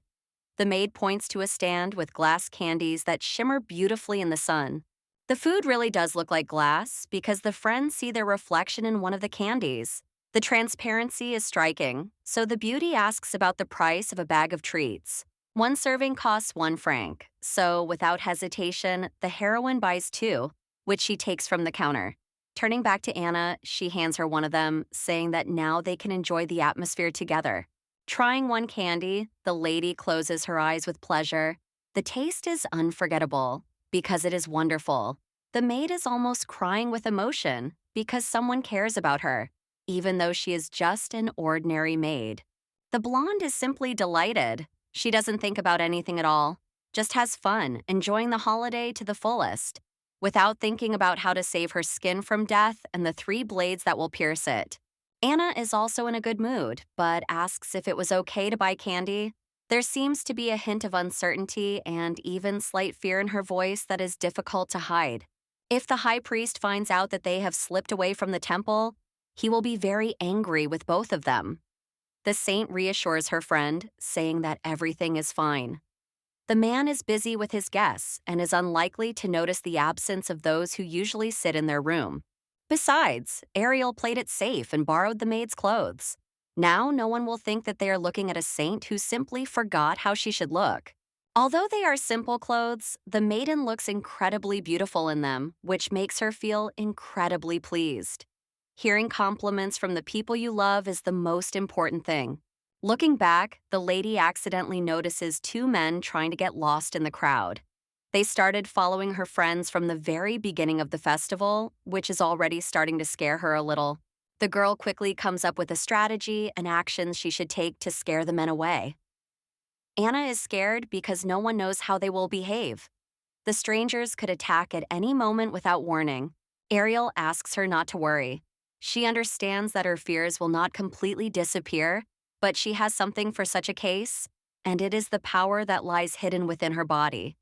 S1: The maid points to a stand with glass candies that shimmer beautifully in the sun. The food really does look like glass because the friends see their reflection in one of the candies. The transparency is striking, so the beauty asks about the price of a bag of treats. One serving costs 1 franc, so without hesitation, the heroine buys 2, which she takes from the counter. Turning back to Anna, she hands her one of them, saying that now they can enjoy the atmosphere together. Trying one candy, the lady closes her eyes with pleasure. The taste is unforgettable because it is wonderful. The maid is almost crying with emotion because someone cares about her, even though she is just an ordinary maid. The blonde is simply delighted. She doesn't think about anything at all, just has fun, enjoying the holiday to the fullest, without thinking about how to save her skin from death and the 3 blades that will pierce it. Anna is also in a good mood, but asks if it was okay to buy candy. There seems to be a hint of uncertainty and even slight fear in her voice that is difficult to hide. If the high priest finds out that they have slipped away from the temple, he will be very angry with both of them. The saint reassures her friend, saying that everything is fine. The man is busy with his guests and is unlikely to notice the absence of those who usually sit in their room. Besides, Ariel played it safe and borrowed the maid's clothes. Now no one will think that they are looking at a saint who simply forgot how she should look. Although they are simple clothes, the maiden looks incredibly beautiful in them, which makes her feel incredibly pleased. Hearing compliments from the people you love is the most important thing. Looking back, the lady accidentally notices 2 men trying to get lost in the crowd. They started following her friends from the very beginning of the festival, which is already starting to scare her a little. The girl quickly comes up with a strategy and actions she should take to scare the men away. Anna is scared because no one knows how they will behave. The strangers could attack at any moment without warning. Ariel asks her not to worry. She understands that her fears will not completely disappear, but she has something for such a case, and it is the power that lies hidden within her body.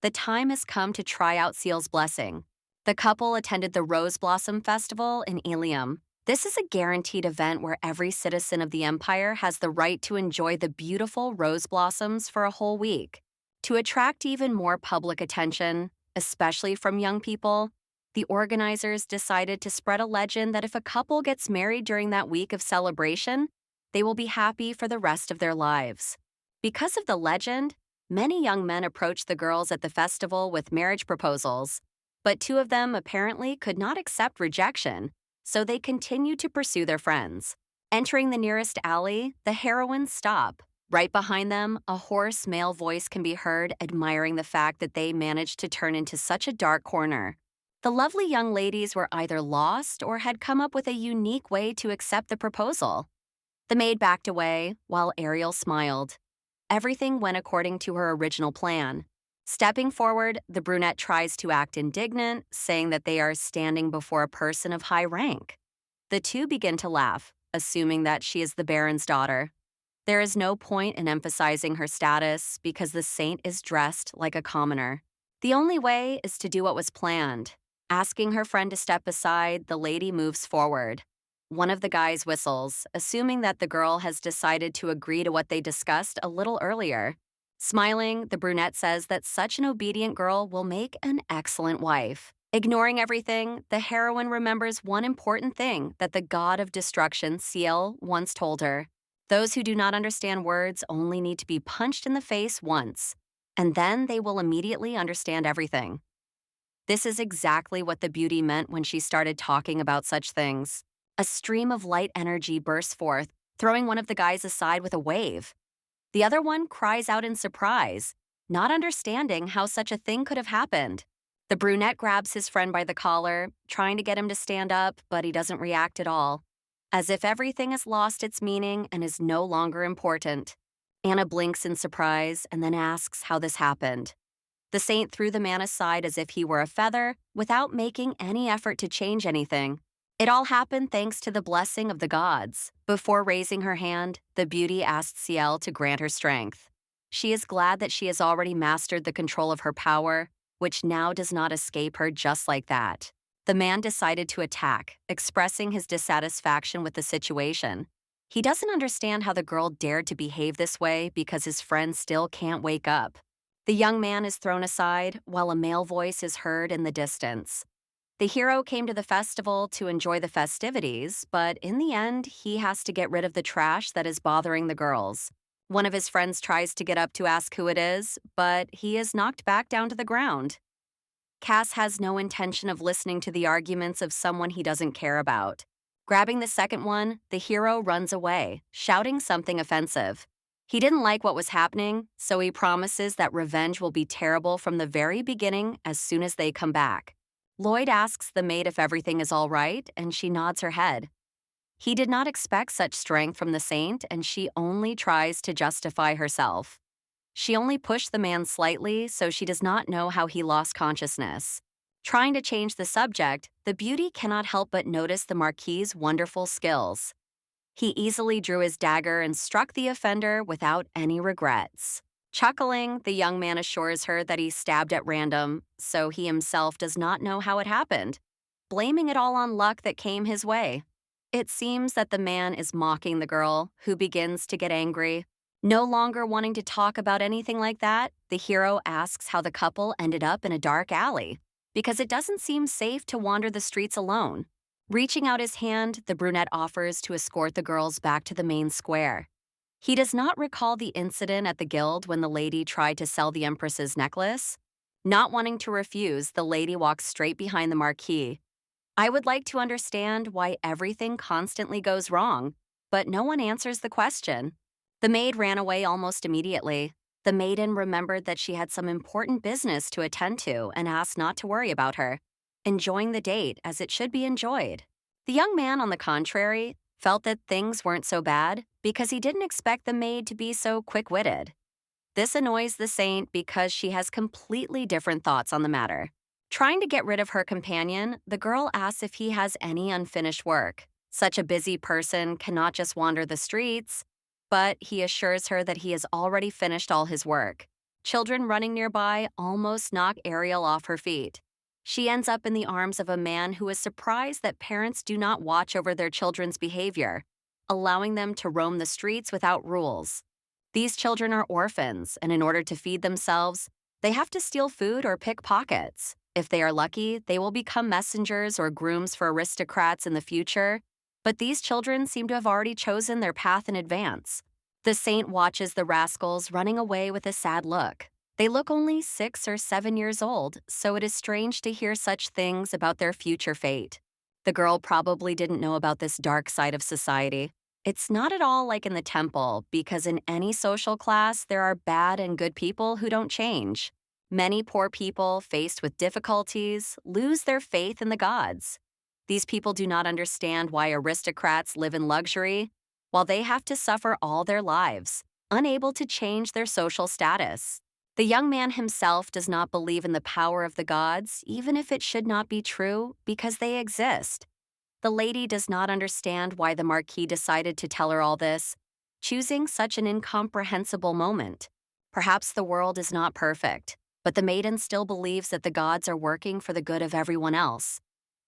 S1: The time has come to try out Seal's blessing. The couple attended the Rose Blossom Festival in Ilium. This is a guaranteed event where every citizen of the empire has the right to enjoy the beautiful rose blossoms for a whole week. To attract even more public attention, especially from young people, the organizers decided to spread a legend that if a couple gets married during that week of celebration, they will be happy for the rest of their lives. Because of the legend, many young men approached the girls at the festival with marriage proposals, but two of them apparently could not accept rejection, so they continued to pursue their friends. Entering the nearest alley, the heroines stop. Right behind them, a hoarse male voice can be heard admiring the fact that they managed to turn into such a dark corner. The lovely young ladies were either lost or had come up with a unique way to accept the proposal. The maid backed away, while Ariel smiled. Everything went according to her original plan. Stepping forward, the brunette tries to act indignant, saying that they are standing before a person of high rank. The two begin to laugh, assuming that she is the Baron's daughter. There is no point in emphasizing her status because the saint is dressed like a commoner. The only way is to do what was planned. Asking her friend to step aside, the lady moves forward. One of the guys whistles, assuming that the girl has decided to agree to what they discussed a little earlier. Smiling, the brunette says that such an obedient girl will make an excellent wife. Ignoring everything, the heroine remembers one important thing that the god of destruction, Ciel, once told her. Those who do not understand words only need to be punched in the face once, and then they will immediately understand everything. This is exactly what the beauty meant when she started talking about such things. A stream of light energy bursts forth, throwing one of the guys aside with a wave. The other one cries out in surprise, not understanding how such a thing could have happened. The brunette grabs his friend by the collar, trying to get him to stand up, but he doesn't react at all, as if everything has lost its meaning and is no longer important. Anna blinks in surprise and then asks how this happened. The saint threw the man aside as if he were a feather, without making any effort to change anything. It all happened thanks to the blessing of the gods. Before raising her hand, the beauty asked Ciel to grant her strength. She is glad that she has already mastered the control of her power, which now does not escape her just like that. The man decided to attack, expressing his dissatisfaction with the situation. He doesn't understand how the girl dared to behave this way because his friend still can't wake up. The young man is thrown aside, while a male voice is heard in the distance. The hero came to the festival to enjoy the festivities, but in the end, he has to get rid of the trash that is bothering the girls. One of his friends tries to get up to ask who it is, but he is knocked back down to the ground. Cass has no intention of listening to the arguments of someone he doesn't care about. Grabbing the second one, the hero runs away, shouting something offensive. He didn't like what was happening, so he promises that revenge will be terrible from the very beginning as soon as they come back. Lloyd asks the maid if everything is all right, and she nods her head. He did not expect such strength from the saint, and she only tries to justify herself. She only pushed the man slightly, so she does not know how he lost consciousness. Trying to change the subject, the beauty cannot help but notice the Marquis's wonderful skills. He easily drew his dagger and struck the offender without any regrets. Chuckling, the young man assures her that he stabbed at random, so he himself does not know how it happened, blaming it all on luck that came his way. It seems that the man is mocking the girl, who begins to get angry. No longer wanting to talk about anything like that, the hero asks how the couple ended up in a dark alley, because it doesn't seem safe to wander the streets alone. Reaching out his hand, the brunette offers to escort the girls back to the main square. He does not recall the incident at the guild when the lady tried to sell the empress's necklace. Not wanting to refuse, the lady walks straight behind the Marquis. I would like to understand why everything constantly goes wrong, but no one answers the question. The maid ran away almost immediately. The maiden remembered that she had some important business to attend to and asked not to worry about her, enjoying the date as it should be enjoyed. The young man, on the contrary, felt that things weren't so bad because he didn't expect the maid to be so quick-witted. This annoys the saint because she has completely different thoughts on the matter. Trying to get rid of her companion, the girl asks if he has any unfinished work. Such a busy person cannot just wander the streets, but he assures her that he has already finished all his work. Children running nearby almost knock Ariel off her feet. She ends up in the arms of a man who is surprised that parents do not watch over their children's behavior, allowing them to roam the streets without rules. These children are orphans, and in order to feed themselves, they have to steal food or pick pockets. If they are lucky, they will become messengers or grooms for aristocrats in the future, but these children seem to have already chosen their path in advance. The saint watches the rascals running away with a sad look. They look only 6 or 7 years old, so it is strange to hear such things about their future fate. The girl probably didn't know about this dark side of society. It's not at all like in the temple, because in any social class, there are bad and good people who don't change. Many poor people, faced with difficulties, lose their faith in the gods. These people do not understand why aristocrats live in luxury, while they have to suffer all their lives, unable to change their social status. The young man himself does not believe in the power of the gods, even if it should not be true, because they exist. The lady does not understand why the Marquis decided to tell her all this, choosing such an incomprehensible moment. Perhaps the world is not perfect, but the maiden still believes that the gods are working for the good of everyone else,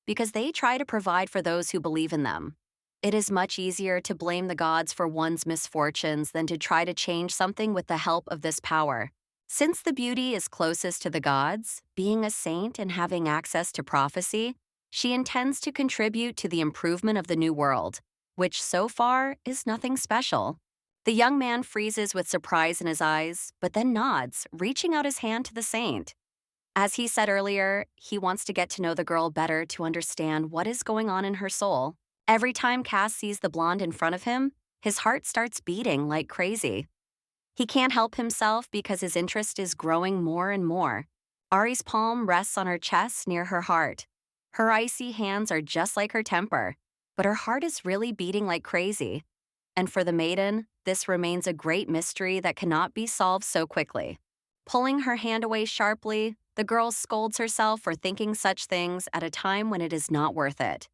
S1: because they try to provide for those who believe in them. It is much easier to blame the gods for one's misfortunes than to try to change something with the help of this power. Since the beauty is closest to the gods, being a saint and having access to prophecy, she intends to contribute to the improvement of the new world, which so far is nothing special. The young man freezes with surprise in his eyes, but then nods, reaching out his hand to the saint. As he said earlier, he wants to get to know the girl better to understand what is going on in her soul. Every time Cass sees the blonde in front of him, his heart starts beating like crazy. He can't help himself because his interest is growing more and more. Ari's palm rests on her chest near her heart. Her icy hands are just like her temper, but her heart is really beating like crazy. And for the maiden, this remains a great mystery that cannot be solved so quickly. Pulling her hand away sharply, the girl scolds herself for thinking such things at a time when it is not worth it.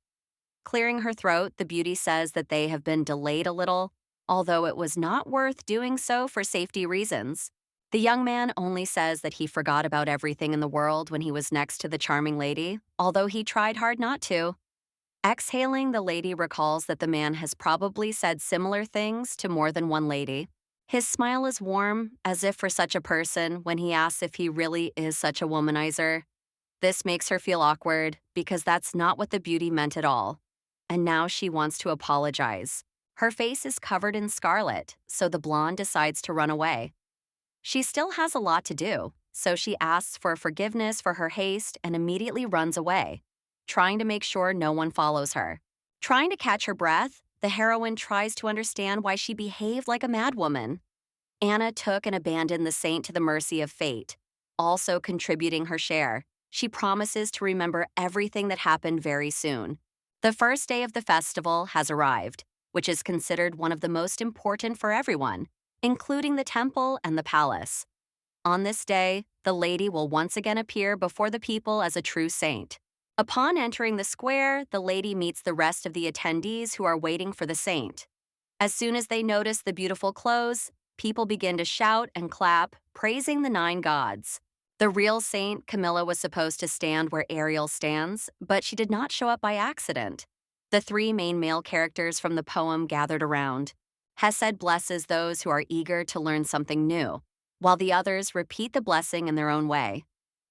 S1: Clearing her throat, the beauty says that they have been delayed a little, although it was not worth doing so for safety reasons. The young man only says that he forgot about everything in the world when he was next to the charming lady, although he tried hard not to. Exhaling, the lady recalls that the man has probably said similar things to more than one lady. His smile is warm, as if for such a person, when he asks if he really is such a womanizer. This makes her feel awkward, because that's not what the beauty meant at all. And now she wants to apologize. Her face is covered in scarlet, so the blonde decides to run away. She still has a lot to do, so she asks for forgiveness for her haste and immediately runs away, trying to make sure no one follows her. Trying to catch her breath, the heroine tries to understand why she behaved like a madwoman. Anna took and abandoned the saint to the mercy of fate, also contributing her share. She promises to remember everything that happened very soon. The first day of the festival has arrived, which is considered one of the most important for everyone, including the temple and the palace. On this day, the lady will once again appear before the people as a true saint. Upon entering the square, the lady meets the rest of the attendees who are waiting for the saint. As soon as they notice the beautiful clothes, people begin to shout and clap, praising the 9 gods. The real saint, Camilla, was supposed to stand where Ariel stands, but she did not show up by accident. The 3 main male characters from the poem gathered around. Hesed blesses those who are eager to learn something new, while the others repeat the blessing in their own way.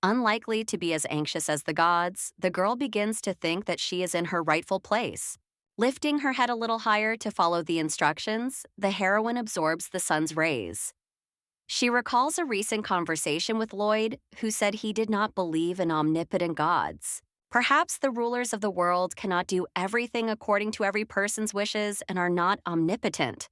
S1: Unlikely to be as anxious as the gods, the girl begins to think that she is in her rightful place. Lifting her head a little higher to follow the instructions, the heroine absorbs the sun's rays. She recalls a recent conversation with Lloyd, who said he did not believe in omnipotent gods. Perhaps the rulers of the world cannot do everything according to every person's wishes and are not omnipotent.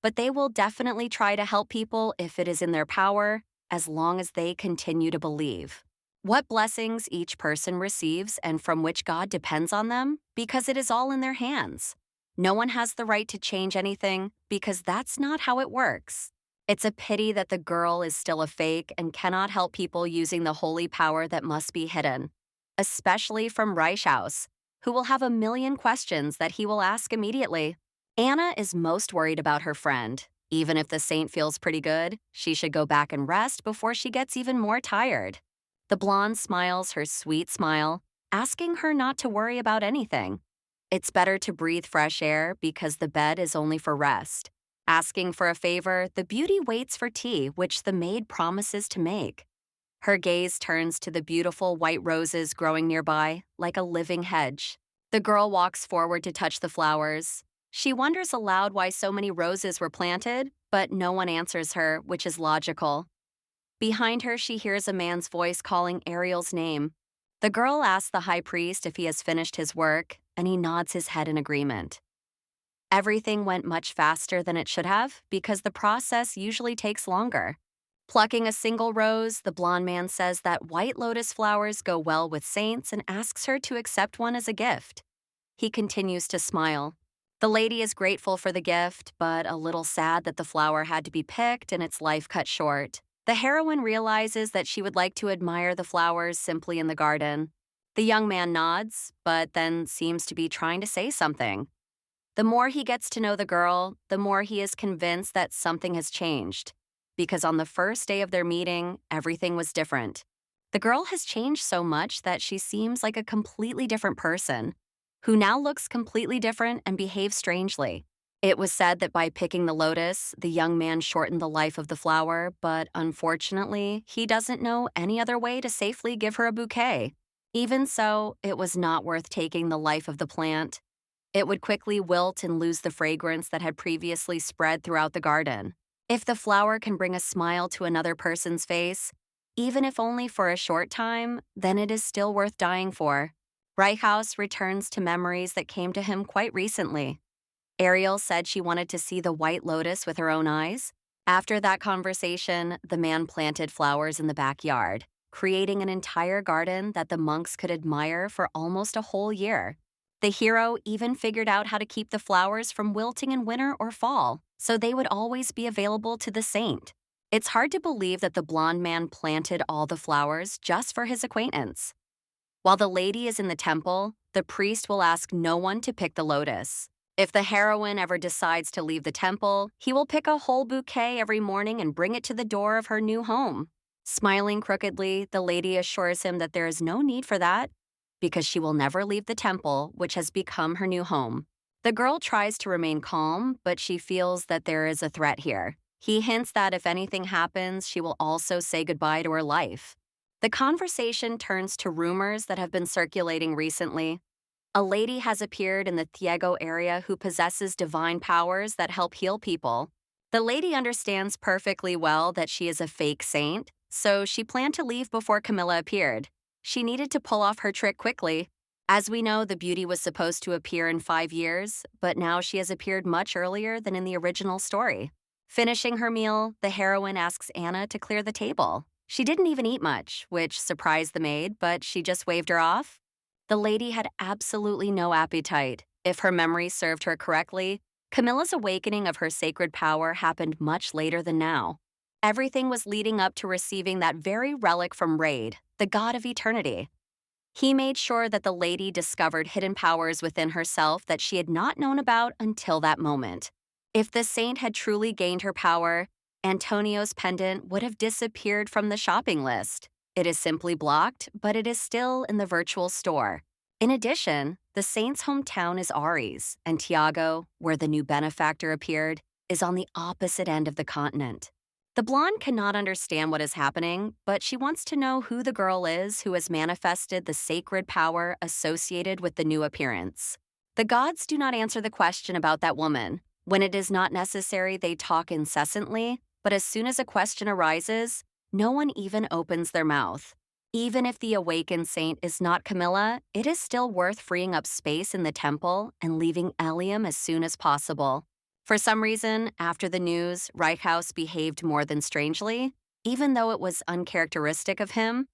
S1: but they will definitely try to help people if it is in their power, as long as they continue to believe. What blessings each person receives and from which God depends on them, because it is all in their hands. No one has the right to change anything, because that's not how it works. It's a pity that the girl is still a fake and cannot help people using the holy power that must be hidden, especially from Reichhaus, who will have a million questions that he will ask immediately. Anna is most worried about her friend. Even if the saint feels pretty good, she should go back and rest before she gets even more tired. The blonde smiles her sweet smile, asking her not to worry about anything. It's better to breathe fresh air because the bed is only for rest. Asking for a favor, the beauty waits for tea, which the maid promises to make. Her gaze turns to the beautiful white roses growing nearby, like a living hedge. The girl walks forward to touch the flowers. She wonders aloud why so many roses were planted, but no one answers her, which is logical. Behind her, she hears a man's voice calling Ariel's name. The girl asks the high priest if he has finished his work, and he nods his head in agreement. Everything went much faster than it should have because the process usually takes longer. Plucking a single rose, the blonde man says that white lotus flowers go well with saints and asks her to accept one as a gift. He continues to smile. The lady is grateful for the gift, but a little sad that the flower had to be picked and its life cut short. The heroine realizes that she would like to admire the flowers simply in the garden. The young man nods, but then seems to be trying to say something. The more he gets to know the girl, the more he is convinced that something has changed. Because on the first day of their meeting, everything was different. The girl has changed so much that she seems like a completely different person, who now looks completely different and behaves strangely. It was said that by picking the lotus, the young man shortened the life of the flower, but unfortunately, he doesn't know any other way to safely give her a bouquet. Even so, it was not worth taking the life of the plant. It would quickly wilt and lose the fragrance that had previously spread throughout the garden. If the flower can bring a smile to another person's face, even if only for a short time, then it is still worth dying for. Reichhaus returns to memories that came to him quite recently. Ariel said she wanted to see the white lotus with her own eyes. After that conversation, the man planted flowers in the backyard, creating an entire garden that the monks could admire for almost a whole year. The hero even figured out how to keep the flowers from wilting in winter or fall, so they would always be available to the saint. It's hard to believe that the blonde man planted all the flowers just for his acquaintance. While the lady is in the temple, the priest will ask no one to pick the lotus. If the heroine ever decides to leave the temple, he will pick a whole bouquet every morning and bring it to the door of her new home. Smiling crookedly, the lady assures him that there is no need for that, because she will never leave the temple, which has become her new home. The girl tries to remain calm, but she feels that there is a threat here. He hints that if anything happens, she will also say goodbye to her life. The conversation turns to rumors that have been circulating recently. A lady has appeared in the Thiego area who possesses divine powers that help heal people. The lady understands perfectly well that she is a fake saint, so she planned to leave before Camilla appeared. She needed to pull off her trick quickly. As we know, the beauty was supposed to appear in 5 years, but now she has appeared much earlier than in the original story. Finishing her meal, the heroine asks Anna to clear the table. She didn't even eat much, which surprised the maid, but she just waved her off. The lady had absolutely no appetite. If her memory served her correctly, Camilla's awakening of her sacred power happened much later than now. Everything was leading up to receiving that very relic from Raid, the god of eternity. He made sure that the lady discovered hidden powers within herself that she had not known about until that moment. If the saint had truly gained her power, Antonio's pendant would have disappeared from the shopping list. It is simply blocked, but it is still in the virtual store. In addition, the saint's hometown is Aries, and Thiago, where the new benefactor appeared, is on the opposite end of the continent. The blonde cannot understand what is happening, but she wants to know who the girl is who has manifested the sacred power associated with the new appearance. The gods do not answer the question about that woman. When it is not necessary, they talk incessantly, but as soon as a question arises, no one even opens their mouth. Even if the awakened saint is not Camilla, it is still worth freeing up space in the temple and leaving Eliam as soon as possible. For some reason, after the news, Reichhaus behaved more than strangely. Even though it was uncharacteristic of him,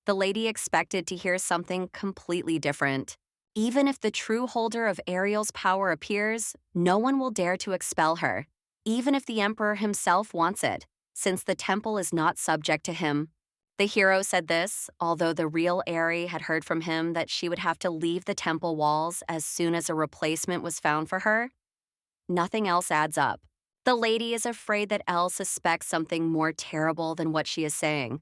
S1: the lady expected to hear something completely different. Even if the true holder of Ariel's power appears, no one will dare to expel her, even if the emperor himself wants it, since the temple is not subject to him. The hero said this, although the real Ari had heard from him that she would have to leave the temple walls as soon as a replacement was found for her. Nothing else adds up. The lady is afraid that Elle suspects something more terrible than what she is saying.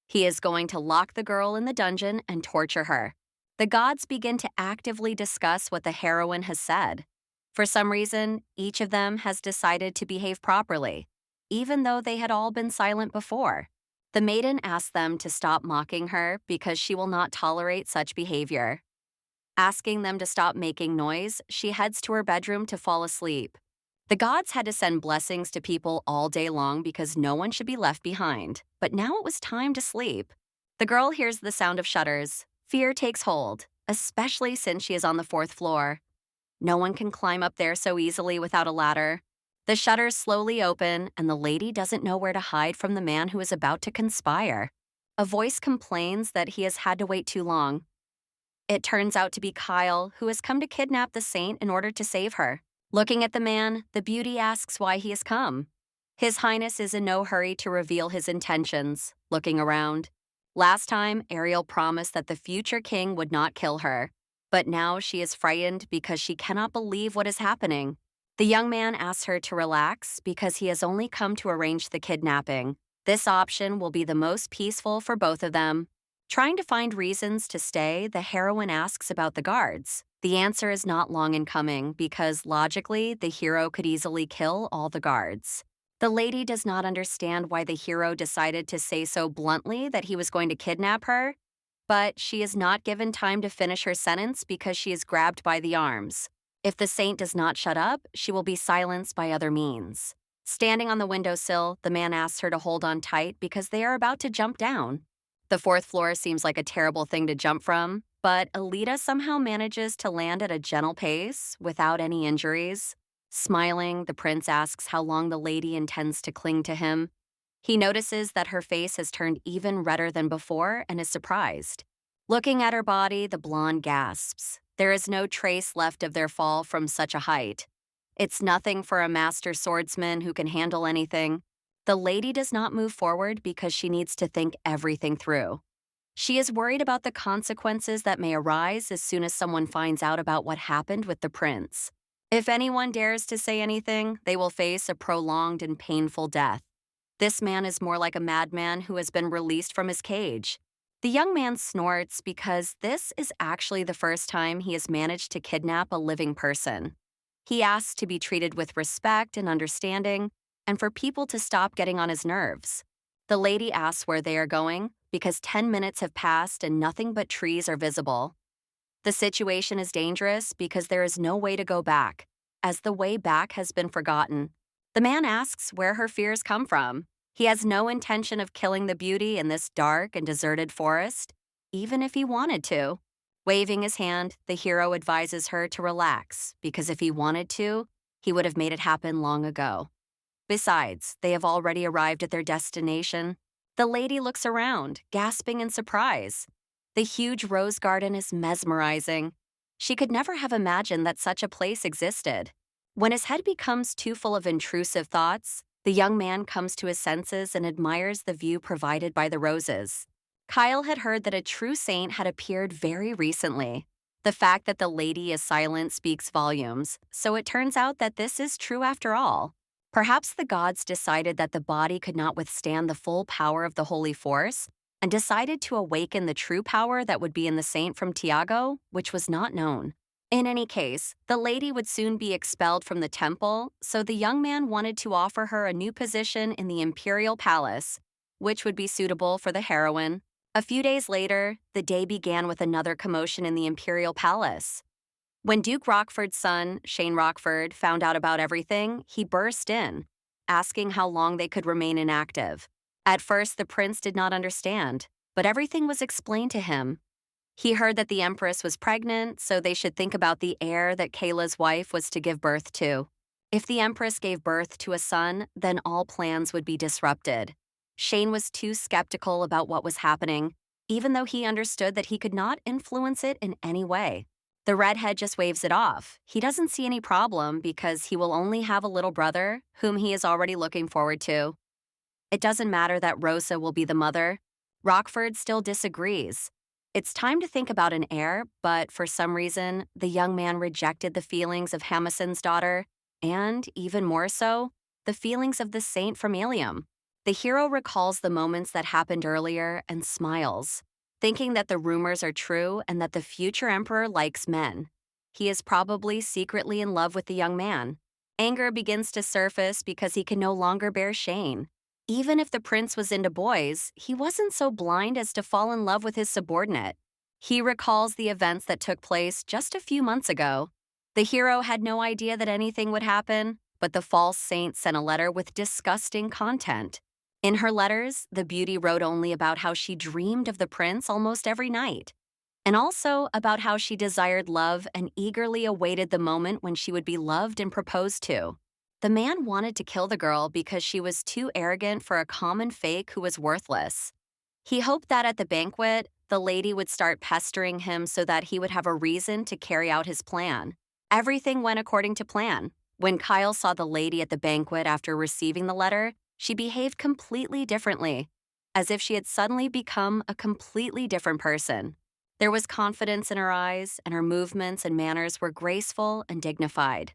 S1: He is going to lock the girl in the dungeon and torture her. The gods begin to actively discuss what the heroine has said. For some reason, each of them has decided to behave properly, even though they had all been silent before. The maiden asks them to stop mocking her because she will not tolerate such behavior. Asking them to stop making noise, she heads to her bedroom to fall asleep. The gods had to send blessings to people all day long because no one should be left behind, but now it was time to sleep. The girl hears the sound of shutters. Fear takes hold, especially since she is on the 4th floor. No one can climb up there so easily without a ladder. The shutters slowly open, and the lady doesn't know where to hide from the man who is about to conspire. A voice complains that he has had to wait too long. It turns out to be Kyle, who has come to kidnap the saint in order to save her. Looking at the man, the beauty asks why he has come. His Highness is in no hurry to reveal his intentions, looking around. Last time, Ariel promised that the future king would not kill her, but now she is frightened because she cannot believe what is happening. The young man asks her to relax because he has only come to arrange the kidnapping. This option will be the most peaceful for both of them. Trying to find reasons to stay, the heroine asks about the guards. The answer is not long in coming because, logically, the hero could easily kill all the guards. The lady does not understand why the hero decided to say so bluntly that he was going to kidnap her, but she is not given time to finish her sentence because she is grabbed by the arms. If the saint does not shut up, she will be silenced by other means. Standing on the windowsill, the man asks her to hold on tight because they are about to jump down. The 4th floor seems like a terrible thing to jump from, but Alita somehow manages to land at a gentle pace without any injuries. Smiling, the prince asks how long the lady intends to cling to him. He notices that her face has turned even redder than before and is surprised. Looking at her body, the blonde gasps. There is no trace left of their fall from such a height. It's nothing for a master swordsman who can handle anything. The lady does not move forward because she needs to think everything through. She is worried about the consequences that may arise as soon as someone finds out about what happened with the prince. If anyone dares to say anything, they will face a prolonged and painful death. This man is more like a madman who has been released from his cage. The young man snorts because this is actually the first time he has managed to kidnap a living person. He asks to be treated with respect and understanding, and for people to stop getting on his nerves. The lady asks where they are going because 10 minutes have passed and nothing but trees are visible. The situation is dangerous because there is no way to go back, as the way back has been forgotten. The man asks where her fears come from. He has no intention of killing the beauty in this dark and deserted forest, even if he wanted to. Waving his hand, the hero advises her to relax because if he wanted to, he would have made it happen long ago. Besides, they have already arrived at their destination. The lady looks around, gasping in surprise. The huge rose garden is mesmerizing. She could never have imagined that such a place existed. When his head becomes too full of intrusive thoughts, the young man comes to his senses and admires the view provided by the roses. Kyle had heard that a true saint had appeared very recently. The fact that the lady is silent speaks volumes, so it turns out that this is true after all. Perhaps the gods decided that the body could not withstand the full power of the holy force and decided to awaken the true power that would be in the saint from Tiago, which was not known. In any case, the lady would soon be expelled from the temple, so the young man wanted to offer her a new position in the imperial palace, which would be suitable for the heroine. A few days later, the day began with another commotion in the imperial palace. When Duke Rockford's son, Shane Rockford, found out about everything, he burst in, asking how long they could remain inactive. At first, the prince did not understand, but everything was explained to him. He heard that the empress was pregnant, so they should think about the heir that Kayla's wife was to give birth to. If the empress gave birth to a son, then all plans would be disrupted. Shane was too skeptical about what was happening, even though he understood that he could not influence it in any way. The redhead just waves it off. He doesn't see any problem because he will only have a little brother, whom he is already looking forward to. It doesn't matter that Rosa will be the mother. Rockford still disagrees. It's time to think about an heir, but for some reason, the young man rejected the feelings of Hamison's daughter, and, even more so, the feelings of the saint from Ilium. The hero recalls the moments that happened earlier and smiles, thinking that the rumors are true and that the future emperor likes men. He is probably secretly in love with the young man. Anger begins to surface because he can no longer bear Shane. Even if the prince was into boys, he wasn't so blind as to fall in love with his subordinate. He recalls the events that took place just a few months ago. The hero had no idea that anything would happen, but the false saint sent a letter with disgusting content. In her letters, the beauty wrote only about how she dreamed of the prince almost every night, and also about how she desired love and eagerly awaited the moment when she would be loved and proposed to. The man wanted to kill the girl because she was too arrogant for a common fake who was worthless. He hoped that at the banquet, the lady would start pestering him so that he would have a reason to carry out his plan. Everything went according to plan. When Kyle saw the lady at the banquet after receiving the letter, she behaved completely differently, as if she had suddenly become a completely different person. There was confidence in her eyes, and her movements and manners were graceful and dignified.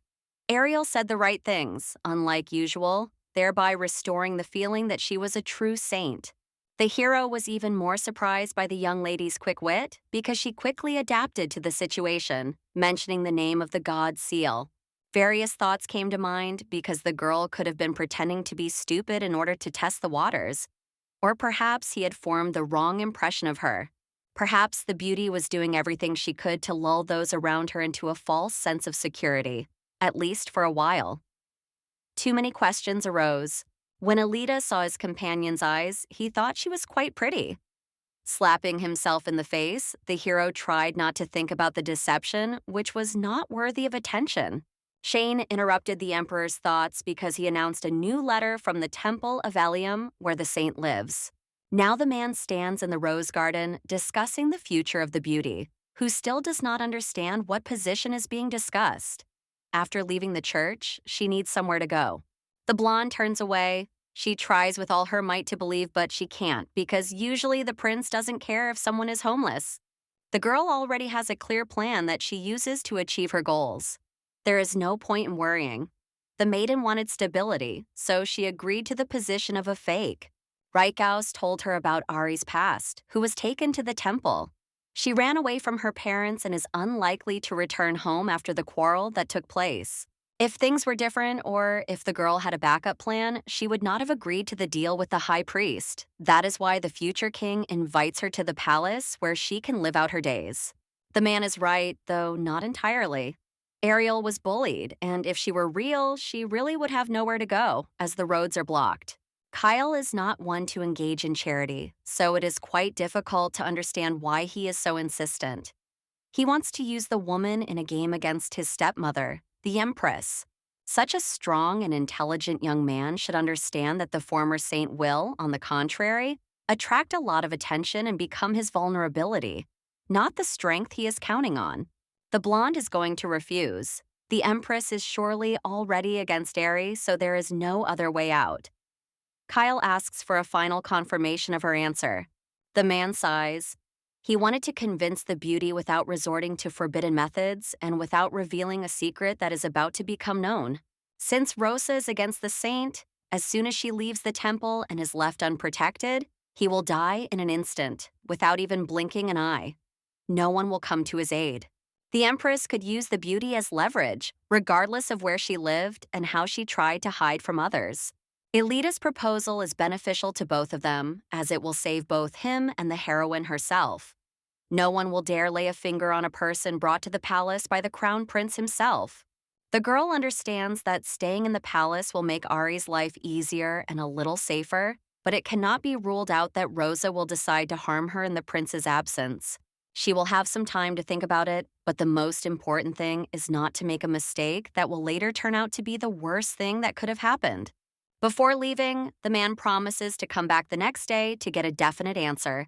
S1: Ariel said the right things, unlike usual, thereby restoring the feeling that she was a true saint. The hero was even more surprised by the young lady's quick wit because she quickly adapted to the situation, mentioning the name of the god Seal. Various thoughts came to mind because the girl could have been pretending to be stupid in order to test the waters. Or perhaps he had formed the wrong impression of her. Perhaps the beauty was doing everything she could to lull those around her into a false sense of security, at least for a while. Too many questions arose. When Alida saw his companion's eyes, he thought she was quite pretty. Slapping himself in the face, the hero tried not to think about the deception, which was not worthy of attention. Shane interrupted the emperor's thoughts because he announced a new letter from the Temple of Ilium, where the saint lives. Now the man stands in the rose garden discussing the future of the beauty, who still does not understand what position is being discussed. After leaving the church, she needs somewhere to go. The blonde turns away. She tries with all her might to believe, but she can't because usually the prince doesn't care if someone is homeless. The girl already has a clear plan that she uses to achieve her goals. There is no point in worrying. The maiden wanted stability, so she agreed to the position of a fake. Reikaus told her about Ari's past, who was taken to the temple. She ran away from her parents and is unlikely to return home after the quarrel that took place. If things were different, or if the girl had a backup plan, she would not have agreed to the deal with the high priest. That is why the future king invites her to the palace where she can live out her days. The man is right, though not entirely. Ariel was bullied, and if she were real, she really would have nowhere to go, as the roads are blocked. Kyle is not one to engage in charity, so it is quite difficult to understand why he is so insistent. He wants to use the woman in a game against his stepmother, the empress. Such a strong and intelligent young man should understand that the former saint will, on the contrary, attract a lot of attention and become his vulnerability, not the strength he is counting on. The blonde is going to refuse. The empress is surely already against Ari, so there is no other way out. Kyle asks for a final confirmation of her answer. The man sighs. He wanted to convince the beauty without resorting to forbidden methods and without revealing a secret that is about to become known. Since Rosa is against the saint, as soon as she leaves the temple and is left unprotected, he will die in an instant, without even blinking an eye. No one will come to his aid. The empress could use the beauty as leverage, regardless of where she lived and how she tried to hide from others. Elida's proposal is beneficial to both of them, as it will save both him and the heroine herself. No one will dare lay a finger on a person brought to the palace by the crown prince himself. The girl understands that staying in the palace will make Ari's life easier and a little safer, but it cannot be ruled out that Rosa will decide to harm her in the prince's absence. She will have some time to think about it, but the most important thing is not to make a mistake that will later turn out to be the worst thing that could have happened. Before leaving, the man promises to come back the next day to get a definite answer.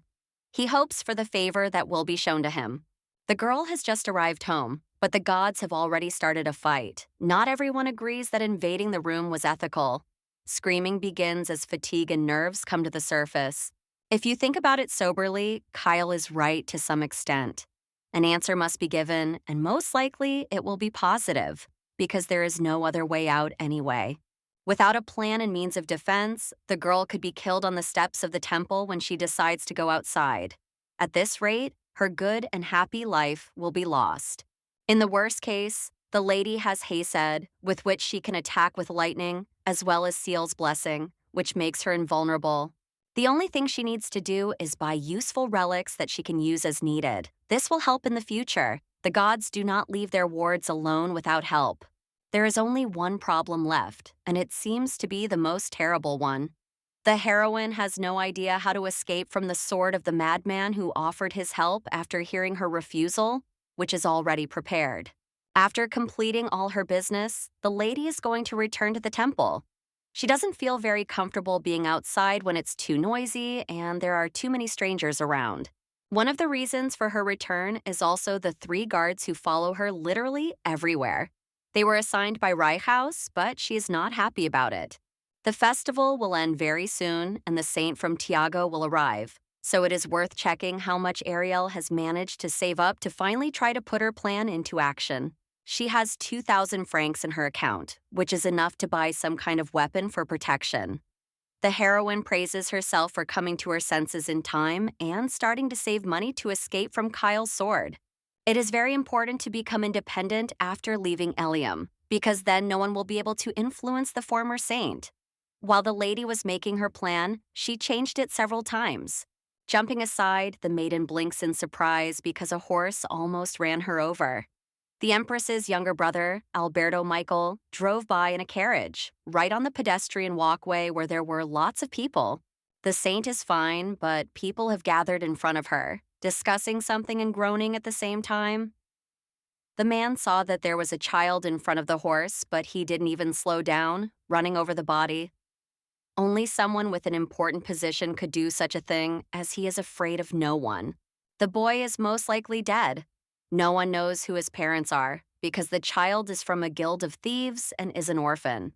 S1: He hopes for the favor that will be shown to him. The girl has just arrived home, but the gods have already started a fight. Not everyone agrees that invading the room was ethical. Screaming begins as fatigue and nerves come to the surface. If you think about it soberly, Kyle is right to some extent. An answer must be given, and most likely it will be positive, because there is no other way out anyway. Without a plan and means of defense, the girl could be killed on the steps of the temple when she decides to go outside. At this rate, her good and happy life will be lost. In the worst case, the lady has Hased, with which she can attack with lightning, as well as Seal's blessing, which makes her invulnerable. The only thing she needs to do is buy useful relics that she can use as needed. This will help in the future. The gods do not leave their wards alone without help. There is only one problem left, and it seems to be the most terrible one. The heroine has no idea how to escape from the sword of the madman who offered his help after hearing her refusal, which is already prepared. After completing all her business, the lady is going to return to the temple. She doesn't feel very comfortable being outside when it's too noisy and there are too many strangers around. One of the reasons for her return is also the 3 guards who follow her literally everywhere. They were assigned by House, but she is not happy about it. The festival will end very soon, and the saint from Tiago will arrive, so it is worth checking how much Ariel has managed to save up to finally try to put her plan into action. She has 2,000 francs in her account, which is enough to buy some kind of weapon for protection. The heroine praises herself for coming to her senses in time and starting to save money to escape from Kyle's sword. It is very important to become independent after leaving Elium, because then no one will be able to influence the former saint. While the lady was making her plan, she changed it several times. Jumping aside, the maiden blinks in surprise because a horse almost ran her over. The Empress's younger brother, Alberto Michael, drove by in a carriage, right on the pedestrian walkway where there were lots of people. The saint is fine, but people have gathered in front of her, discussing something and groaning at the same time. The man saw that there was a child in front of the horse, but he didn't even slow down, running over the body. Only someone with an important position could do such a thing, as he is afraid of no one. The boy is most likely dead. No one knows who his parents are, because the child is from a guild of thieves and is an orphan.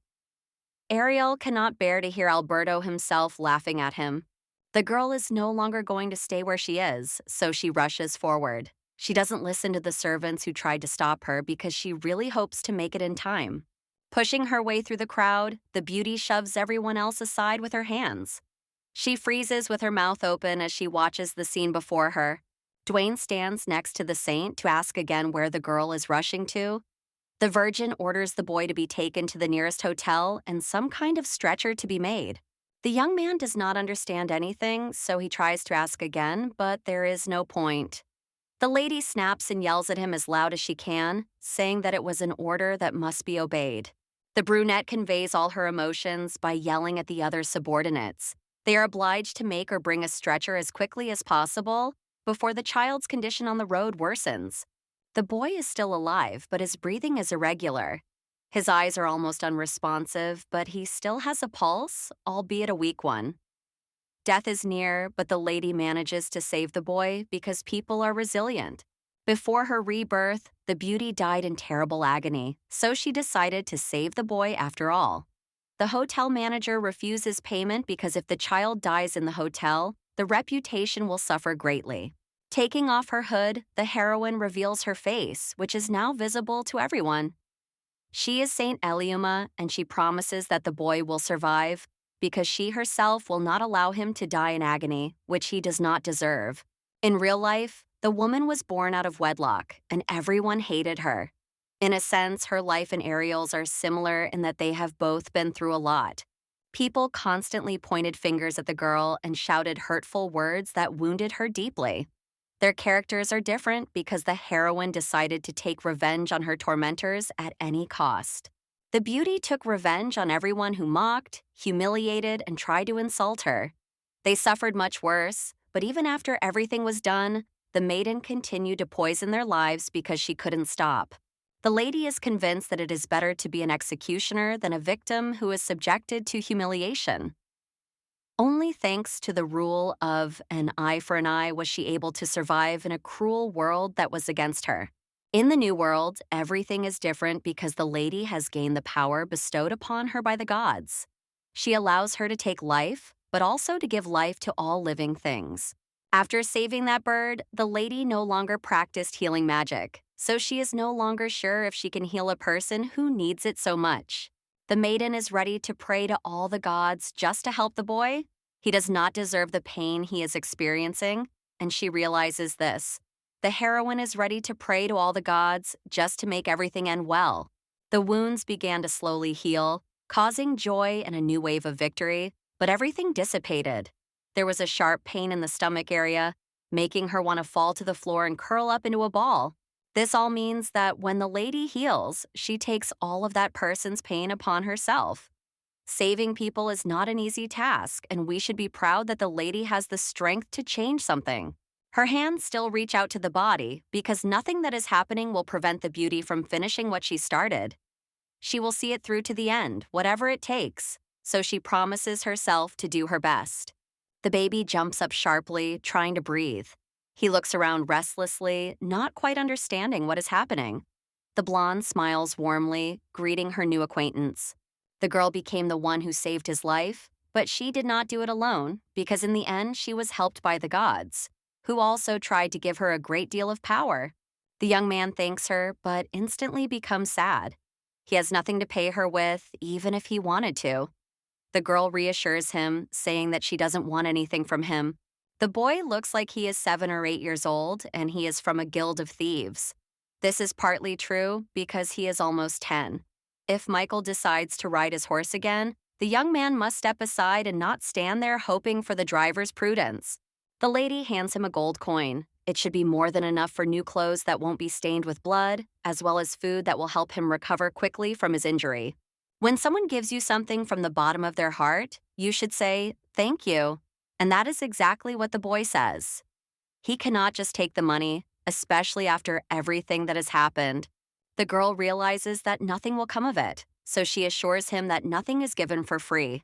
S1: Ariel cannot bear to hear Alberto himself laughing at him. The girl is no longer going to stay where she is, so she rushes forward. She doesn't listen to the servants who tried to stop her because she really hopes to make it in time. Pushing her way through the crowd, the beauty shoves everyone else aside with her hands. She freezes with her mouth open as she watches the scene before her. Dwayne stands next to the saint to ask again where the girl is rushing to. The Virgin orders the boy to be taken to the nearest hotel and some kind of stretcher to be made. The young man does not understand anything, so he tries to ask again, but there is no point. The lady snaps and yells at him as loud as she can, saying that it was an order that must be obeyed. The brunette conveys all her emotions by yelling at the other subordinates. They are obliged to make or bring a stretcher as quickly as possible before the child's condition on the road worsens. The boy is still alive, but his breathing is irregular. His eyes are almost unresponsive, but he still has a pulse, albeit a weak one. Death is near, but the lady manages to save the boy because people are resilient. Before her rebirth, the beauty died in terrible agony, so she decided to save the boy after all. The hotel manager refuses payment because if the child dies in the hotel, the reputation will suffer greatly. Taking off her hood, the heroine reveals her face, which is now visible to everyone. She is Saint Eliuma, and she promises that the boy will survive because she herself will not allow him to die in agony, which he does not deserve. In real life, the woman was born out of wedlock, and everyone hated her. In a sense, her life and Ariel's are similar in that they have both been through a lot. People constantly pointed fingers at the girl and shouted hurtful words that wounded her deeply. Their characters are different because the heroine decided to take revenge on her tormentors at any cost. The beauty took revenge on everyone who mocked, humiliated, and tried to insult her. They suffered much worse, but even after everything was done, the maiden continued to poison their lives because she couldn't stop. The lady is convinced that it is better to be an executioner than a victim who is subjected to humiliation. Only thanks to the rule of an eye for an eye was she able to survive in a cruel world that was against her. In the new world, everything is different because the lady has gained the power bestowed upon her by the gods. She allows her to take life, but also to give life to all living things. After saving that bird, the lady no longer practiced healing magic, so she is no longer sure if she can heal a person who needs it so much. The maiden is ready to pray to all the gods just to help the boy. He does not deserve the pain he is experiencing, and she realizes this. The heroine is ready to pray to all the gods just to make everything end well. The wounds began to slowly heal, causing joy and a new wave of victory, but everything dissipated. There was a sharp pain in the stomach area, making her want to fall to the floor and curl up into a ball. This all means that when the lady heals, she takes all of that person's pain upon herself. Saving people is not an easy task, and we should be proud that the lady has the strength to change something. Her hands still reach out to the body because nothing that is happening will prevent the beauty from finishing what she started. She will see it through to the end, whatever it takes, so she promises herself to do her best. The baby jumps up sharply, trying to breathe. He looks around restlessly, not quite understanding what is happening. The blonde smiles warmly, greeting her new acquaintance. The girl became the one who saved his life, but she did not do it alone because in the end she was helped by the gods, who also tried to give her a great deal of power. The young man thanks her, but instantly becomes sad. He has nothing to pay her with, even if he wanted to. The girl reassures him, saying that she doesn't want anything from him. The boy looks like he is 7 or 8 years old, and he is from a guild of thieves. This is partly true because he is almost 10. If Michael decides to ride his horse again, the young man must step aside and not stand there hoping for the driver's prudence. The lady hands him a gold coin. It should be more than enough for new clothes that won't be stained with blood, as well as food that will help him recover quickly from his injury. When someone gives you something from the bottom of their heart, you should say, "Thank you." And that is exactly what the boy says. He cannot just take the money, especially after everything that has happened. The girl realizes that nothing will come of it, so she assures him that nothing is given for free.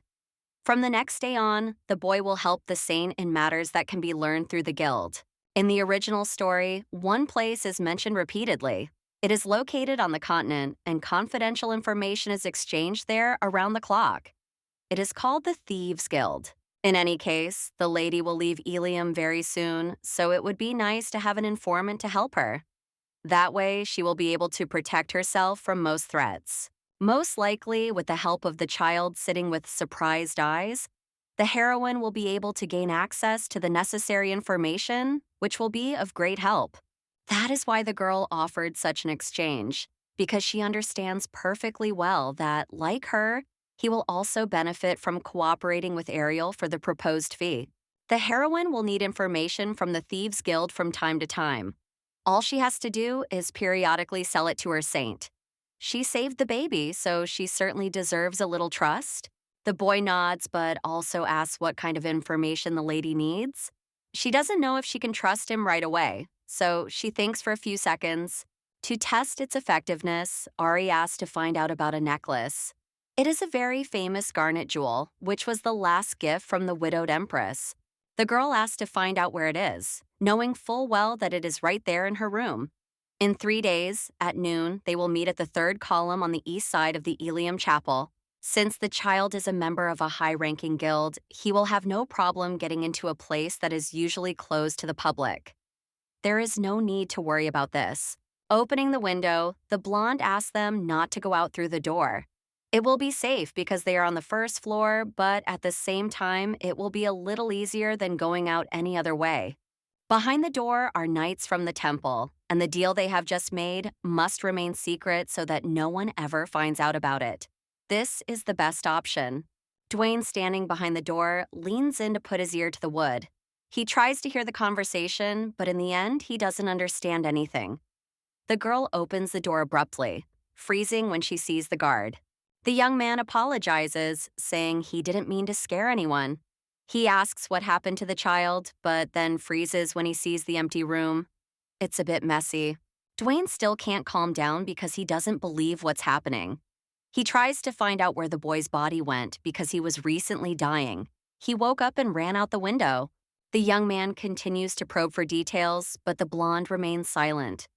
S1: From the next day on, the boy will help the saint in matters that can be learned through the guild. In the original story, one place is mentioned repeatedly. It is located on the continent, and confidential information is exchanged there around the clock. It is called the Thieves' Guild. In any case, the lady will leave Ilium very soon, so it would be nice to have an informant to help her. That way, she will be able to protect herself from most threats. Most likely, with the help of the child sitting with surprised eyes, the heroine will be able to gain access to the necessary information, which will be of great help. That is why the girl offered such an exchange, because she understands perfectly well that, like her, he will also benefit from cooperating with Ariel for the proposed fee. The heroine will need information from the Thieves' Guild from time to time. All she has to do is periodically sell it to her saint. She saved the baby, so she certainly deserves a little trust. The boy nods, but also asks what kind of information the lady needs. She doesn't know if she can trust him right away, so she thinks for a few seconds. To test its effectiveness, Ari asks to find out about a necklace. It is a very famous garnet jewel, which was the last gift from the widowed empress. The girl asks to find out where it is, knowing full well that it is right there in her room. In 3 days, at noon, they will meet at the third column on the east side of the Ilium Chapel. Since the child is a member of a high-ranking guild, he will have no problem getting into a place that is usually closed to the public. There is no need to worry about this. Opening the window, the blonde asks them not to go out through the door. It will be safe because they are on the first floor, but at the same time, it will be a little easier than going out any other way. Behind the door are knights from the temple, and the deal they have just made must remain secret so that no one ever finds out about it. This is the best option. Dwayne, standing behind the door, leans in to put his ear to the wood. He tries to hear the conversation, but in the end, he doesn't understand anything. The girl opens the door abruptly, freezing when she sees the guard. The young man apologizes, saying he didn't mean to scare anyone. He asks what happened to the child, but then freezes when he sees the empty room. It's a bit messy. Dwayne still can't calm down because he doesn't believe what's happening. He tries to find out where the boy's body went because he was recently dying. He woke up and ran out the window. The young man continues to probe for details, but the blonde remains silent.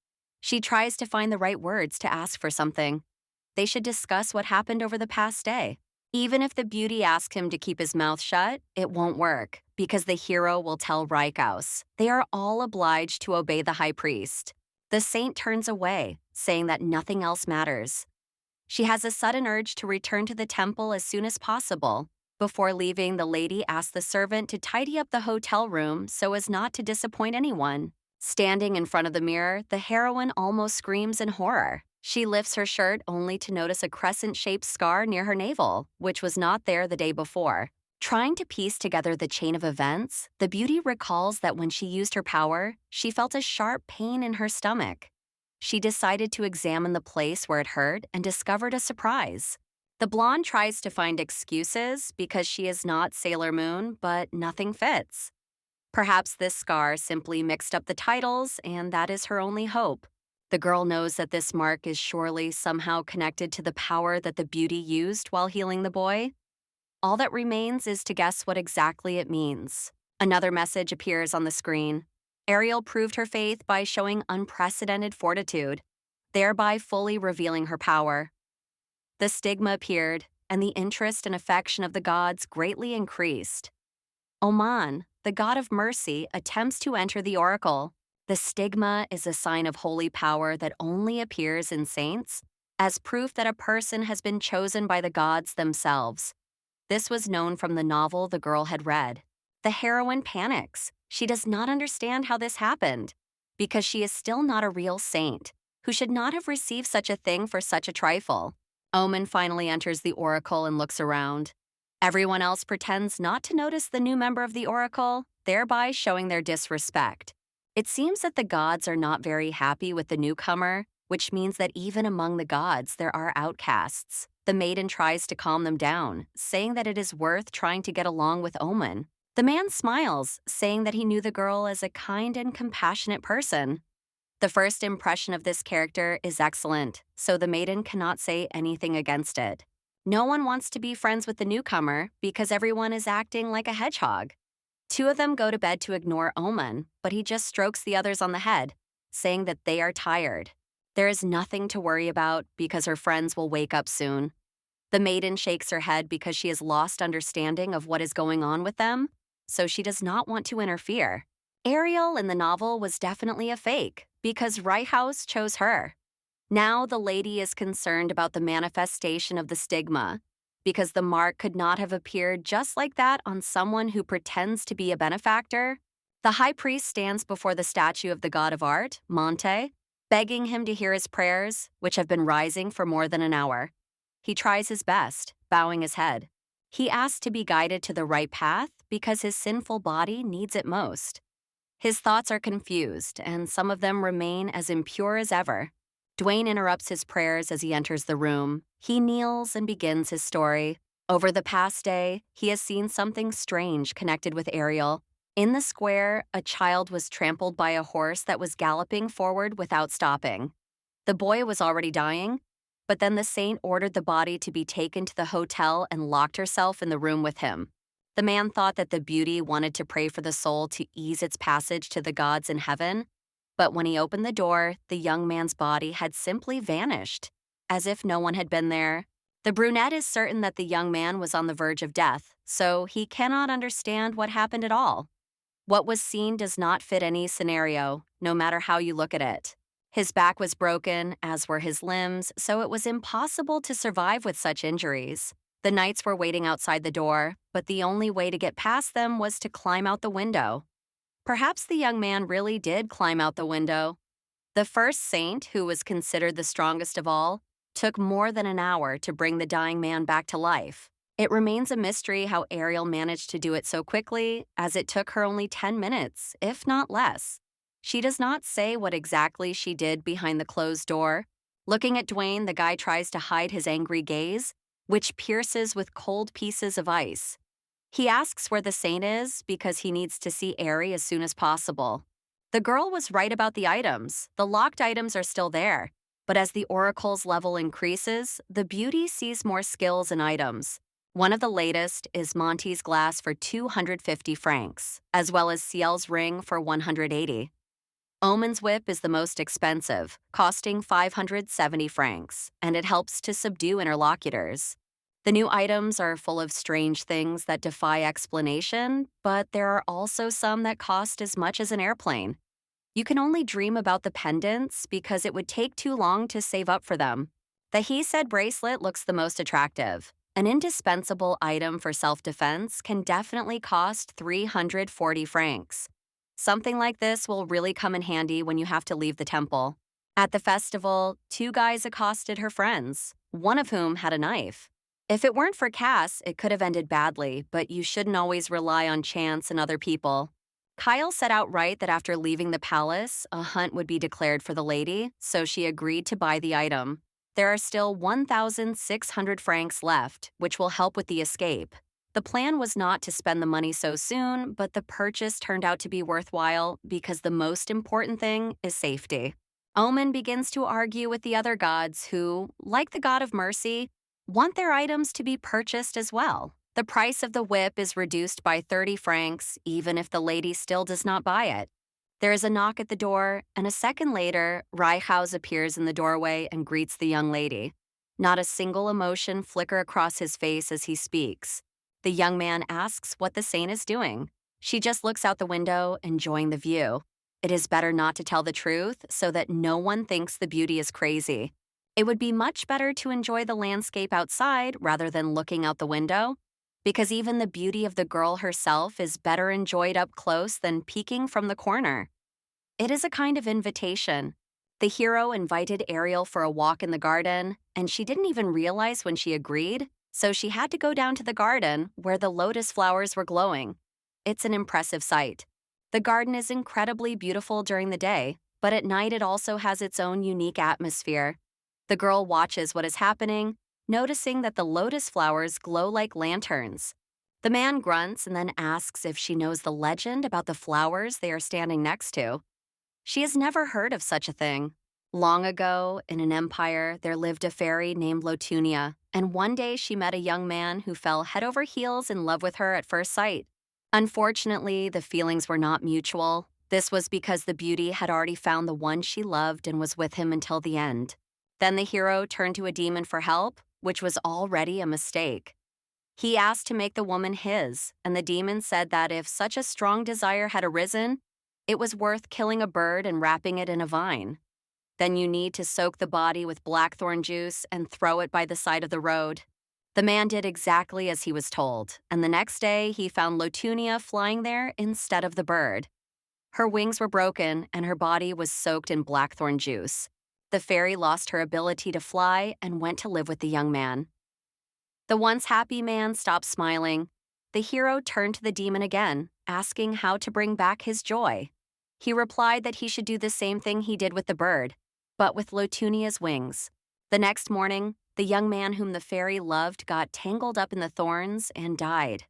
S1: She tries to find the right words to ask for something. They should discuss what happened over the past day. Even if the beauty asks him to keep his mouth shut, it won't work, because the hero will tell Rykhaus. They are all obliged to obey the high priest. The saint turns away, saying that nothing else matters. She has a sudden urge to return to the temple as soon as possible. Before leaving, the lady asks the servant to tidy up the hotel room so as not to disappoint anyone. Standing in front of the mirror, the heroine almost screams in horror. She lifts her shirt only to notice a crescent-shaped scar near her navel, which was not there the day before. Trying to piece together the chain of events, the beauty recalls that when she used her power, she felt a sharp pain in her stomach. She decided to examine the place where it hurt and discovered a surprise. The blonde tries to find excuses because she is not Sailor Moon, but nothing fits. Perhaps this scar simply mixed up the titles, and that is her only hope. The girl knows that this mark is surely somehow connected to the power that the beauty used while healing the boy. All that remains is to guess what exactly it means. Another message appears on the screen. Ariel proved her faith by showing unprecedented fortitude, thereby fully revealing her power. The stigma appeared, and the interest and affection of the gods greatly increased. Oman, the god of mercy, attempts to enter the oracle. The stigma is a sign of holy power that only appears in saints, as proof that a person has been chosen by the gods themselves. This was known from the novel the girl had read. The heroine panics. She does not understand how this happened, because she is still not a real saint, who should not have received such a thing for such a trifle. Omen finally enters the oracle and looks around. Everyone else pretends not to notice the new member of the oracle, thereby showing their disrespect. It seems that the gods are not very happy with the newcomer, which means that even among the gods there are outcasts. The maiden tries to calm them down, saying that it is worth trying to get along with Omen. The man smiles, saying that he knew the girl as a kind and compassionate person. The first impression of this character is excellent, so the maiden cannot say anything against it. No one wants to be friends with the newcomer because everyone is acting like a hedgehog. Two of them go to bed to ignore Omen, but he just strokes the others on the head, saying that they are tired. There is nothing to worry about because her friends will wake up soon. The maiden shakes her head because she has lost understanding of what is going on with them, so she does not want to interfere. Ariel in the novel was definitely a fake because Rykhaus chose her. Now the lady is concerned about the manifestation of the stigma, because the mark could not have appeared just like that on someone who pretends to be a benefactor. The high priest stands before the statue of the god of art, Monte, begging him to hear his prayers, which have been rising for more than an hour. He tries his best, bowing his head. He asks to be guided to the right path because his sinful body needs it most. His thoughts are confused, and some of them remain as impure as ever. Dwayne interrupts his prayers as he enters the room. He kneels and begins his story. Over the past day, he has seen something strange connected with Ariel. In the square, a child was trampled by a horse that was galloping forward without stopping. The boy was already dying, but then the saint ordered the body to be taken to the hotel and locked herself in the room with him. The man thought that the beauty wanted to pray for the soul to ease its passage to the gods in heaven, but when he opened the door, the young man's body had simply vanished, as if no one had been there. The brunette is certain that the young man was on the verge of death, so he cannot understand what happened at all. What was seen does not fit any scenario, no matter how you look at it. His back was broken, as were his limbs, so it was impossible to survive with such injuries. The knights were waiting outside the door, but the only way to get past them was to climb out the window. Perhaps the young man really did climb out the window. The first saint, who was considered the strongest of all, took more than an hour to bring the dying man back to life. It remains a mystery how Ariel managed to do it so quickly, as it took her only 10 minutes, if not less. She does not say what exactly she did behind the closed door. Looking at Dwayne, the guy tries to hide his angry gaze, which pierces with cold pieces of ice. He asks where the saint is because he needs to see Aerie as soon as possible. The girl was right about the items. The locked items are still there. But as the oracle's level increases, the beauty sees more skills and items. One of the latest is Monty's glass for 250 francs, as well as Ciel's ring for 180. Omen's whip is the most expensive, costing 570 francs, and it helps to subdue interlocutors. The new items are full of strange things that defy explanation, but there are also some that cost as much as an airplane. You can only dream about the pendants because it would take too long to save up for them. The he said bracelet looks the most attractive. An indispensable item for self-defense can definitely cost 340 francs. Something like this will really come in handy when you have to leave the temple. At the festival, two guys accosted her friends, one of whom had a knife. If it weren't for Cass, it could have ended badly, but you shouldn't always rely on chance and other people. Kyle said outright that after leaving the palace, a hunt would be declared for the lady, so she agreed to buy the item. There are still 1,600 francs left, which will help with the escape. The plan was not to spend the money so soon, but the purchase turned out to be worthwhile because the most important thing is safety. Omen begins to argue with the other gods who, like the god of mercy, want their items to be purchased as well. The price of the whip is reduced by 30 francs, even if the lady still does not buy it. There is a knock at the door, and a second later, Reichhaus appears in the doorway and greets the young lady. Not a single emotion flicker across his face as he speaks. The young man asks what the saint is doing. She just looks out the window, enjoying the view. It is better not to tell the truth so that no one thinks the beauty is crazy. It would be much better to enjoy the landscape outside rather than looking out the window, because even the beauty of the girl herself is better enjoyed up close than peeking from the corner. It is a kind of invitation. The hero invited Ariel for a walk in the garden, and she didn't even realize when she agreed, so she had to go down to the garden where the lotus flowers were glowing. It's an impressive sight. The garden is incredibly beautiful during the day, but at night it also has its own unique atmosphere. The girl watches what is happening, noticing that the lotus flowers glow like lanterns. The man grunts and then asks if she knows the legend about the flowers they are standing next to. She has never heard of such a thing. Long ago, in an empire, there lived a fairy named Lunia, and one day she met a young man who fell head over heels in love with her at first sight. Unfortunately, the feelings were not mutual. This was because the beauty had already found the one she loved and was with him until the end. Then the hero turned to a demon for help, which was already a mistake. He asked to make the woman his, and the demon said that if such a strong desire had arisen, it was worth killing a bird and wrapping it in a vine. Then you need to soak the body with blackthorn juice and throw it by the side of the road. The man did exactly as he was told, and the next day he found Lotunia flying there instead of the bird. Her wings were broken and her body was soaked in blackthorn juice. The fairy lost her ability to fly and went to live with the young man. The once happy man stopped smiling. The hero turned to the demon again, asking how to bring back his joy. He replied that he should do the same thing he did with the bird, but with Lotunia's wings. The next morning, the young man whom the fairy loved got tangled up in the thorns and died.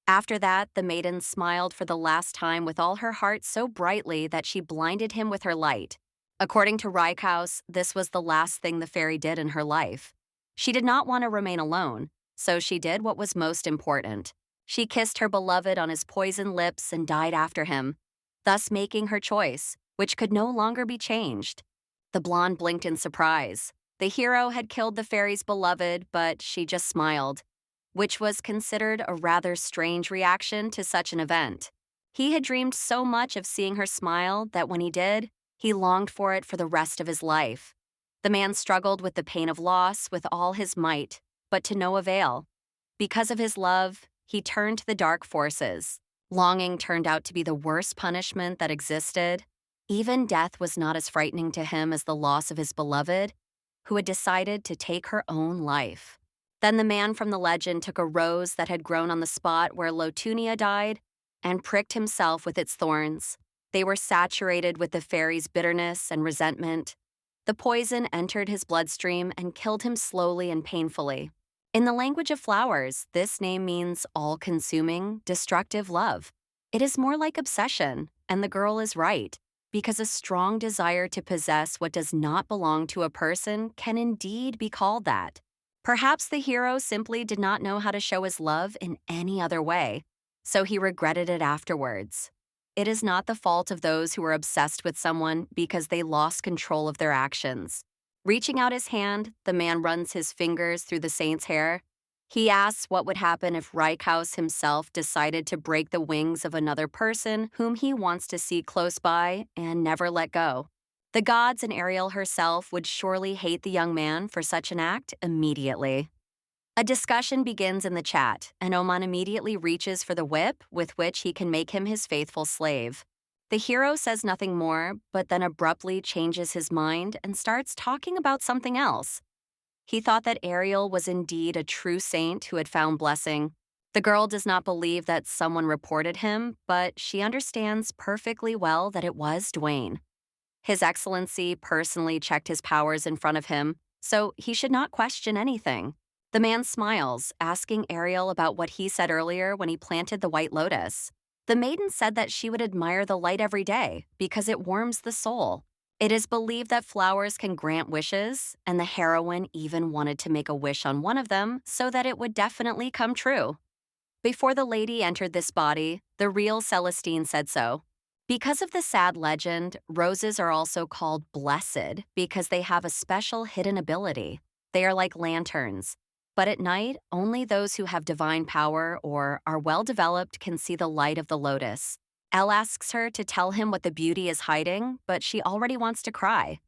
S1: After that, the maiden smiled for the last time with all her heart so brightly that she blinded him with her light. According to Reichhaus, this was the last thing the fairy did in her life. She did not want to remain alone, so she did what was most important. She kissed her beloved on his poisoned lips and died after him, thus making her choice, which could no longer be changed. The blonde blinked in surprise. The hero had killed the fairy's beloved, but she just smiled, which was considered a rather strange reaction to such an event. He had dreamed so much of seeing her smile that when he did, he longed for it for the rest of his life. The man struggled with the pain of loss with all his might, but to no avail. Because of his love, he turned to the dark forces. Longing turned out to be the worst punishment that existed. Even death was not as frightening to him as the loss of his beloved, who had decided to take her own life. Then the man from the legend took a rose that had grown on the spot where Lotunia died and pricked himself with its thorns. They were saturated with the fairy's bitterness and resentment. The poison entered his bloodstream and killed him slowly and painfully. In the language of flowers, this name means all-consuming, destructive love. It is more like obsession, and the girl is right, because a strong desire to possess what does not belong to a person can indeed be called that. Perhaps the hero simply did not know how to show his love in any other way, so he regretted it afterwards. It is not the fault of those who are obsessed with someone because they lost control of their actions. Reaching out his hand, the man runs his fingers through the saint's hair. He asks what would happen if Reichhaus himself decided to break the wings of another person whom he wants to see close by and never let go. The gods and Ariel herself would surely hate the young man for such an act immediately. A discussion begins in the chat, and Oman immediately reaches for the whip with which he can make him his faithful slave. The hero says nothing more, but then abruptly changes his mind and starts talking about something else. He thought that Ariel was indeed a true saint who had found blessing. The girl does not believe that someone reported him, but she understands perfectly well that it was Dwayne. His Excellency personally checked his powers in front of him, so he should not question anything. The man smiles, asking Ariel about what he said earlier when he planted the white lotus. The maiden said that she would admire the light every day because it warms the soul. It is believed that flowers can grant wishes, and the heroine even wanted to make a wish on one of them so that it would definitely come true. Before the lady entered this body, the real Celestine said so. Because of the sad legend, roses are also called blessed because they have a special hidden ability. They are like lanterns. But at night, only those who have divine power or are well-developed can see the light of the lotus. Elle asks her to tell him what the beauty is hiding, but she already wants to cry.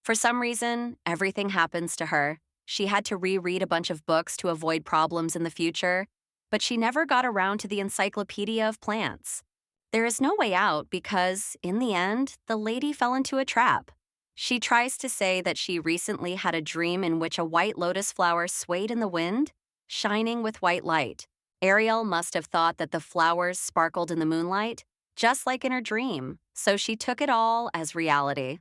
S1: For some reason, everything happens to her. She had to reread a bunch of books to avoid problems in the future, but she never got around to the Encyclopedia of Plants. There is no way out because, in the end, the lady fell into a trap. She tries to say that she recently had a dream in which a white lotus flower swayed in the wind, shining with white light. Ariel must have thought that the flowers sparkled in the moonlight, just like in her dream, so she took it all as reality.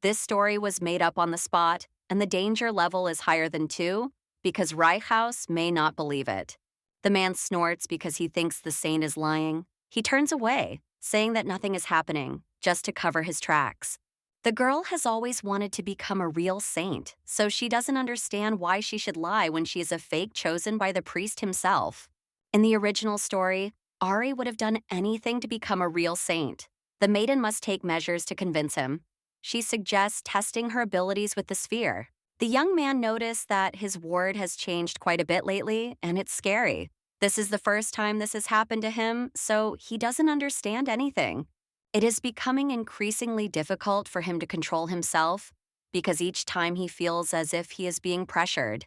S1: This story was made up on the spot, and the danger level is higher than 2 because Reichhaus may not believe it. The man snorts because he thinks the saint is lying. He turns away, saying that nothing is happening, just to cover his tracks. The girl has always wanted to become a real saint, so she doesn't understand why she should lie when she is a fake chosen by the priest himself. In the original story, Ari would have done anything to become a real saint. The maiden must take measures to convince him. She suggests testing her abilities with the sphere. The young man noticed that his ward has changed quite a bit lately, and it's scary. This is the first time this has happened to him, so he doesn't understand anything. It is becoming increasingly difficult for him to control himself because each time he feels as if he is being pressured.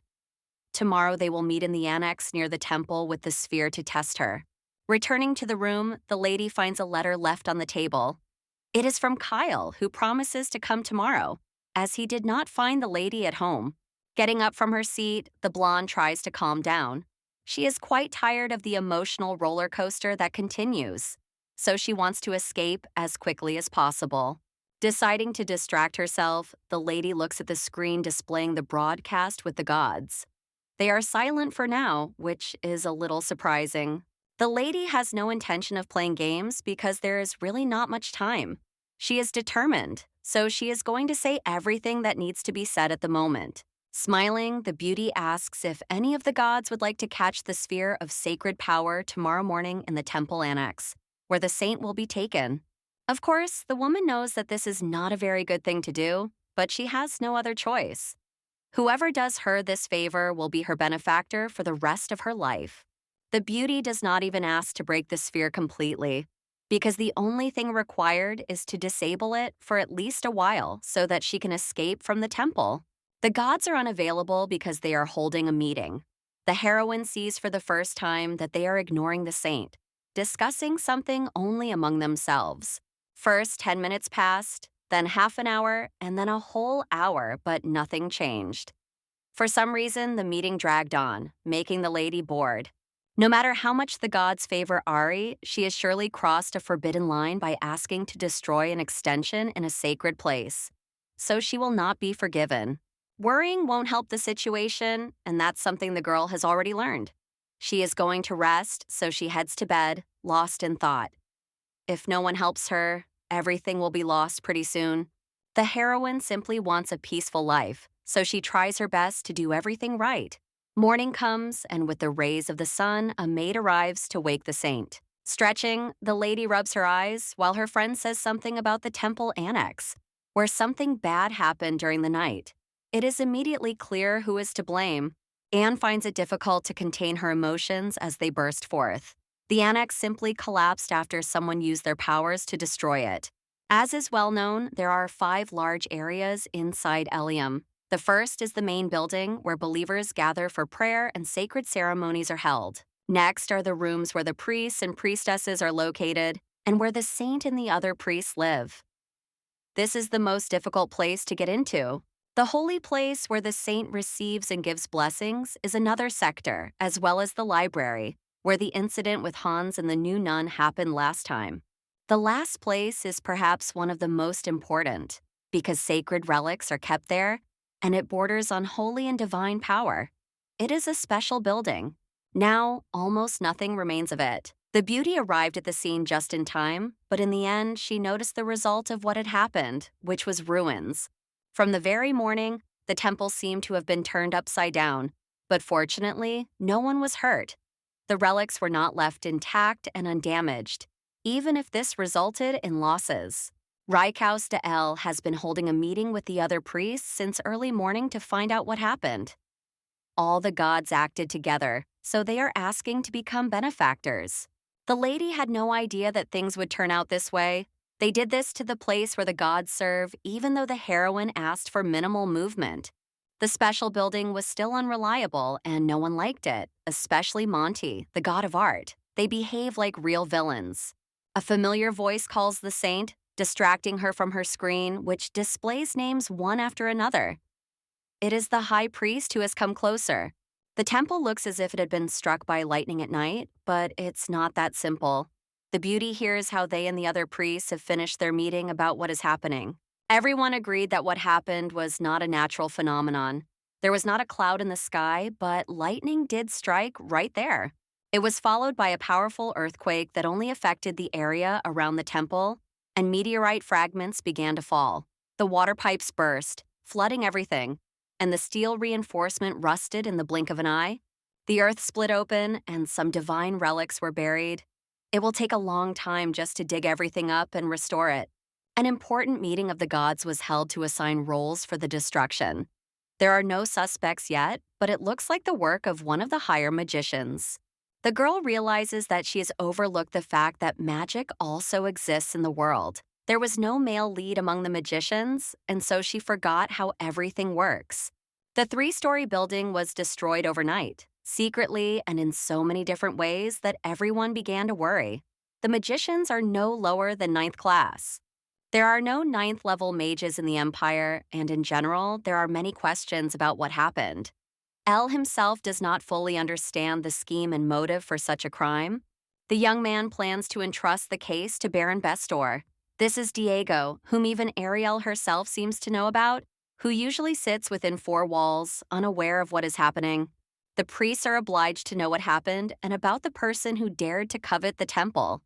S1: Tomorrow they will meet in the annex near the temple with the sphere to test her. Returning to the room, the lady finds a letter left on the table. It is from Kyle, who promises to come tomorrow, as he did not find the lady at home. Getting up from her seat, the blonde tries to calm down. She is quite tired of the emotional roller coaster that continues, so she wants to escape as quickly as possible. Deciding to distract herself, the lady looks at the screen displaying the broadcast with the gods. They are silent for now, which is a little surprising. The lady has no intention of playing games because there is really not much time. She is determined, so she is going to say everything that needs to be said at the moment. Smiling, the beauty asks if any of the gods would like to catch the sphere of sacred power tomorrow morning in the temple annex, where the saint will be taken. Of course, the woman knows that this is not a very good thing to do, but she has no other choice. Whoever does her this favor will be her benefactor for the rest of her life. The beauty does not even ask to break the sphere completely, because the only thing required is to disable it for at least a while so that she can escape from the temple. The gods are unavailable because they are holding a meeting. The heroine sees for the first time that they are ignoring the saint, discussing something only among themselves. First, 10 minutes passed, then half an hour, and then a whole hour, but nothing changed. For some reason, the meeting dragged on, making the lady bored. No matter how much the gods favor Ari, she has surely crossed a forbidden line by asking to destroy an extension in a sacred place. So she will not be forgiven. Worrying won't help the situation, and that's something the girl has already learned. She is going to rest, so she heads to bed, lost in thought. If no one helps her, everything will be lost pretty soon. The heroine simply wants a peaceful life, so she tries her best to do everything right. Morning comes, and with the rays of the sun, a maid arrives to wake the saint. Stretching, the lady rubs her eyes while her friend says something about the temple annex, where something bad happened during the night. It is immediately clear who is to blame. Anne finds it difficult to contain her emotions as they burst forth. The annex simply collapsed after someone used their powers to destroy it. As is well known, there are 5 large areas inside Elium. The first is the main building, where believers gather for prayer and sacred ceremonies are held. Next are the rooms where the priests and priestesses are located, and where the saint and the other priests live. This is the most difficult place to get into. The holy place where the saint receives and gives blessings is another sector, as well as the library, where the incident with Hans and the new nun happened last time. The last place is perhaps one of the most important, because sacred relics are kept there, and it borders on holy and divine power. It is a special building. Now, almost nothing remains of it. The beauty arrived at the scene just in time, but in the end, she noticed the result of what had happened, which was ruins. From the very morning, the temple seemed to have been turned upside down, but fortunately, no one was hurt. The relics were not left intact and undamaged, even if this resulted in losses. Rykhaus de El has been holding a meeting with the other priests since early morning to find out what happened. All the gods acted together, so they are asking to become benefactors. The lady had no idea that things would turn out this way. They did this to the place where the gods serve, even though the heroine asked for minimal movement. The special building was still unreliable, and no one liked it, especially Monty, the god of art. They behave like real villains. A familiar voice calls the saint, distracting her from her screen, which displays names one after another. It is the high priest who has come closer. The temple looks as if it had been struck by lightning at night, but it's not that simple. The beauty here is how they and the other priests have finished their meeting about what is happening. Everyone agreed that what happened was not a natural phenomenon. There was not a cloud in the sky, but lightning did strike right there. It was followed by a powerful earthquake that only affected the area around the temple, and meteorite fragments began to fall. The water pipes burst, flooding everything, and the steel reinforcement rusted in the blink of an eye. The earth split open, and some divine relics were buried. It will take a long time just to dig everything up and restore it. An important meeting of the gods was held to assign roles for the destruction. There are no suspects yet, but it looks like the work of one of the higher magicians. The girl realizes that she has overlooked the fact that magic also exists in the world. There was no male lead among the magicians, and so she forgot how everything works. The 3-story building was destroyed overnight, secretly and in so many different ways that everyone began to worry. The magicians are no lower than 9th class. There are no 9th-level mages in the Empire, and in general, there are many questions about what happened. El himself does not fully understand the scheme and motive for such a crime. The young man plans to entrust the case to Baron Bestor. This is Diego, whom even Ariel herself seems to know about, who usually sits within 4 walls, unaware of what is happening. The priests are obliged to know what happened and about the person who dared to covet the temple.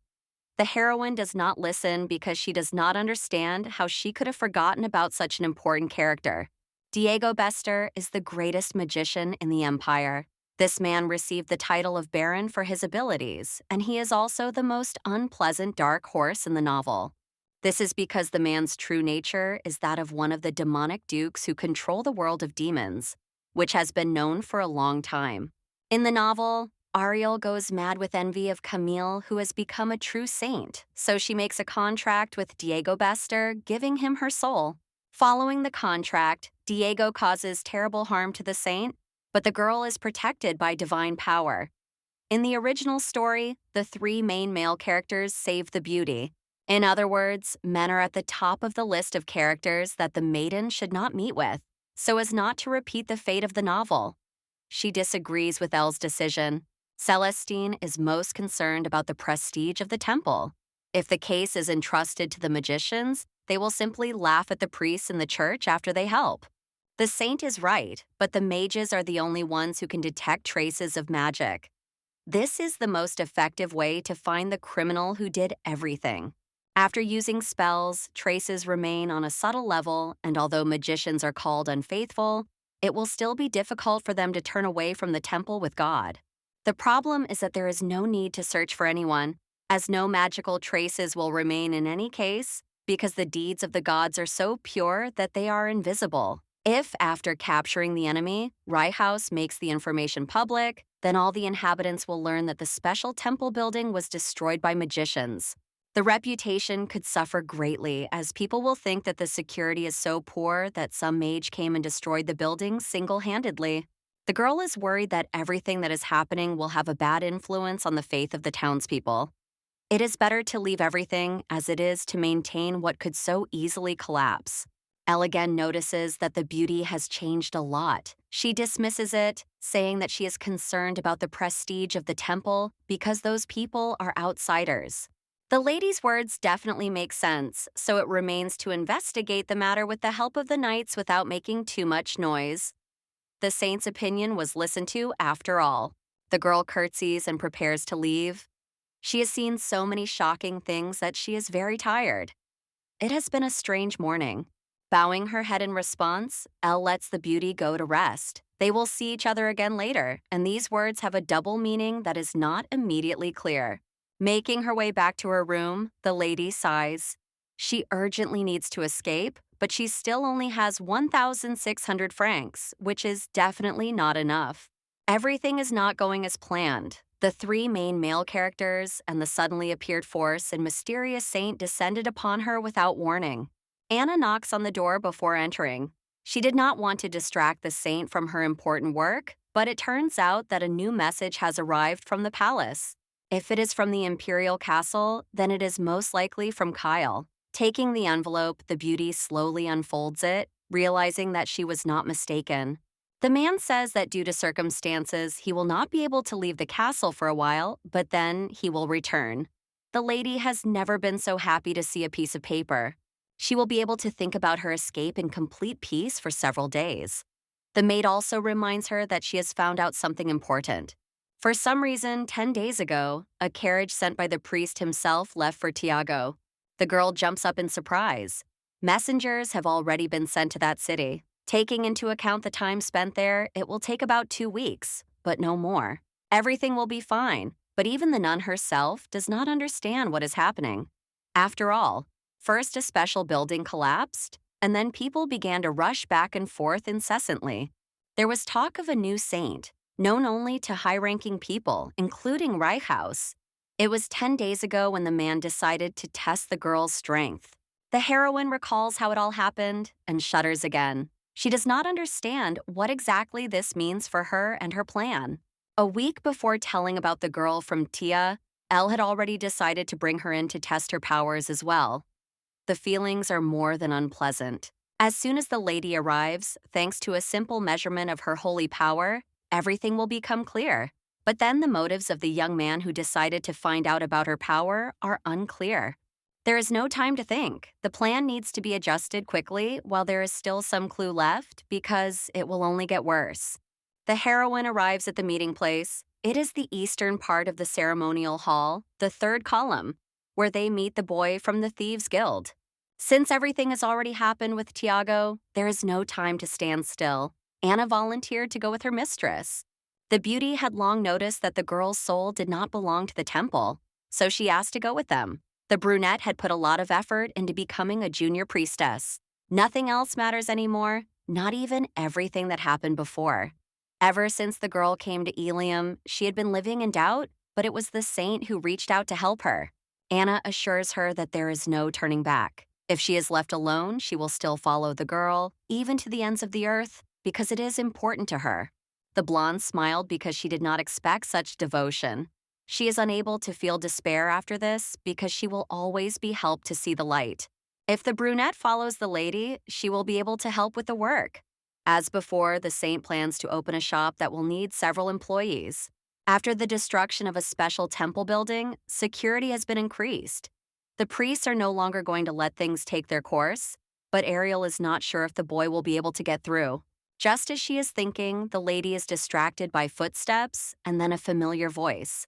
S1: The heroine does not listen because she does not understand how she could have forgotten about such an important character. Diego Bestor is the greatest magician in the Empire. This man received the title of Baron for his abilities, and he is also the most unpleasant dark horse in the novel. This is because the man's true nature is that of one of the demonic dukes who control the world of demons, which has been known for a long time. In the novel, Ariel goes mad with envy of Camille, who has become a true saint, so she makes a contract with Diego Bestor, giving him her soul. Following the contract, Diego causes terrible harm to the saint, but the girl is protected by divine power. In the original story, the 3 main male characters save the beauty. In other words, men are at the top of the list of characters that the maiden should not meet with, so as not to repeat the fate of the novel. She disagrees with Elle's decision. Celestine is most concerned about the prestige of the temple. If the case is entrusted to the magicians, they will simply laugh at the priests in the church after they help. The saint is right, but the mages are the only ones who can detect traces of magic. This is the most effective way to find the criminal who did everything. After using spells, traces remain on a subtle level, and although magicians are called unfaithful, it will still be difficult for them to turn away from the temple with God. The problem is that there is no need to search for anyone, as no magical traces will remain in any case, because the deeds of the gods are so pure that they are invisible. If, after capturing the enemy, Ryehouse makes the information public, then all the inhabitants will learn that the special temple building was destroyed by magicians. The reputation could suffer greatly, as people will think that the security is so poor that some mage came and destroyed the building single-handedly. The girl is worried that everything that is happening will have a bad influence on the faith of the townspeople. It is better to leave everything as it is to maintain what could so easily collapse. Elle again notices that the beauty has changed a lot. She dismisses it, saying that she is concerned about the prestige of the temple because those people are outsiders. The lady's words definitely make sense, so it remains to investigate the matter with the help of the knights without making too much noise. The saint's opinion was listened to after all. The girl curtsies and prepares to leave. She has seen so many shocking things that she is very tired. It has been a strange morning. Bowing her head in response, Elle lets the beauty go to rest. They will see each other again later, and these words have a double meaning that is not immediately clear. Making her way back to her room, the lady sighs. She urgently needs to escape, but she still only has 1,600 francs, which is definitely not enough. Everything is not going as planned. The three main male characters and the suddenly appeared force and mysterious saint descended upon her without warning. Anna knocks on the door before entering. She did not want to distract the saint from her important work, but it turns out that a new message has arrived from the palace. If it is from the imperial castle, then it is most likely from Kyle. Taking the envelope, the beauty slowly unfolds it, realizing that she was not mistaken. The man says that due to circumstances, he will not be able to leave the castle for a while, but then he will return. The lady has never been so happy to see a piece of paper. She will be able to think about her escape in complete peace for several days. The maid also reminds her that she has found out something important. For some reason, 10 days ago, a carriage sent by the priest himself left for Tiago. The girl jumps up in surprise. Messengers have already been sent to that city. Taking into account the time spent there, it will take about 2 weeks, but no more. Everything will be fine, but even the nun herself does not understand what is happening. After all, first a special building collapsed, and then people began to rush back and forth incessantly. There was talk of a new saint, known only to high-ranking people, including Ryehouse. It was 10 days ago when the man decided to test the girl's strength. The heroine recalls how it all happened and shudders again. She does not understand what exactly this means for her and her plan. A week before telling about the girl from Tia, Elle had already decided to bring her in to test her powers as well. The feelings are more than unpleasant. As soon as the lady arrives, thanks to a simple measurement of her holy power, everything will become clear. But then the motives of the young man who decided to find out about her power are unclear. There is no time to think. The plan needs to be adjusted quickly while there is still some clue left because it will only get worse. The heroine arrives at the meeting place. It is the eastern part of the ceremonial hall, the third column, where they meet the boy from the Thieves' Guild. Since everything has already happened with Tiago, there is no time to stand still. Anna volunteered to go with her mistress. The beauty had long noticed that the girl's soul did not belong to the temple, so she asked to go with them. The brunette had put a lot of effort into becoming a junior priestess. Nothing else matters anymore, not even everything that happened before. Ever since the girl came to Ilium, she had been living in doubt, but it was the saint who reached out to help her. Anna assures her that there is no turning back. If she is left alone, she will still follow the girl, even to the ends of the earth, because it is important to her. The blonde smiled because she did not expect such devotion. She is unable to feel despair after this because she will always be helped to see the light. If the brunette follows the lady, she will be able to help with the work. As before, the saint plans to open a shop that will need several employees. After the destruction of a special temple building, security has been increased. The priests are no longer going to let things take their course, but Ariel is not sure if the boy will be able to get through. Just as she is thinking, the lady is distracted by footsteps and then a familiar voice.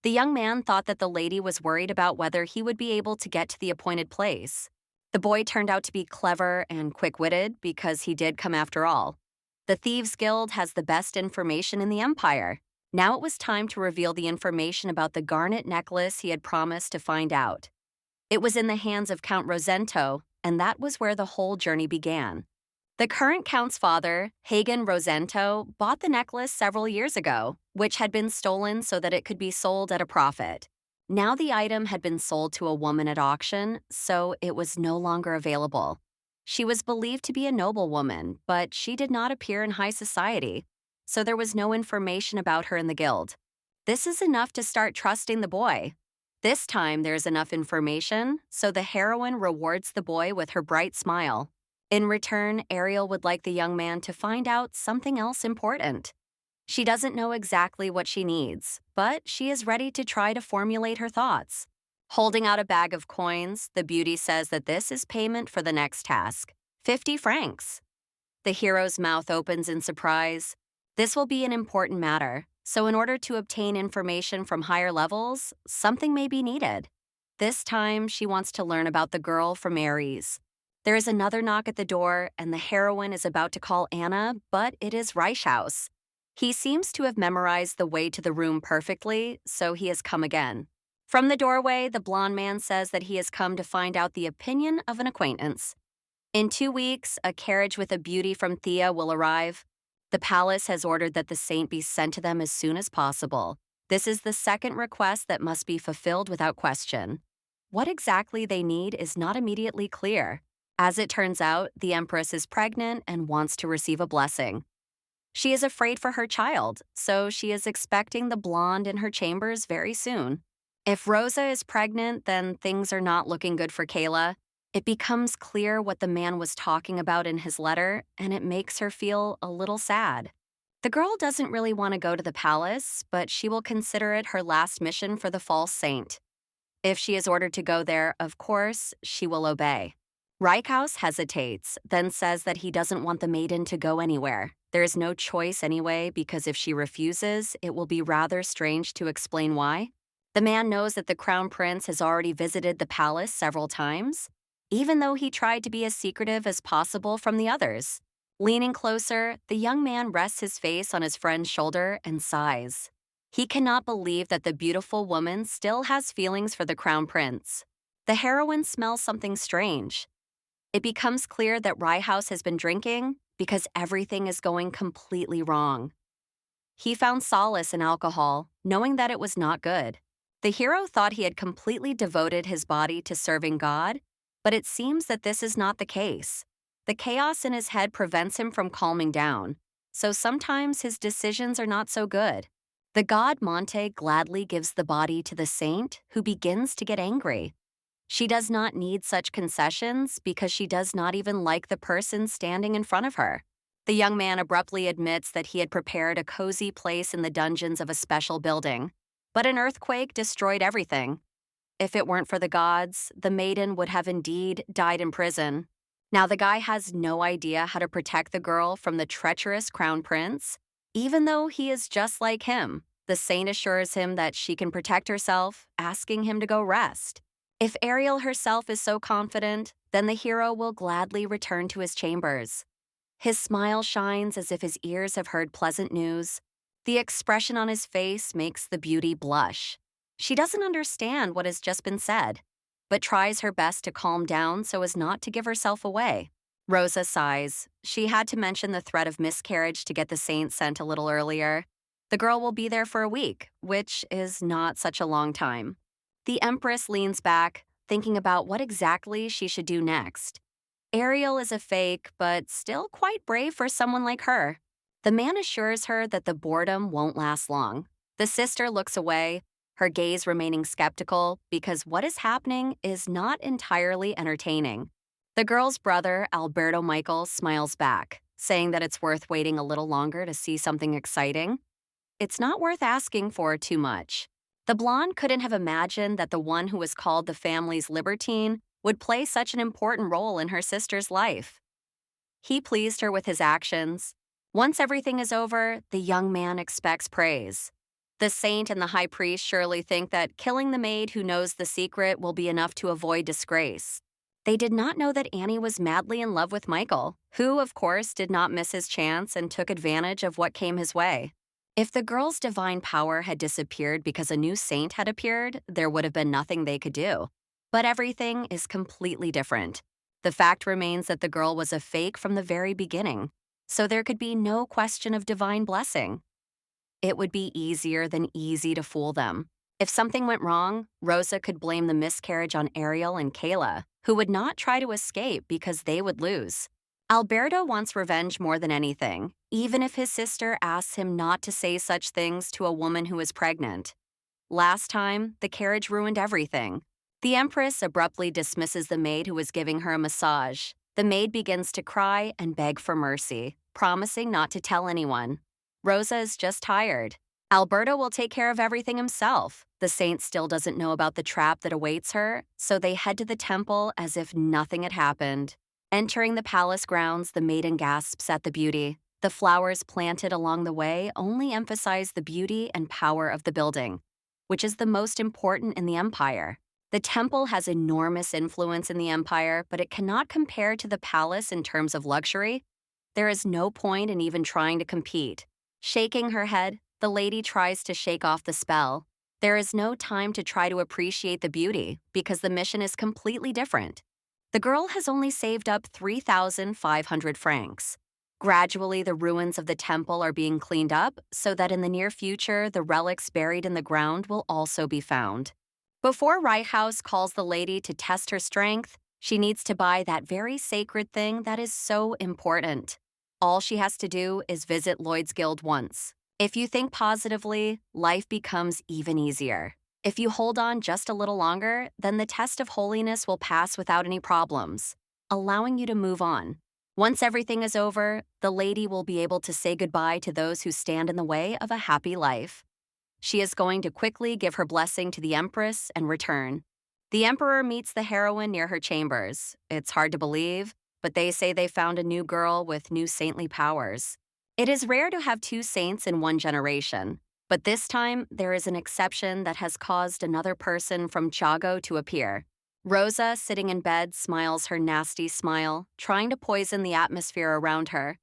S1: The young man thought that the lady was worried about whether he would be able to get to the appointed place. The boy turned out to be clever and quick-witted because he did come after all. The Thieves' Guild has the best information in the Empire. Now it was time to reveal the information about the garnet necklace he had promised to find out. It was in the hands of Count Rosento, and that was where the whole journey began. The current Count's father, Hagen Rosento, bought the necklace several years ago, which had been stolen so that it could be sold at a profit. Now the item had been sold to a woman at auction, so it was no longer available. She was believed to be a noblewoman, but she did not appear in high society, so there was no information about her in the guild. This is enough to start trusting the boy. This time there's enough information, so the heroine rewards the boy with her bright smile. In return, Ariel would like the young man to find out something else important. She doesn't know exactly what she needs, but she is ready to try to formulate her thoughts. Holding out a bag of coins, the beauty says that this is payment for the next task, 50 francs. The hero's mouth opens in surprise. This will be an important matter, so in order to obtain information from higher levels, something may be needed. This time, she wants to learn about the girl from Ares. There is another knock at the door, and the heroine is about to call Anna, but it is Reichhaus. He seems to have memorized the way to the room perfectly, so he has come again. From the doorway, the blond man says that he has come to find out the opinion of an acquaintance. In 2 weeks, a carriage with a beauty from Thea will arrive. The palace has ordered that the saint be sent to them as soon as possible. This is the second request that must be fulfilled without question. What exactly they need is not immediately clear. As it turns out, the empress is pregnant and wants to receive a blessing. She is afraid for her child, so she is expecting the blonde in her chambers very soon. If Rosa is pregnant, then things are not looking good for Kayla. It becomes clear what the man was talking about in his letter, and it makes her feel a little sad. The girl doesn't really want to go to the palace, but she will consider it her last mission for the false saint. If she is ordered to go there, of course, she will obey. Reichhaus hesitates, then says that he doesn't want the maiden to go anywhere. There is no choice anyway, because if she refuses, it will be rather strange to explain why. The man knows that the crown prince has already visited the palace several times, even though he tried to be as secretive as possible from the others. Leaning closer, the young man rests his face on his friend's shoulder and sighs. He cannot believe that the beautiful woman still has feelings for the crown prince. The heroine smells something strange. It becomes clear that Reichhaus has been drinking because everything is going completely wrong. He found solace in alcohol, knowing that it was not good. The hero thought he had completely devoted his body to serving God, but it seems that this is not the case. The chaos in his head prevents him from calming down, so sometimes his decisions are not so good. The god Monte gladly gives the body to the saint, who begins to get angry. She does not need such concessions because she does not even like the person standing in front of her. The young man abruptly admits that he had prepared a cozy place in the dungeons of a special building, but an earthquake destroyed everything. If it weren't for the gods, the maiden would have indeed died in prison. Now the guy has no idea how to protect the girl from the treacherous crown prince, even though he is just like him. The saint assures him that she can protect herself, asking him to go rest. If Ariel herself is so confident, then the hero will gladly return to his chambers. His smile shines as if his ears have heard pleasant news. The expression on his face makes the beauty blush. She doesn't understand what has just been said, but tries her best to calm down so as not to give herself away. Rosa sighs. She had to mention the threat of miscarriage to get the saint sent a little earlier. The girl will be there for a week, which is not such a long time. The empress leans back, thinking about what exactly she should do next. Ariel is a fake, but still quite brave for someone like her. The man assures her that the boredom won't last long. The sister looks away, her gaze remaining skeptical because what is happening is not entirely entertaining. The girl's brother, Alberto Michael, smiles back, saying that it's worth waiting a little longer to see something exciting. It's not worth asking for too much. The blonde couldn't have imagined that the one who was called the family's libertine would play such an important role in her sister's life. He pleased her with his actions. Once everything is over, the young man expects praise. The saint and the high priest surely think that killing the maid who knows the secret will be enough to avoid disgrace. They did not know that Annie was madly in love with Michael, who, of course, did not miss his chance and took advantage of what came his way. If the girl's divine power had disappeared because a new saint had appeared, there would have been nothing they could do. But everything is completely different. The fact remains that the girl was a fake from the very beginning, so there could be no question of divine blessing. It would be easier than easy to fool them. If something went wrong, Rosa could blame the miscarriage on Ariel and Kayla, who would not try to escape because they would lose. Alberto wants revenge more than anything, even if his sister asks him not to say such things to a woman who is pregnant. Last time, the carriage ruined everything. The empress abruptly dismisses the maid who was giving her a massage. The maid begins to cry and beg for mercy, promising not to tell anyone. Rosa is just tired. Alberto will take care of everything himself. The saint still doesn't know about the trap that awaits her, so they head to the temple as if nothing had happened. Entering the palace grounds, the maiden gasps at the beauty. The flowers planted along the way only emphasize the beauty and power of the building, which is the most important in the empire. The temple has enormous influence in the empire, but it cannot compare to the palace in terms of luxury. There is no point in even trying to compete. Shaking her head, the lady tries to shake off the spell. There is no time to try to appreciate the beauty because the mission is completely different. The girl has only saved up 3,500 francs. Gradually, the ruins of the temple are being cleaned up so that in the near future, the relics buried in the ground will also be found. Before House calls the lady to test her strength, she needs to buy that very sacred thing that is so important. All she has to do is visit Lloyd's guild once. If you think positively, life becomes even easier. If you hold on just a little longer, then the test of holiness will pass without any problems, allowing you to move on. Once everything is over, the lady will be able to say goodbye to those who stand in the way of a happy life. She is going to quickly give her blessing to the empress and return. The emperor meets the heroine near her chambers. It's hard to believe, but they say they found a new girl with new saintly powers. It is rare to have two saints in one generation, but this time there is an exception that has caused another person from Chago to appear. Rosa, sitting in bed, smiles her nasty smile, trying to poison the atmosphere around her.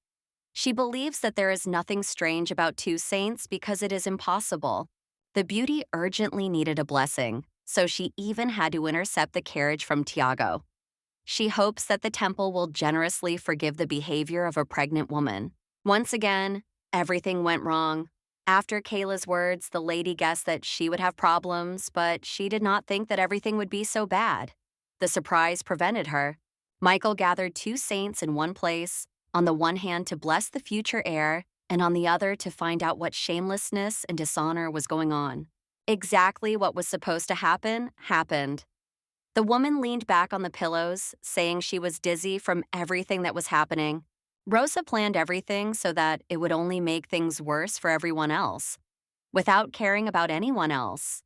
S1: She believes that there is nothing strange about two saints because it is impossible. The beauty urgently needed a blessing, so she even had to intercept the carriage from Tiago. She hopes that the temple will generously forgive the behavior of a pregnant woman. Once again, everything went wrong. After Kayla's words, the lady guessed that she would have problems, but she did not think that everything would be so bad. The surprise prevented her. Michael gathered two saints in one place, on the one hand to bless the future heir, and on the other to find out what shamelessness and dishonor was going on. Exactly what was supposed to happen, happened. The woman leaned back on the pillows, saying she was dizzy from everything that was happening. Rosa planned everything so that it would only make things worse for everyone else, without caring about anyone else.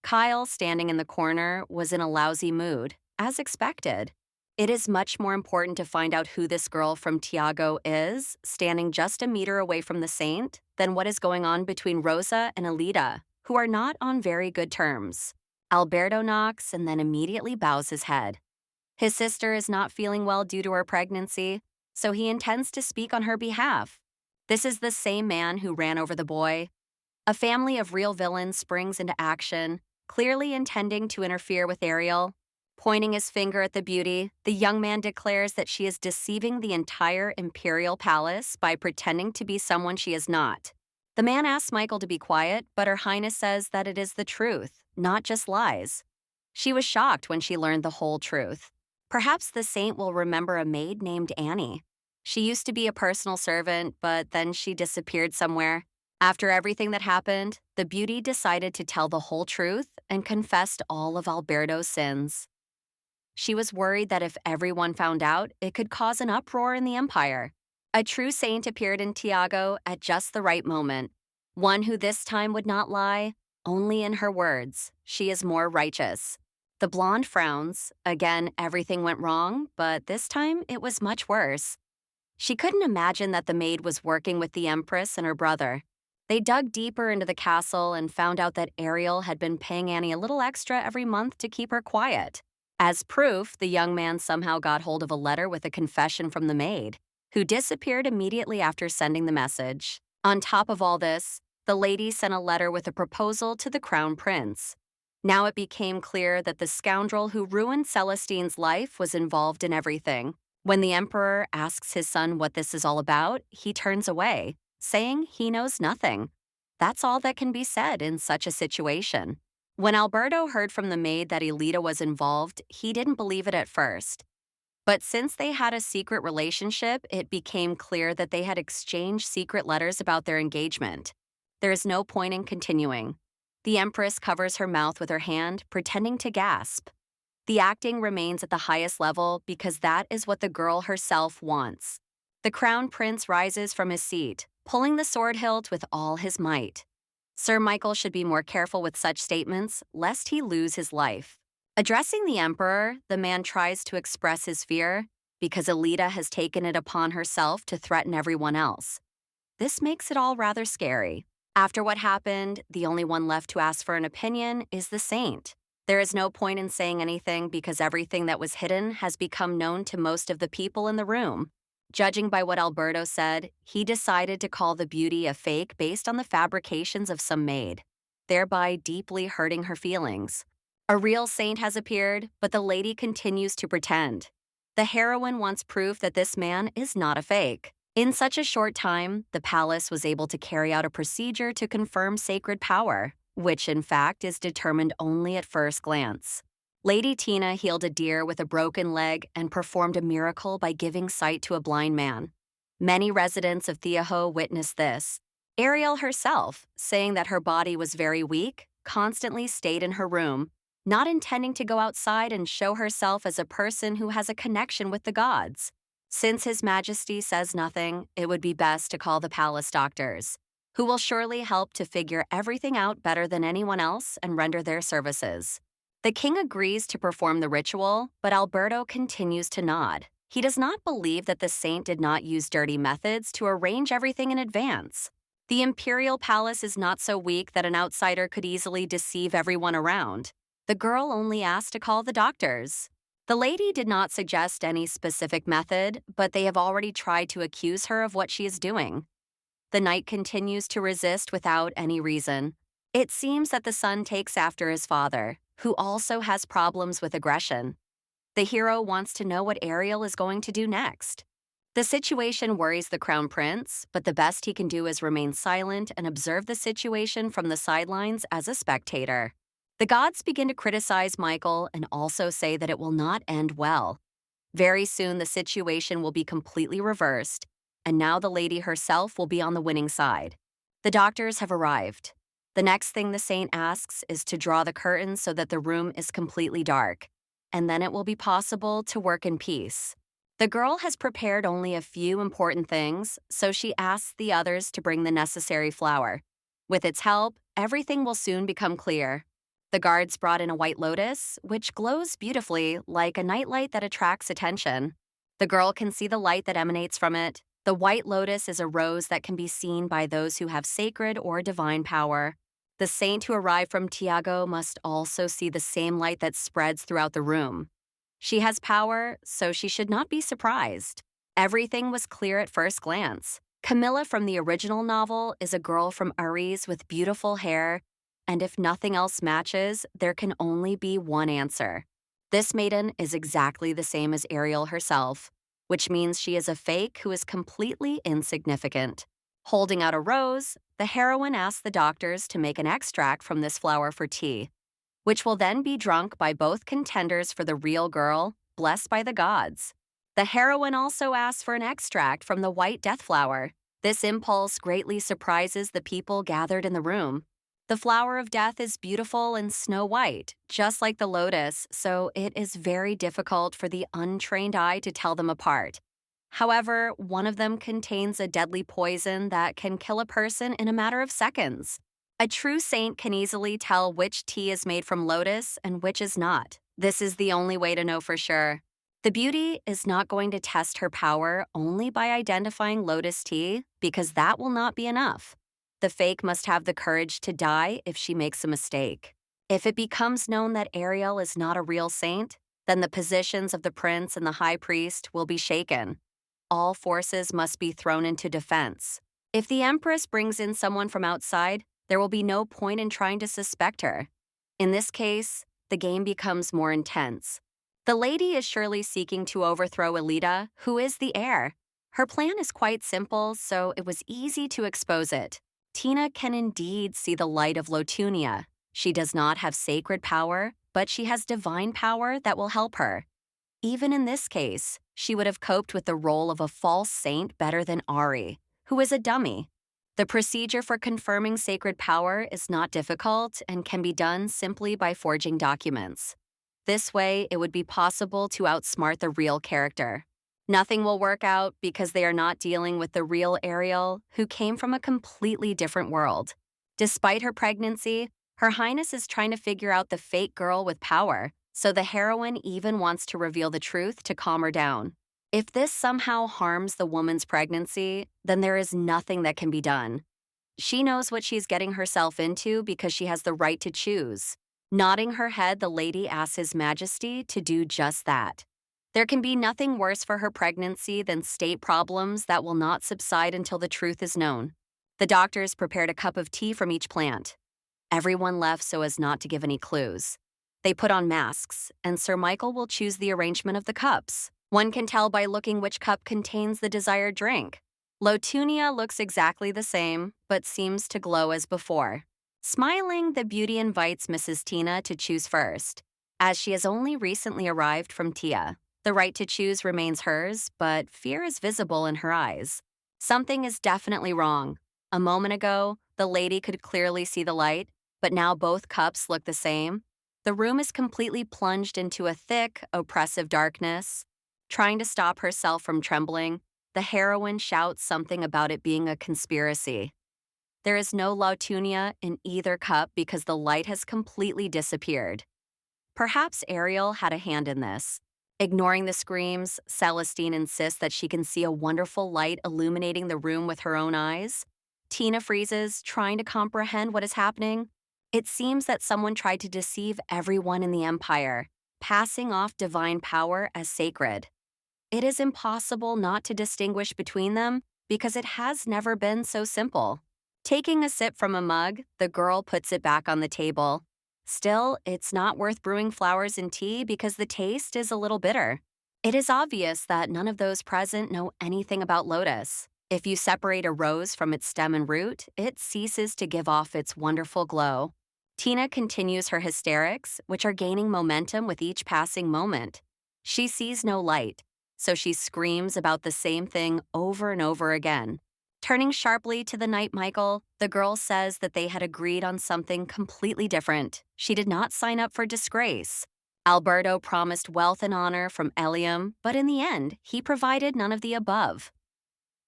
S1: Kyle, standing in the corner, was in a lousy mood, as expected. It is much more important to find out who this girl from Tiago is, standing just a meter away from the saint, than what is going on between Rosa and Alida, who are not on very good terms. Alberto knocks and then immediately bows his head. His sister is not feeling well due to her pregnancy, so he intends to speak on her behalf. This is the same man who ran over the boy. A family of real villains springs into action, clearly intending to interfere with Ariel. Pointing his finger at the beauty, the young man declares that she is deceiving the entire imperial palace by pretending to be someone she is not. The man asks Michael to be quiet, but Her Highness says that it is the truth, not just lies. She was shocked when she learned the whole truth. Perhaps the saint will remember a maid named Annie. She used to be a personal servant, but then she disappeared somewhere. After everything that happened, the beauty decided to tell the whole truth and confessed all of Alberto's sins. She was worried that if everyone found out, it could cause an uproar in the empire. A true saint appeared in Tiago at just the right moment. One who this time would not lie, only in her words. She is more righteous. The blonde frowns. Again, everything went wrong, but this time it was much worse. She couldn't imagine that the maid was working with the empress and her brother. They dug deeper into the castle and found out that Ariel had been paying Annie a little extra every month to keep her quiet. As proof, the young man somehow got hold of a letter with a confession from the maid, who disappeared immediately after sending the message. On top of all this, the lady sent a letter with a proposal to the crown prince. Now it became clear that the scoundrel who ruined Celestine's life was involved in everything. When the emperor asks his son what this is all about, he turns away, saying he knows nothing. That's all that can be said in such a situation. When Alberto heard from the maid that Elita was involved, he didn't believe it at first. But since they had a secret relationship, it became clear that they had exchanged secret letters about their engagement. There is no point in continuing. The empress covers her mouth with her hand, pretending to gasp. The acting remains at the highest level because that is what the girl herself wants. The crown prince rises from his seat, pulling the sword hilt with all his might. Sir Michael should be more careful with such statements, lest he lose his life. Addressing the emperor, the man tries to express his fear because Elita has taken it upon herself to threaten everyone else. This makes it all rather scary. After what happened, the only one left to ask for an opinion is the saint. There is no point in saying anything because everything that was hidden has become known to most of the people in the room. Judging by what Alberto said, he decided to call the beauty a fake based on the fabrications of some maid, thereby deeply hurting her feelings. A real saint has appeared, but the lady continues to pretend. The heroine wants proof that this man is not a fake. In such a short time, the palace was able to carry out a procedure to confirm sacred power, which in fact is determined only at first glance. Lady Tina healed a deer with a broken leg and performed a miracle by giving sight to a blind man. Many residents of Theaho witnessed this. Ariel herself, saying that her body was very weak, constantly stayed in her room, not intending to go outside and show herself as a person who has a connection with the gods. Since His Majesty says nothing, it would be best to call the palace doctors, who will surely help to figure everything out better than anyone else and render their services. The king agrees to perform the ritual, but Alberto continues to nod. He does not believe that the saint did not use dirty methods to arrange everything in advance. The imperial palace is not so weak that an outsider could easily deceive everyone around. The girl only asked to call the doctors. The lady did not suggest any specific method, but they have already tried to accuse her of what she is doing. The knight continues to resist without any reason. It seems that the son takes after his father, who also has problems with aggression. The hero wants to know what Ariel is going to do next. The situation worries the crown prince, but the best he can do is remain silent and observe the situation from the sidelines as a spectator. The gods begin to criticize Michael and also say that it will not end well. Very soon the situation will be completely reversed, and now the lady herself will be on the winning side. The doctors have arrived. The next thing the saint asks is to draw the curtains so that the room is completely dark, and then it will be possible to work in peace. The girl has prepared only a few important things, so she asks the others to bring the necessary flour. With its help, everything will soon become clear. The guards brought in a white lotus, which glows beautifully like a nightlight that attracts attention. The girl can see the light that emanates from it. The white lotus is a rose that can be seen by those who have sacred or divine power. The saint who arrived from Tiago must also see the same light that spreads throughout the room. She has power, so she should not be surprised. Everything was clear at first glance. Camilla from the original novel is a girl from Aries with beautiful hair, and if nothing else matches, there can only be one answer. This maiden is exactly the same as Ariel herself, which means she is a fake who is completely insignificant. Holding out a rose, the heroine asks the doctors to make an extract from this flower for tea, which will then be drunk by both contenders for the real girl, blessed by the gods. The heroine also asks for an extract from the white death flower. This impulse greatly surprises the people gathered in the room. The flower of death is beautiful and snow white, just like the lotus, so it is very difficult for the untrained eye to tell them apart. However, one of them contains a deadly poison that can kill a person in a matter of seconds. A true saint can easily tell which tea is made from lotus and which is not. This is the only way to know for sure. The beauty is not going to test her power only by identifying Lotus Tea, because that will not be enough. The fake must have the courage to die if she makes a mistake. If it becomes known that Ariel is not a real saint, then the positions of the prince and the high priest will be shaken. All forces must be thrown into defense. If the empress brings in someone from outside, there will be no point in trying to suspect her. In this case, the game becomes more intense. The lady is surely seeking to overthrow Elita, who is the heir. Her plan is quite simple, so it was easy to expose it. Tina can indeed see the light of Lotunia. She does not have sacred power, but she has divine power that will help her. Even in this case, she would have coped with the role of a false saint better than Ari, who is a dummy. The procedure for confirming sacred power is not difficult and can be done simply by forging documents. This way, it would be possible to outsmart the real character. Nothing will work out because they are not dealing with the real Ariel, who came from a completely different world. Despite her pregnancy, Her Highness is trying to figure out the fake girl with power, so the heroine even wants to reveal the truth to calm her down. If this somehow harms the woman's pregnancy, then there is nothing that can be done. She knows what she's getting herself into because she has the right to choose. Nodding her head, the lady asks His Majesty to do just that. There can be nothing worse for her pregnancy than state problems that will not subside until the truth is known. The doctors prepared a cup of tea from each plant. Everyone left so as not to give any clues. They put on masks, and Sir Michael will choose the arrangement of the cups. One can tell by looking which cup contains the desired drink. Lotunia looks exactly the same, but seems to glow as before. Smiling, the beauty invites Mrs. Tina to choose first. As she has only recently arrived from Tia, the right to choose remains hers, but fear is visible in her eyes. Something is definitely wrong. A moment ago, the lady could clearly see the light, but now both cups look the same. The room is completely plunged into a thick, oppressive darkness. Trying to stop herself from trembling, the heroine shouts something about it being a conspiracy. There is no Lotunia in either cup because the light has completely disappeared. Perhaps Ariel had a hand in this. Ignoring the screams, Celestine insists that she can see a wonderful light illuminating the room with her own eyes. Tina freezes, trying to comprehend what is happening. It seems that someone tried to deceive everyone in the Empire, passing off divine power as sacred. It is impossible not to distinguish between them because it has never been so simple. Taking a sip from a mug, the girl puts it back on the table. Still, it's not worth brewing flowers in tea because the taste is a little bitter. It is obvious that none of those present know anything about lotus. If you separate a rose from its stem and root, it ceases to give off its wonderful glow. Tina continues her hysterics, which are gaining momentum with each passing moment. She sees no light, so she screams about the same thing over and over again. Turning sharply to the Knight Michael, the girl says that they had agreed on something completely different. She did not sign up for disgrace. Alberto promised wealth and honor from Elium, but in the end, he provided none of the above.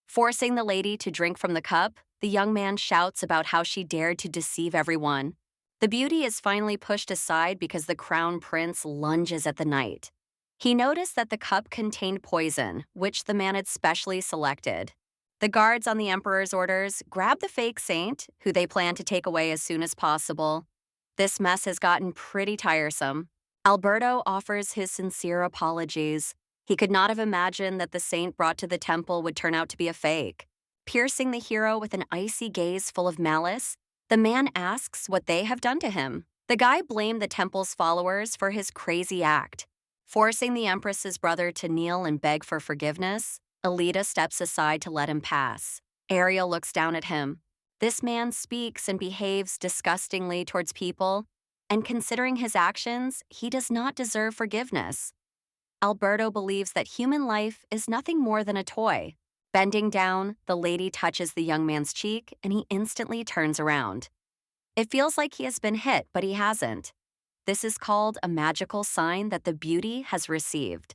S1: Forcing the lady to drink from the cup, the young man shouts about how she dared to deceive everyone. The beauty is finally pushed aside because the crown prince lunges at the knight. He noticed that the cup contained poison, which the man had specially selected. The guards on the emperor's orders grab the fake saint, who they plan to take away as soon as possible. This mess has gotten pretty tiresome. Alberto offers his sincere apologies. He could not have imagined that the saint brought to the temple would turn out to be a fake. Piercing the hero with an icy gaze full of malice, the man asks what they have done to him. The guy blamed the temple's followers for his crazy act. Forcing the empress's brother to kneel and beg for forgiveness, Elita steps aside to let him pass. Ariel looks down at him. This man speaks and behaves disgustingly towards people, and considering his actions, he does not deserve forgiveness. Alberto believes that human life is nothing more than a toy. Bending down, the lady touches the young man's cheek, and he instantly turns around. It feels like he has been hit, but he hasn't. This is called a magical sign that the beauty has received.